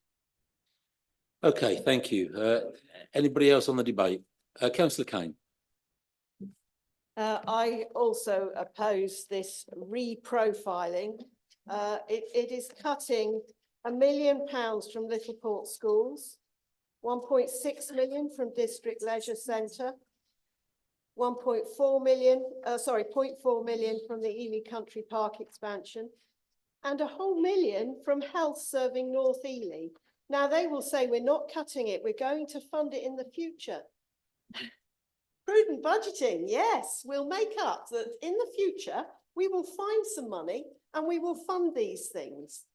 Okay, thank you. Anybody else on the debate? Councillor Kane. I also oppose this reprofiling. It is cutting £1 million from Littleport schools, 1.6 million from District Leisure Centre, 0.4 million from the Ely Country Park expansion, and a whole million from Health Serving North Ely. Now they will say we're not cutting it, we're going to fund it in the future. Prudent budgeting, yes, we'll make up that in the future, we will find some money and we will fund these things.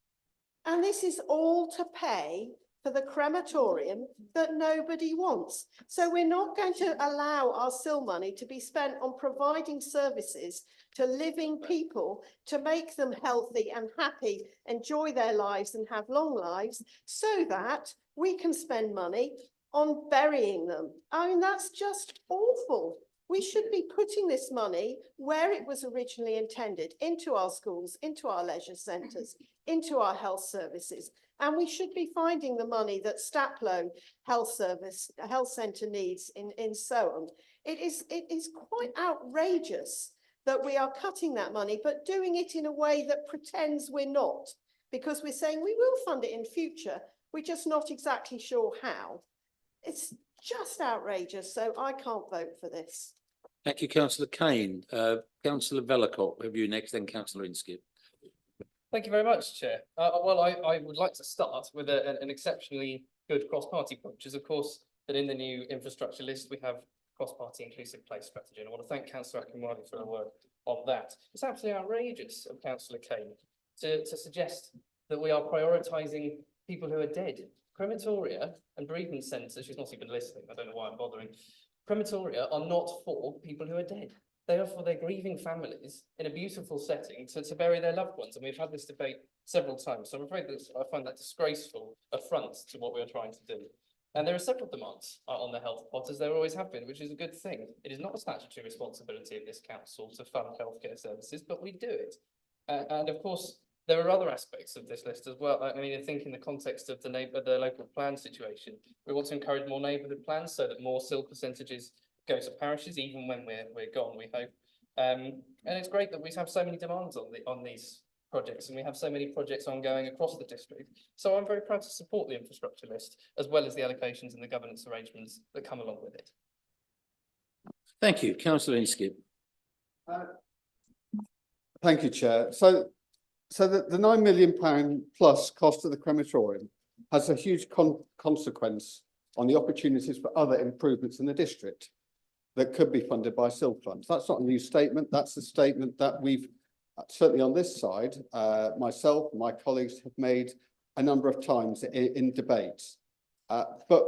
And this is all to pay for the crematorium that nobody wants. So we're not going to allow our SIL money to be spent on providing services to living people to make them healthy and happy, enjoy their lives and have long lives, so that we can spend money on burying them. I mean, that's just awful. We should be putting this money where it was originally intended, into our schools, into our leisure centres, into our health services. And we should be finding the money that Staplow Health Centre needs in Soham. It is quite outrageous that we are cutting that money, but doing it in a way that pretends we're not, because we're saying we will fund it in future. We're just not exactly sure how. It's just outrageous, so I can't vote for this. Thank you, Councillor Kane. Councillor Vellacott, have you next, then Councillor Inskip. Thank you very much, Chair. Well, I would like to start with an exceptionally good cross-party point, which is, of course, that in the new infrastructure list, we have cross-party inclusive place strategy. And I want to thank Councillor Akinwale for her work on that. It's absolutely outrageous of Councillor Kane to suggest that we are prioritising people who are dead. Crematoria and bereavement centres, she's not even listening, I don't know why I'm bothering. Crematoria are not for people who are dead. They are for their grieving families in a beautiful setting to bury their loved ones. And we've had this debate several times. So I'm afraid that I find that disgraceful affront to what we are trying to do. And there are several demands on the health pot, as there always have been, which is a good thing. It is not a statutory responsibility of this council to fund healthcare services, but we do it. And of course, there are other aspects of this list as well. I mean, I think in the context of the local plan situation, we want to encourage more neighbourhood plans so that more SIL percentages go to parishes, even when we're gone, we hope. And it's great that we have so many demands on these projects, and we have so many projects ongoing across the district. So I'm very proud to support the infrastructure list, as well as the allocations and the governance arrangements that come along with it. Thank you, Councillor Inskip. Thank you, Chair. So the £9 million plus cost of the crematorium has a huge consequence on the opportunities for other improvements in the district that could be funded by SIL funds. That's not a new statement. That's a statement that we've, certainly on this side, myself, my colleagues have made a number of times in debates. But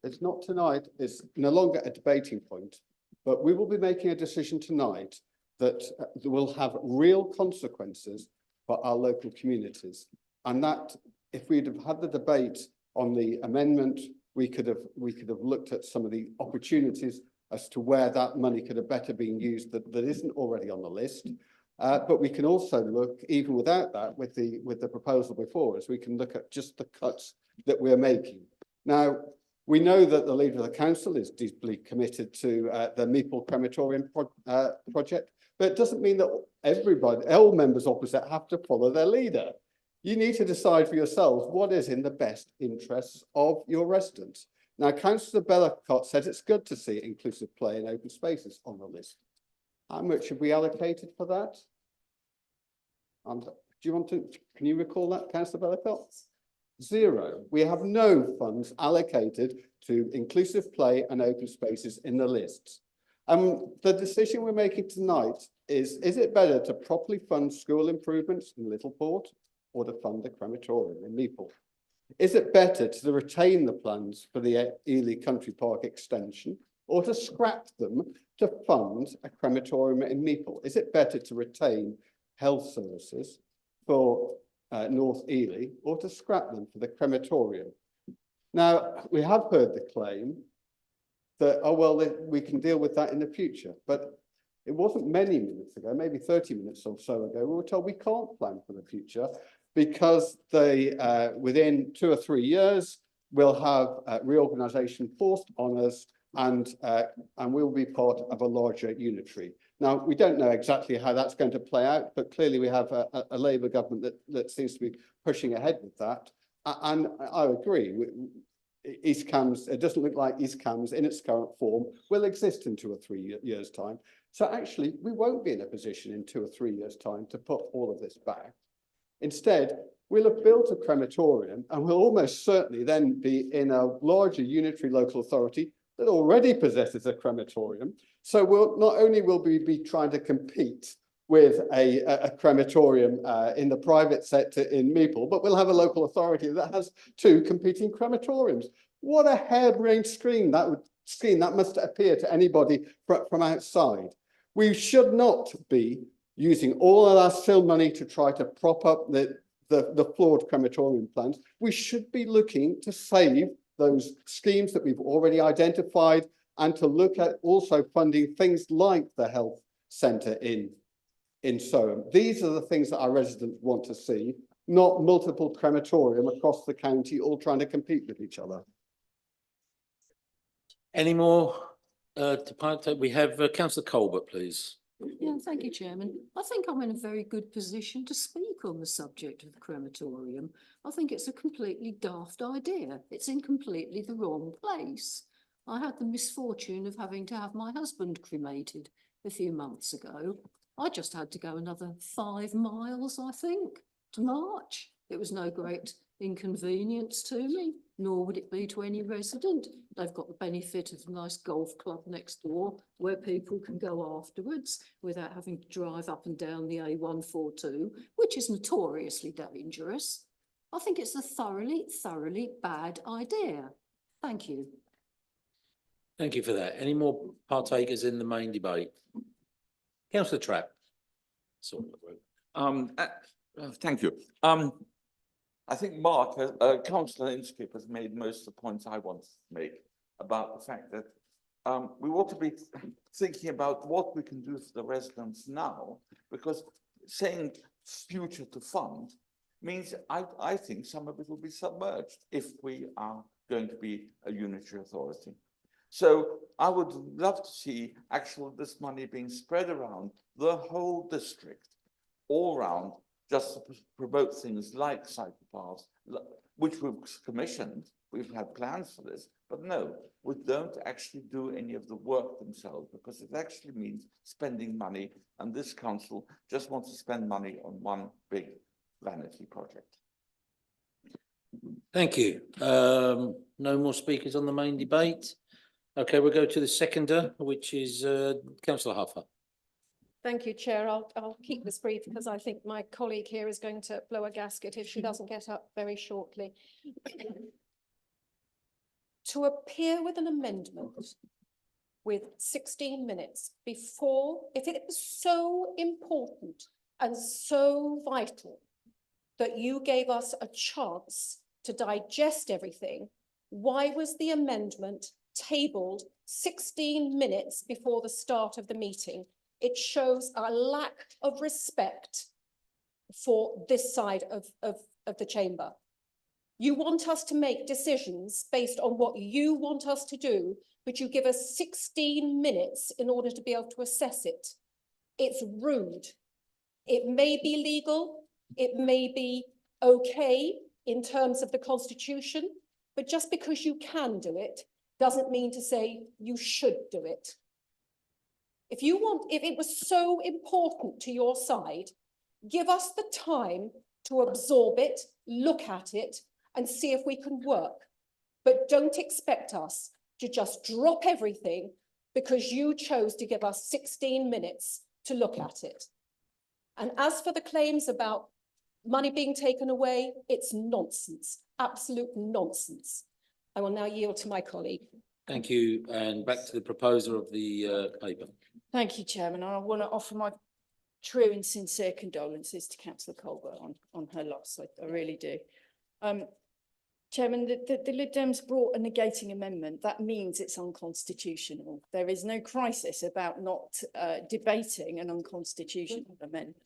it's not tonight, it's no longer a debating point, but we will be making a decision tonight that will have real consequences for our local communities. And that, if we'd have had the debate on the amendment, we could have looked at some of the opportunities as to where that money could have better been used that isn't already on the list. But we can also look, even without that, with the proposal before us, we can look at just the cuts that we're making. Now, we know that the leader of the council is deeply committed to the Meeple crematorium project, but it doesn't mean that all members opposite have to follow their leader. You need to decide for yourselves what is in the best interests of your residents. Now, Councillor Vellacott said it's good to see inclusive play and open spaces on the list. How much have we allocated for that? Can you recall that, Councillor Vellacott? Zero. We have no funds allocated to inclusive play and open spaces in the lists. The decision we're making tonight is it better to properly fund school improvements in Littleport or to fund the crematorium in Meeple? Is it better to retain the plans for the Ely Country Park extension or to scrap them to fund a crematorium in Meeple? Is it better to retain health services for North Ely or to scrap them for the crematorium? Now, we have heard the claim that, oh, well, we can deal with that in the future. But it wasn't many minutes ago, maybe 30 minutes or so ago, we were told we can't plan for the future because they, within 2 or 3 years, we'll have reorganisation forced on us and we'll be part of a larger unitary. Now, we don't know exactly how that's going to play out, but clearly we have a Labour government that seems to be pushing ahead with that. And I agree. East Cambs, it doesn't look like East Cambs in its current form will exist in 2 or 3 years' time. So actually, we won't be in a position in 2 or 3 years' time to put all of this back. Instead, we'll have built a crematorium and we'll almost certainly then be in a larger unitary local authority that already possesses a crematorium. So we'll not only will we be trying to compete with a crematorium in the private sector in Meeple, but we'll have a local authority that has 2 competing crematoriums. What a harebrained scheme that must appear to anybody from outside. We should not be using all of our SIL money to try to prop up the flawed crematorium plans. We should be looking to save those schemes that we've already identified and to look at also funding things like the health centre in Soham. These are the things that our residents want to see, not multiple crematorium across the county all trying to compete with each other. Any more to we have Councillor Colbert, please. Yeah, thank you, Chairman. I think I'm in a very good position to speak on the subject of the crematorium. I think it's a completely daft idea. It's in completely the wrong place. I had the misfortune of having to have my husband cremated a few months ago. I just had to go another 5 miles, I think, to March. It was no great inconvenience to me, nor would it be to any resident. They've got the benefit of a nice golf club next door where people can go afterwards without having to drive up and down the A142, which is notoriously dangerous. I think it's a thoroughly, thoroughly bad idea. Thank you. Thank you for that. Any more partakers in the main debate? Councillor Trapp. Thank you. I think Mark, Councillor Inskip has made most of the points I want to make about the fact that we ought to be thinking about what we can do for the residents now, because saying future to fund means I think some of it will be submerged if we are going to be a unitary authority. So I would love to see actual this money being spread around the whole district, all round, just to promote things like cycle paths, which we've commissioned. We've had plans for this, but no, we don't actually do any of the work themselves because it actually means spending money, and this council just wants to spend money on one big vanity project. Thank you. No more speakers on the main debate. Okay, we'll go to the seconder, which is Councillor Huffer. Thank you, Chair. I'll keep this brief because I think my colleague here is going to blow a gasket if she doesn't get up very shortly. To appear with an amendment with 16 minutes before, if it was so important and so vital that you gave us a chance to digest everything, why was the amendment tabled 16 minutes before the start of the meeting? It shows a lack of respect for this side of the chamber. You want us to make decisions based on what you want us to do, but you give us 16 minutes in order to be able to assess it. It's rude. It may be legal, it may be okay in terms of the Constitution, but just because you can do it doesn't mean to say you should do it. If it was so important to your side, give us the time to absorb it, look at it, and see if we can work. But don't expect us to just drop everything because you chose to give us 16 minutes to look at it. And as for the claims about money being taken away, it's nonsense, absolute nonsense. I will now yield to my colleague. Thank you. And back to the proposer of the paper. Thank you, Chairman. I want to offer my true and sincere condolences to Councillor Colbert on her loss. I really do. Chairman, the Lib Dems brought a negating amendment. That means it's unconstitutional. There is no crisis about not debating an unconstitutional amendment.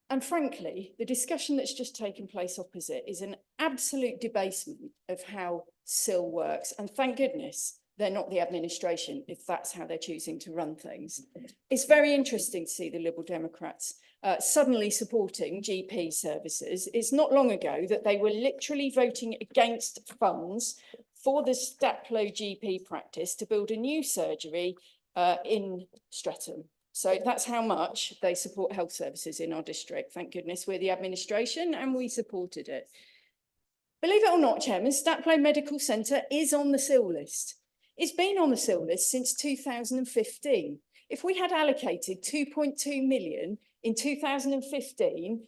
And frankly, the discussion that's just taken place opposite is an absolute debasement of how SIL works. And thank goodness they're not the administration if that's how they're choosing to run things. It's very interesting to see the Liberal Democrats suddenly supporting GP services. It's not long ago that they were literally voting against funds for the Staplow GP practice to build a new surgery in Streatham. So that's how much they support health services in our district. Thank goodness we're the administration and we supported it. Believe it or not, Chairman, Staplow Medical Centre is on the SIL list. It's been on the SIL list since 2015. If we had allocated 2.2 million in 2015,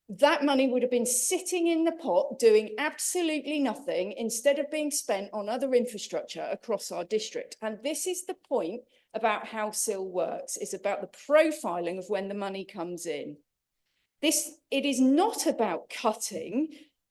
that money would have been sitting in the pot doing absolutely nothing instead of being spent on other infrastructure across our district. And this is the point about how SIL works. It's about the profiling of when the money comes in. It is not about cutting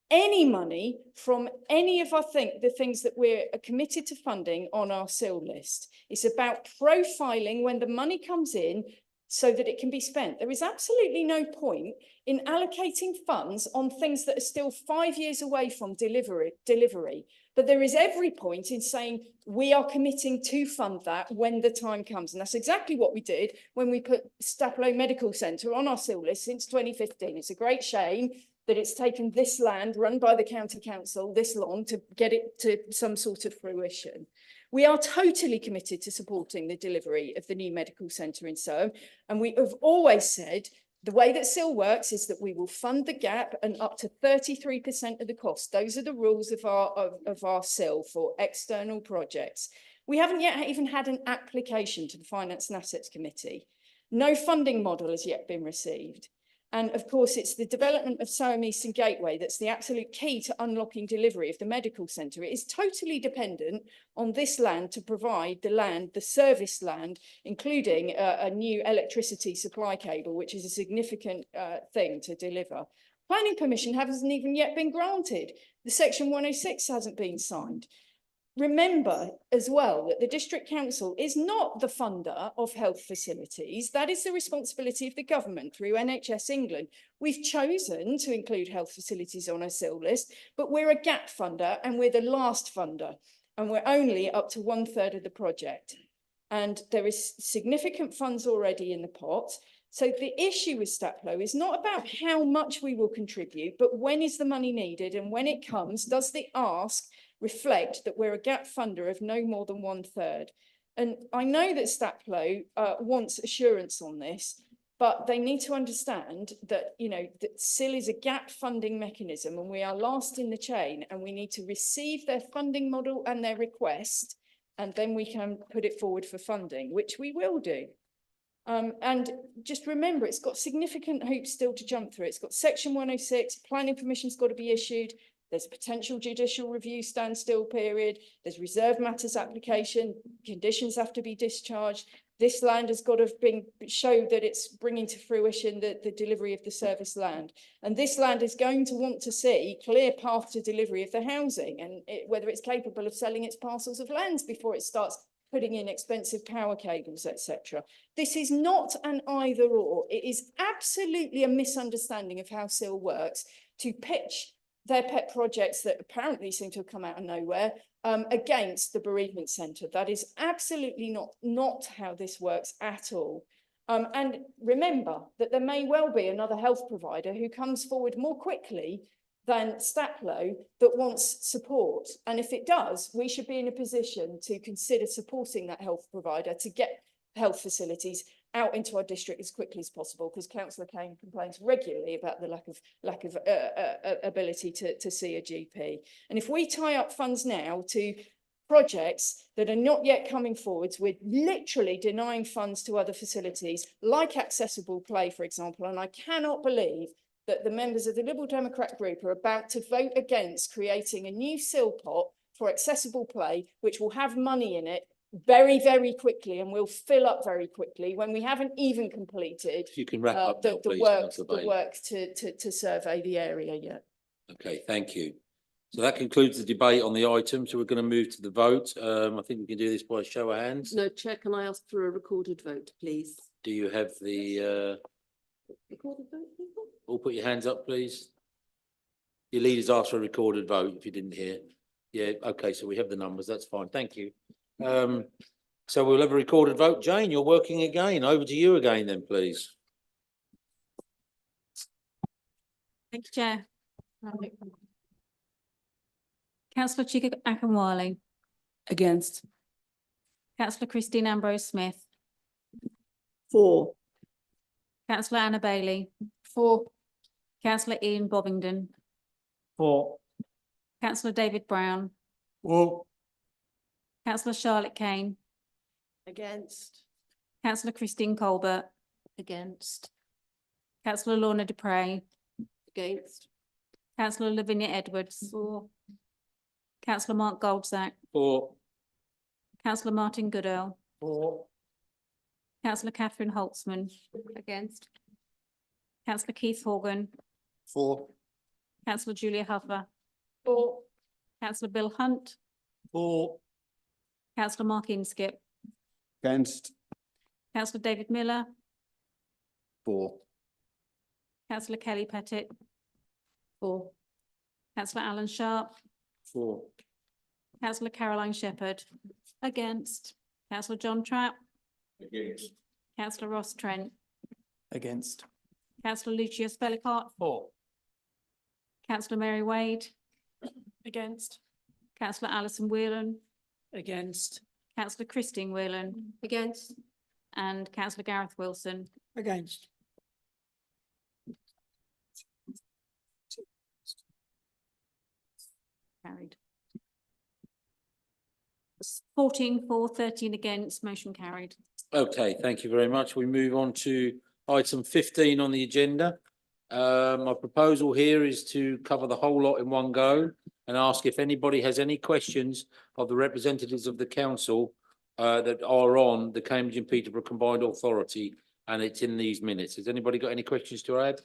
any money from any of the things that we're committed to funding on our SIL list. It's about profiling when the money comes in so that it can be spent. There is absolutely no point in allocating funds on things that are still 5 years away from delivery. But there is every point in saying we are committing to fund that when the time comes. And that's exactly what we did when we put Staplow Medical Centre on our SIL list since 2015. It's a great shame that it's taken this land run by the county council this long to get it to some sort of fruition. We are totally committed to supporting the delivery of the new medical centre in Soham, and we have always said the way that SIL works is that we will fund the gap and up to 33% of the cost. Those are the rules of our SIL for external projects. We haven't yet even had an application to the Finance and Assets Committee. No funding model has yet been received. And of course, it's the development of Soham Eastern Gateway that's the absolute key to unlocking delivery of the medical centre. It is totally dependent on this land to provide the service land, including a new electricity supply cable, which is a significant thing to deliver. Planning permission hasn't even yet been granted. The Section 106 hasn't been signed. Remember as well that the District Council is not the funder of health facilities. That is the responsibility of the government through NHS England. We've chosen to include health facilities on our SIL list, but we're a gap funder and we're the last funder. And we're only up to 1/3 of the project. And there is significant funds already in the pot. So the issue with Staplow is not about how much we will contribute, but when is the money needed? And when it comes, does the ask reflect that we're a gap funder of no more than 1/3? And I know that Staplow wants assurance on this, but they need to understand that, that SIL is a gap funding mechanism and we are last in the chain and we need to receive their funding model and their request, and then we can put it forward for funding, which we will do. And just remember, it's got significant hoops still to jump through. It's got Section 106, planning permission's got to be issued. There's potential judicial review standstill period. There's reserve matters application. Conditions have to be discharged. This land has got to show that it's bringing to fruition the delivery of the service land. And this land is going to want to see clear path to delivery of the housing and whether it's capable of selling its parcels of lands before it starts putting in expensive power cables, etc. This is not an either or. It is absolutely a misunderstanding of how SIL works to pitch their pet projects that apparently seem to have come out of nowhere against the bereavement centre. That is absolutely not how this works at all. And remember that there may well be another health provider who comes forward more quickly than Staplow that wants support. And if it does, we should be in a position to consider supporting that health provider to get health facilities out into our district as quickly as possible, because Councillor Kane complains regularly about the lack of ability to see a GP. And if we tie up funds now to projects that are not yet coming forwards, we're literally denying funds to other facilities like Accessible Play, for example. And I cannot believe that the members of the Liberal Democrat group are about to vote against creating a new SIL pot for Accessible Play, which will have money in it very, very quickly, and we'll fill up very quickly when we haven't even completed If you can wrap up now, the please, work, councillor the Bailey. work to survey the area yet. Okay, thank you. So that concludes the debate on the item. So we're going to move to the vote. I think we can do this by a show of hands. No, Chair, can I ask for a recorded vote, please? Do you have the, Recorded vote, people? all put your hands up, please? Your leaders asked for a recorded vote if you didn't hear. Yeah, okay, so we have the numbers. That's fine. Thank you. So we'll have a recorded vote. Jane, you're working again. Over to you again then, please. Thank you, Chair. Councillor Chika Akinwale. Against. Councillor Christine Ambrose Smith. For. Councillor Anna Bailey. For. Councillor Ian Bovingdon. For. Councillor David Brown. For. Councillor Charlotte Kane. Against. Councillor Christine Colbert. Against. Councillor Lorna Dupre. Against. Councillor Lavinia Edwards. For. Councillor Mark Goldsack. For. Councillor Martin Goodell. For. Councillor Catherine Holtzman. Against. Councillor Keith Horgan. For. Councillor Julia Huffer. For. Councillor Bill Hunt. For. Councillor Mark Inskip. Against. Councillor David Miller. For. Councillor Kelly Pettit. For. Councillor Alan Sharp. For. Councillor Caroline Shepherd. Against. Councillor John Trapp. Against. Councillor Ross Trent. Against. Councillor Lucius Bellicott. For. Councillor Mary Wade. Against. Councillor Alison Whelan. Against. Councillor Christine Whelan. Against. And Councillor Gareth Wilson. Against. Carried. 14 for, 13 against, motion carried. Okay, thank you very much. We move on to item 15 on the agenda. My proposal here is to cover the whole lot in one go and ask if anybody has any questions of the representatives of the council that are on the Cambridge and Peterborough Combined Authority, and it's in these minutes. Has anybody got any questions to add?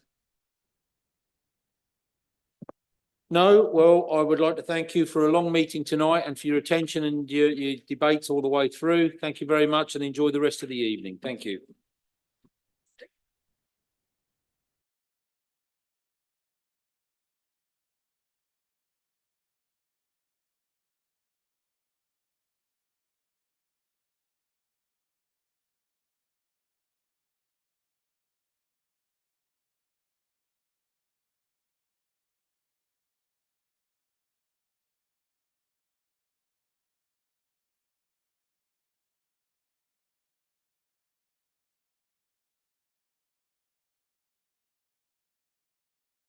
No? Well, I would like to thank you for a long meeting tonight and for your attention and your debates all the way through. Thank you very much and enjoy the rest of the evening. Thank you.